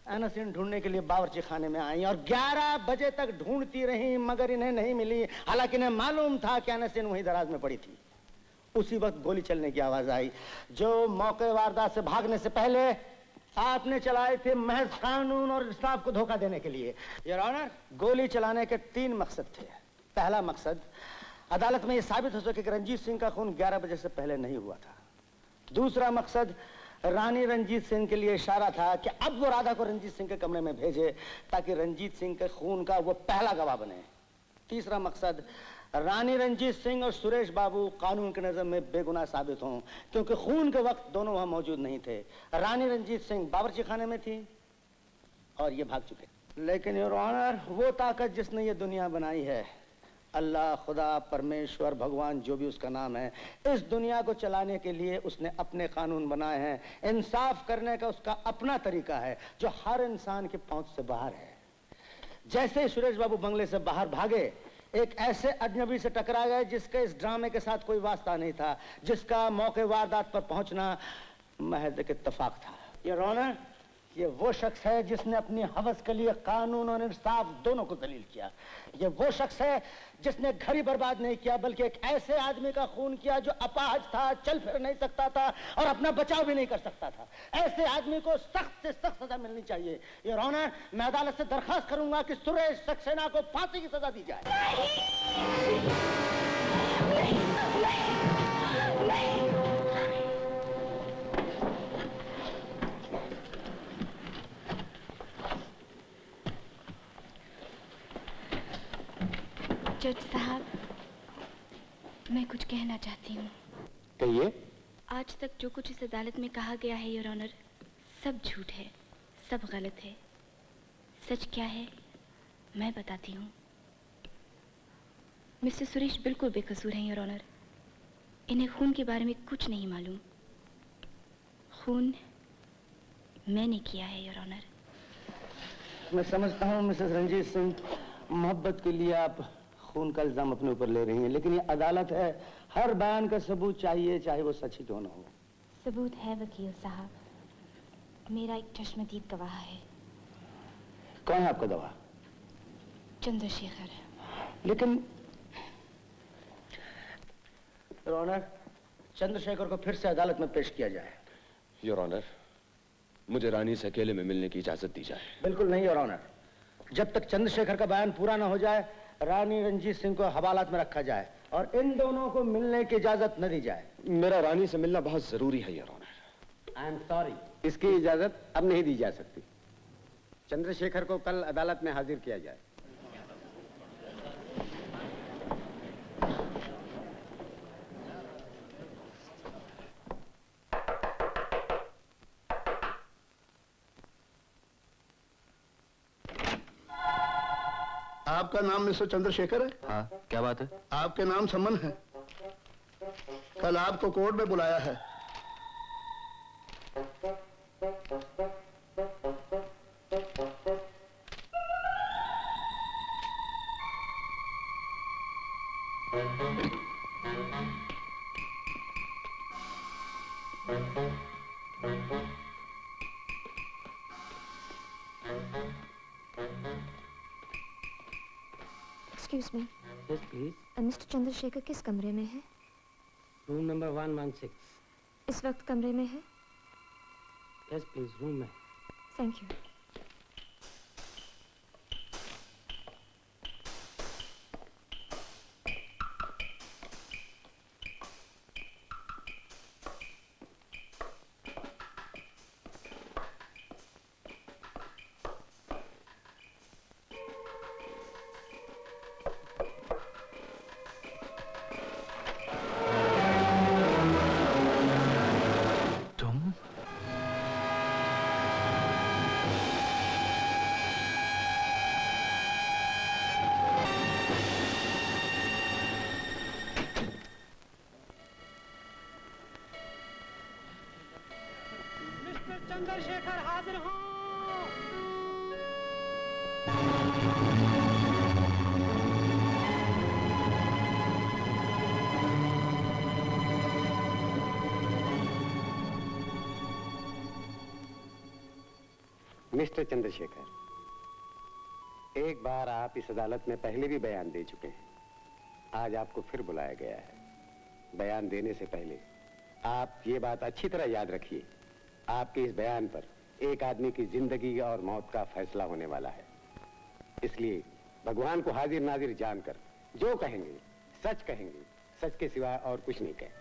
[SPEAKER 9] एनासिन ढूंढने के लिए बावर्ची खाने में आई और 11 बजे तक ढूंढती रही, मगर इन्हें नहीं मिली। हालांकि इन्हें मालूम था कि एनासिन वहीं दराज में पड़ी थी। उसी वक्त गोली चलने की आवाज आई जो मौके वारदात से भागने से पहले आपने चलाए थे, महज कानून और इंसाफ को धोखा देने के लिए। योर ऑनर, गोली चलाने के 3 मकसद थे। पहला मकसद, अदालत में यह साबित हो सके कि रंजीत सिंह का खून 11 बजे से पहले नहीं हुआ था। दूसरा मकसद रानी रंजीत सिंह के लिए इशारा था कि अब वो राधा को रंजीत सिंह के कमरे में भेजे ताकि रंजीत सिंह के खून का वो पहला गवाह बने। तीसरा मकसद रानी रंजीत सिंह और सुरेश बाबू कानून की नजर में बेगुनाह साबित हों, क्योंकि खून के वक्त दोनों वहां मौजूद नहीं थे। रानी रंजीत सिंह बावर्ची खाने में थी और ये भाग चुके। लेकिन योर ऑनर, वो ताकत जिसने ये दुनिया बनाई है, अल्लाह, खुदा, परमेश्वर, भगवान, जो भी उसका नाम है, इस दुनिया को चलाने के लिए उसने अपने कानून बनाए हैं। इंसाफ करने का उसका अपना तरीका है जो हर इंसान की पहुंच से बाहर है। जैसे ही सुरेश बाबू बंगले से बाहर भागे, एक ऐसे अजनबी से टकरा गए जिसके इस ड्रामे के साथ कोई वास्ता नहीं था, जिसका मौके वारदात पर पहुंचना महज एक इत्तेफाक था। योर ऑनर, ये वो शख्स है जिसने अपनी हवस के लिए कानून और इंसाफ दोनों को दलील किया। ये वो शख्स है जिसने घर ही बर्बाद नहीं किया, बल्कि एक ऐसे आदमी का खून किया जो अपाहज था, चल फिर नहीं सकता था और अपना बचाव भी नहीं कर सकता था। ऐसे आदमी को सख्त से सख्त सजा मिलनी चाहिए। योर ऑनर, मैं अदालत से दरखास्त करूंगा कि सुरेश सक्सेना को फांसी की सजा दी जाए।
[SPEAKER 11] जज साहब, मैं कुछ कहना चाहती हूँ।
[SPEAKER 9] कहिए।
[SPEAKER 11] आज तक जो कुछ इस अदालत में कहा गया है योर ऑनर, सब झूठ है, सब गलत है। सच क्या है मैं बताती हूँ। मिस्टर सुरेश बिल्कुल बेकसूर हैं योर ऑनर। इन्हें खून के बारे में कुछ नहीं मालूम। खून मैंने किया है योर ऑनर।
[SPEAKER 9] मैं समझता हूँ मिसेस रंजीत सिंह, मोहब्बत के लिए आप खून का इल्जाम अपने ऊपर ले रही हैं, लेकिन ये अदालत है, हर बयान का सबूत चाहिए, चाहे वो सच ही क्यों न हो।
[SPEAKER 11] सबूत है वकील साहब, मेरा एक चश्मदीद गवाह है।
[SPEAKER 9] कौन है आपका गवाह?
[SPEAKER 11] चंद्रशेखर।
[SPEAKER 9] लेकिन योर ऑनर, चंद्रशेखर को फिर से अदालत में पेश किया जाए।
[SPEAKER 10] योर ऑनर, मुझे रानी से अकेले में मिलने की इजाजत दी जाए।
[SPEAKER 9] बिल्कुल नहीं योर ऑनर, जब तक चंद्रशेखर का बयान पूरा ना हो जाए, रानी रंजीत सिंह को हवालात में रखा जाए और इन दोनों को मिलने की इजाजत न दी जाए।
[SPEAKER 10] मेरा रानी से मिलना बहुत जरूरी है your honour.
[SPEAKER 9] I am sorry, इसकी इजाजत अब नहीं दी जा सकती। चंद्रशेखर को कल अदालत में हाजिर किया जाए।
[SPEAKER 17] आपका नाम मिस्टर चंद्रशेखर है?
[SPEAKER 1] हाँ, क्या बात है?
[SPEAKER 17] आपके नाम समन है। कल आपको कोर्ट में बुलाया है।
[SPEAKER 18] Excuse me.
[SPEAKER 9] Yes please.
[SPEAKER 18] Mister Chandrashekhar किस कमरे में है?
[SPEAKER 9] Room number 116।
[SPEAKER 18] इस वक्त कमरे में है?
[SPEAKER 9] यस प्लीज, रूम में।
[SPEAKER 18] Thank you.
[SPEAKER 15] चंद्रशेखर हाजिर हो।
[SPEAKER 16] मिस्टर चंद्रशेखर, एक बार आप इस अदालत में पहले भी बयान दे चुके हैं। आज आपको फिर बुलाया गया है। बयान देने से पहले आप ये बात अच्छी तरह याद रखिए, आपके इस बयान पर एक आदमी की जिंदगी और मौत का फैसला होने वाला है। इसलिए भगवान को हाजिर नाजिर जानकर जो कहेंगे सच कहेंगे, सच के सिवा और कुछ नहीं कहें।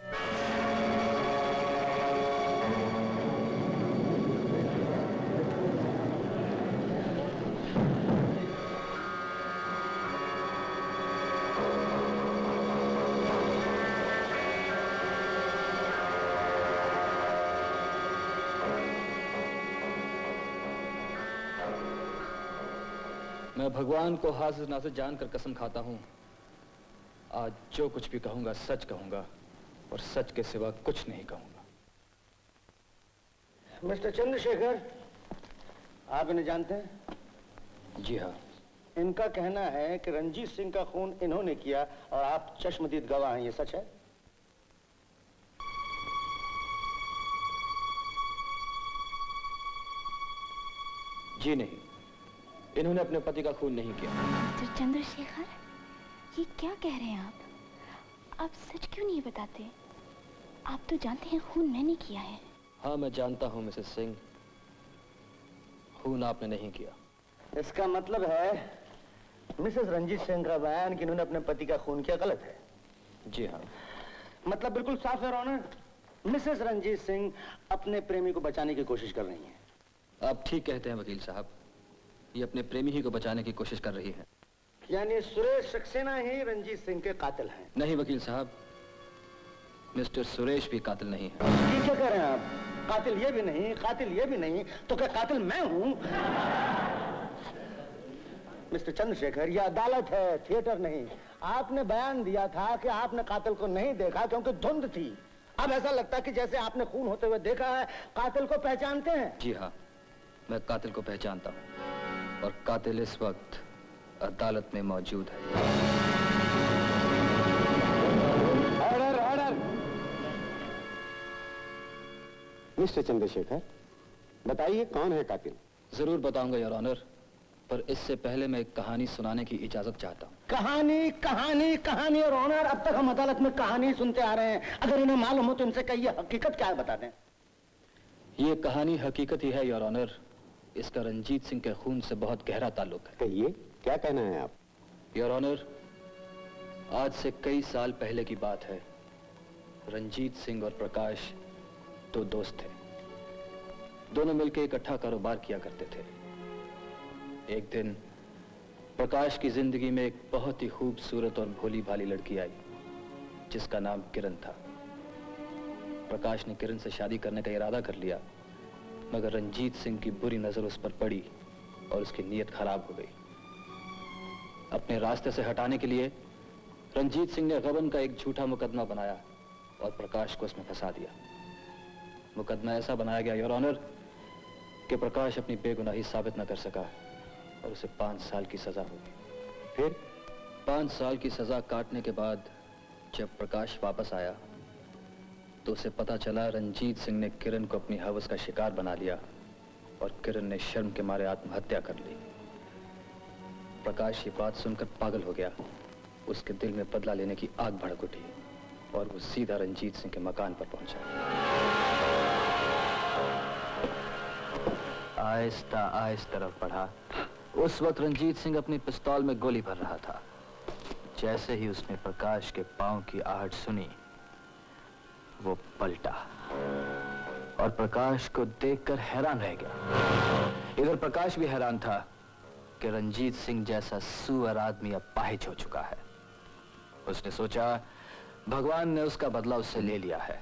[SPEAKER 19] मैं भगवान को हाजिर नाजिर जानकर कसम खाता हूं, आज जो कुछ भी कहूंगा सच कहूंगा और सच के सिवा कुछ नहीं कहूंगा।
[SPEAKER 9] मिस्टर चंद्रशेखर, आप इन्हें जानते हैं?
[SPEAKER 19] जी हाँ।
[SPEAKER 9] इनका कहना है कि रंजीत सिंह का खून इन्होंने किया और आप चश्मदीद गवाह हैं, ये सच है?
[SPEAKER 19] जी नहीं, इन्होंने अपने पति का खून नहीं किया।
[SPEAKER 11] मिस्टर चंद्रशेखर, ये क्या कह रहे हैं आप सच क्यों नहीं बताते? आप तो जानते हैं खून मैंने किया है।
[SPEAKER 19] हाँ, मैं जानता हूँ मिसेस सिंह, खून आपने नहीं किया।
[SPEAKER 9] इसका मतलब है मिसेस रंजीत सिंह का बयान कि इन्होंने अपने पति का खून किया गलत है।
[SPEAKER 19] जी हाँ।
[SPEAKER 9] मतलब बिल्कुल साफ है ऑनर, मिसेस रंजीत सिंह अपने प्रेमी को बचाने की कोशिश कर रही हैं।
[SPEAKER 19] आप ठीक कहते हैं वकील साहब, ये अपने प्रेमी ही को बचाने की कोशिश कर रही है।
[SPEAKER 9] यानी सुरेश सक्सेना ही रंजीत सिंह के कातिल हैं।
[SPEAKER 19] नहीं वकील साहब, मिस्टर सुरेश भी कातिल नहीं है।
[SPEAKER 9] ये क्या कह रहे हैं आप? कातिल ये भी नहीं, कातिल ये भी नहीं, तो क्या कातिल मैं हूं? मिस्टर चंद्रशेखर, ये अदालत है, थिएटर नहीं। आपने बयान दिया था कि आपने कातिल को नहीं देखा क्योंकि धुंध थी। अब ऐसा लगता है कि जैसे आपने खून होते हुए देखा है, कातिल को पहचानते हैं।
[SPEAKER 19] जी हाँ, मैं कातिल को पहचानता हूँ और कातिल इस वक्त अदालत में मौजूद है।
[SPEAKER 16] Order, order. मिस्टर चंद्रशेखर, बताइए कौन है कातिल?
[SPEAKER 19] जरूर बताऊंगा योर ऑनर, पर इससे पहले मैं एक कहानी सुनाने की इजाजत चाहता हूँ।
[SPEAKER 9] कहानी कहानी कहानी और ऑनर, अब तक हम अदालत में कहानी सुनते आ रहे हैं। अगर इन्हें मालूम हो तो इनसे कहिए हकीकत क्या है, बता दें।
[SPEAKER 19] ये कहानी हकीकत ही है योर ऑनर। इसका रंजीत सिंह के खून से बहुत गहरा ताल्लुक है।
[SPEAKER 16] कहिए, क्या कहना है आप?
[SPEAKER 19] योर ऑनर, आज से कई साल पहले की बात है। रंजीत सिंह और प्रकाश दो दोस्त थे। दोनों मिलकर इकट्ठा कारोबार किया करते थे। एक दिन प्रकाश की जिंदगी में एक बहुत ही खूबसूरत और भोली भाली लड़की आई जिसका नाम किरण था। प्रकाश ने किरण से शादी करने का इरादा कर लिया, मगर रंजीत सिंह की बुरी नजर उस पर पड़ी और उसकी नीयत खराब हो गई। अपने रास्ते से हटाने के लिए रंजीत सिंह ने गबन का एक झूठा मुकदमा बनाया और प्रकाश को उसमें फंसा दिया। मुकदमा ऐसा बनाया गया योर ऑनर कि प्रकाश अपनी बेगुनाही साबित न कर सका और उसे 5 साल की सजा हो गई।
[SPEAKER 16] फिर
[SPEAKER 19] 5 साल की सजा काटने के बाद जब प्रकाश वापस आया तो उसे पता चला रंजीत सिंह ने किरण को अपनी हवस का शिकार बना लिया और किरण ने शर्म के मारे आत्महत्या कर ली। प्रकाश ये बात सुनकर पागल हो गया। उसके दिल में बदला लेने की आग भड़क उठी और वो सीधा रंजीत सिंह के मकान पर पहुंचा। आहिस्ता आहिस्ता तरफ बढ़ा। उस वक्त रंजीत सिंह अपनी पिस्तौल में गोली भर रहा था। जैसे ही उसने प्रकाश के पांव की आहट सुनी, वो पलटा और प्रकाश को देखकर हैरान रह गया। इधर प्रकाश भी हैरान था कि रंजीत सिंह जैसा सुअर आदमी अब पाहिज हो चुका है। उसने सोचा भगवान ने उसका बदला उससे ले लिया है।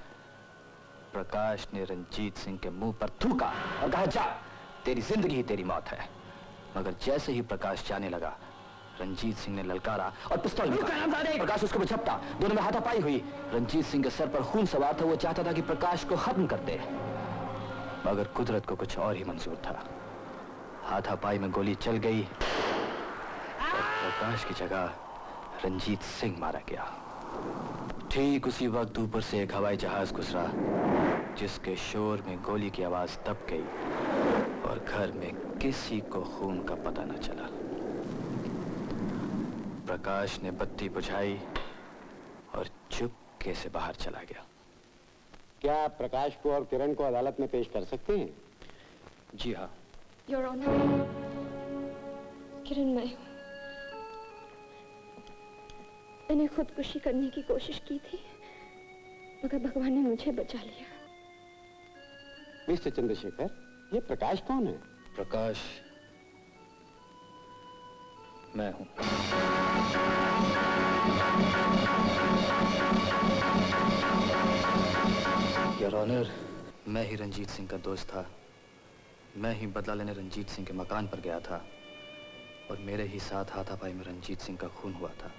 [SPEAKER 19] प्रकाश ने रंजीत सिंह के मुंह पर थूका और कहा, जा, तेरी जिंदगी ही तेरी मौत है। मगर जैसे ही प्रकाश जाने लगा, रंजीत सिंह ने ललकारा और पिस्तौल निकाला। प्रकाश उसको झपटा। दोनों में हाथापाई हुई। रंजीत सिंह के सर पर खून सवार था। वो चाहता था कि प्रकाश को खत्म कर दे, मगर कुदरत को कुछ और ही मंजूर था। हाथापाई में गोली चल गई और प्रकाश की जगह रंजीत सिंह मारा गया। ठीक उसी वक्त ऊपर से एक हवाई जहाज गुजरा जिसके शोर में गोली की आवाज दब गई और घर में किसी को खून का पता न चला। प्रकाश ने बत्ती बुझाई और चुपके से बाहर चला गया।
[SPEAKER 16] क्या आप प्रकाश को और किरण को अदालत में पेश कर सकते हैं?
[SPEAKER 19] जी हाँ।
[SPEAKER 18] योर ऑनर, किरण मैं
[SPEAKER 2] मैंने खुदकुशी करने की कोशिश की थी, मगर भगवान ने मुझे बचा लिया।
[SPEAKER 16] मिस्टर चंद्रशेखर, ये प्रकाश कौन है?
[SPEAKER 19] प्रकाश मैं हूं। योर ऑनर, मैं ही रंजीत सिंह का दोस्त था। मैं ही बदला लेने रंजीत सिंह के मकान पर गया था और मेरे ही साथ हाथापाई में रंजीत सिंह का खून हुआ था।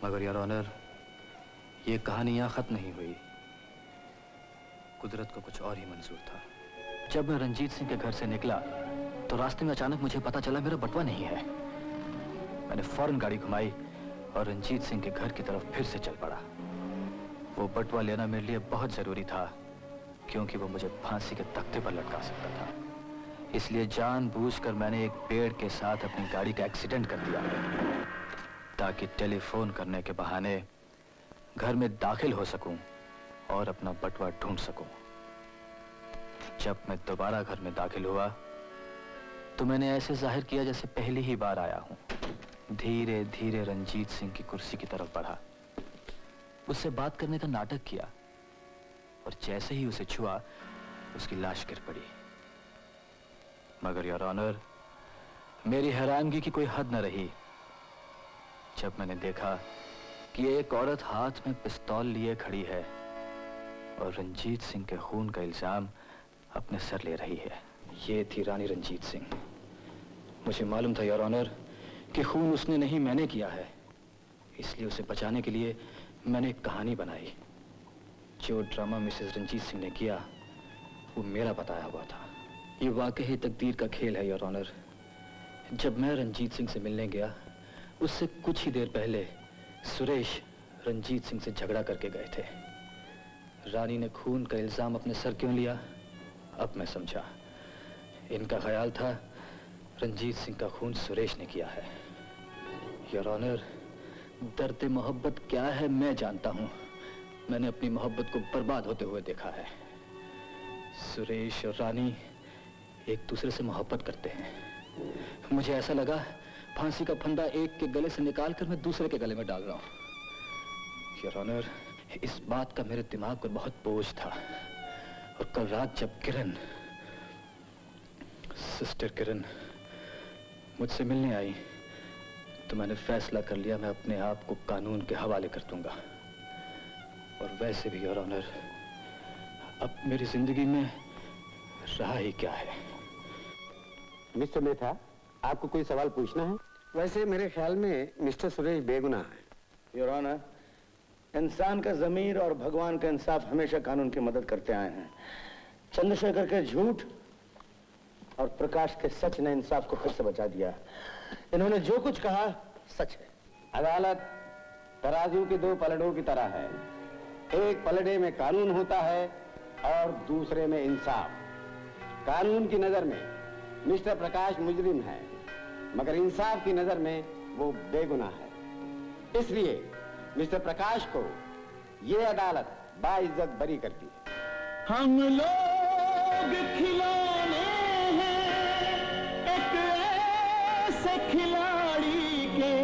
[SPEAKER 19] मगर योर ऑनर, ये कहानी यहाँ खत्म नहीं हुई। कुदरत को कुछ और ही मंजूर था। जब मैं रंजीत सिंह के घर से निकला तो रास्ते में अचानक मुझे पता चला मेरा बटुआ नहीं है। मैंने फौरन गाड़ी घुमाई और रंजीत सिंह के घर की तरफ फिर से चल पड़ा। वो बटुआ लेना मेरे लिए बहुत जरूरी था, क्योंकि वो मुझे फांसी के तख्ते पर लटका सकता था। इसलिए जानबूझकर मैंने एक पेड़ के साथ अपनी गाड़ी का एक्सीडेंट कर दिया ताकि टेलीफोन करने के बहाने घर में दाखिल हो सकूं और अपना बटुआ ढूंढ सकूं। जब मैं दोबारा घर में दाखिल हुआ तो मैंने ऐसे जाहिर किया जैसे पहली ही बार आया हूं। धीरे धीरे रंजीत सिंह की कुर्सी की तरफ बढ़ा, उससे बात करने का नाटक किया और जैसे ही उसे छुआ उसकी लाश गिर पड़ी। मगर योर ऑनर, मेरी हैरानगी की कोई हद न रही जब मैंने देखा कि एक औरत हाथ में पिस्तौल लिए खड़ी है और रंजीत सिंह के खून का इल्जाम अपने सर ले रही है। ये थी रानी रंजीत सिंह। मुझे मालूम था योर ऑनर कि खून उसने नहीं मैंने किया है, इसलिए उसे बचाने के लिए मैंने एक कहानी बनाई। जो ड्रामा मिसेस रंजीत सिंह ने किया वो मेरा बताया हुआ था। ये वाकई तकदीर का खेल है योर ऑनर। जब मैं रंजीत सिंह से मिलने गया उससे कुछ ही देर पहले सुरेश रंजीत सिंह से झगड़ा करके गए थे। रानी ने खून का इल्जाम अपने सर क्यों लिया, अब मैं समझा। इनका ख्याल था रंजीत सिंह का खून सुरेश ने किया है। योर ऑनर, दर्द मोहब्बत क्या है मैं जानता हूं। मैंने अपनी मोहब्बत को बर्बाद होते हुए देखा है। सुरेश और रानी एक दूसरे से मोहब्बत करते हैं। मुझे ऐसा लगा फांसी का फंदा एक के गले से निकालकर मैं दूसरे के गले में डाल रहा हूं। योर ऑनर, इस बात का मेरे दिमाग पर बहुत बोझ था और कल रात जब किरण, सिस्टर किरण मुझसे मिलने आई तो मैंने फैसला कर लिया मैं अपने आप को कानून के हवाले कर दूंगा। और वैसे भी योर ऑनर, अब मेरी जिंदगी में रहा ही क्या है।
[SPEAKER 16] मिस्टर मेहता, आपको कोई सवाल पूछना है? वैसे मेरे ख्याल में मिस्टर सुरेश बेगुनाह है।
[SPEAKER 20] योर ऑनर, इंसान का ज़मीर और भगवान का इंसाफ हमेशा कानून की मदद करते आए हैं। चंद्रशेखर के झूठ और प्रकाश के सच ने इंसाफ को फिर से बचा दिया। इन्होंने जो कुछ कहा सच है।
[SPEAKER 16] अदालत तराजू के दो पलड़ों की तरह है। एक पलड़े में कानून होता है और दूसरे में इंसाफ। कानून की नजर में मिस्टर प्रकाश मुजरिम है, मगर इंसाफ की नजर में वो बेगुनाह है। इसलिए मिस्टर प्रकाश को ये अदालत बाइज्जत बरी करती है।
[SPEAKER 8] हम लोग खिलौने हैं एक ऐसे खिलाड़ी के,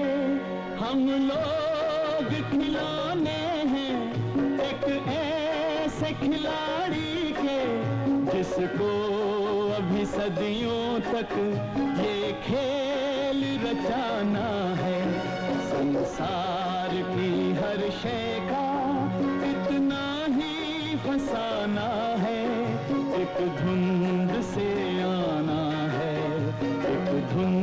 [SPEAKER 8] हम लोग खिलौने हैं एक ऐसे खिलाड़ी के, जिसको अभी सदियों तक ये खेल रचाना है। संसार की हर शय का इतना ही फसाना है, एक धुंध से आना है, एक धुंध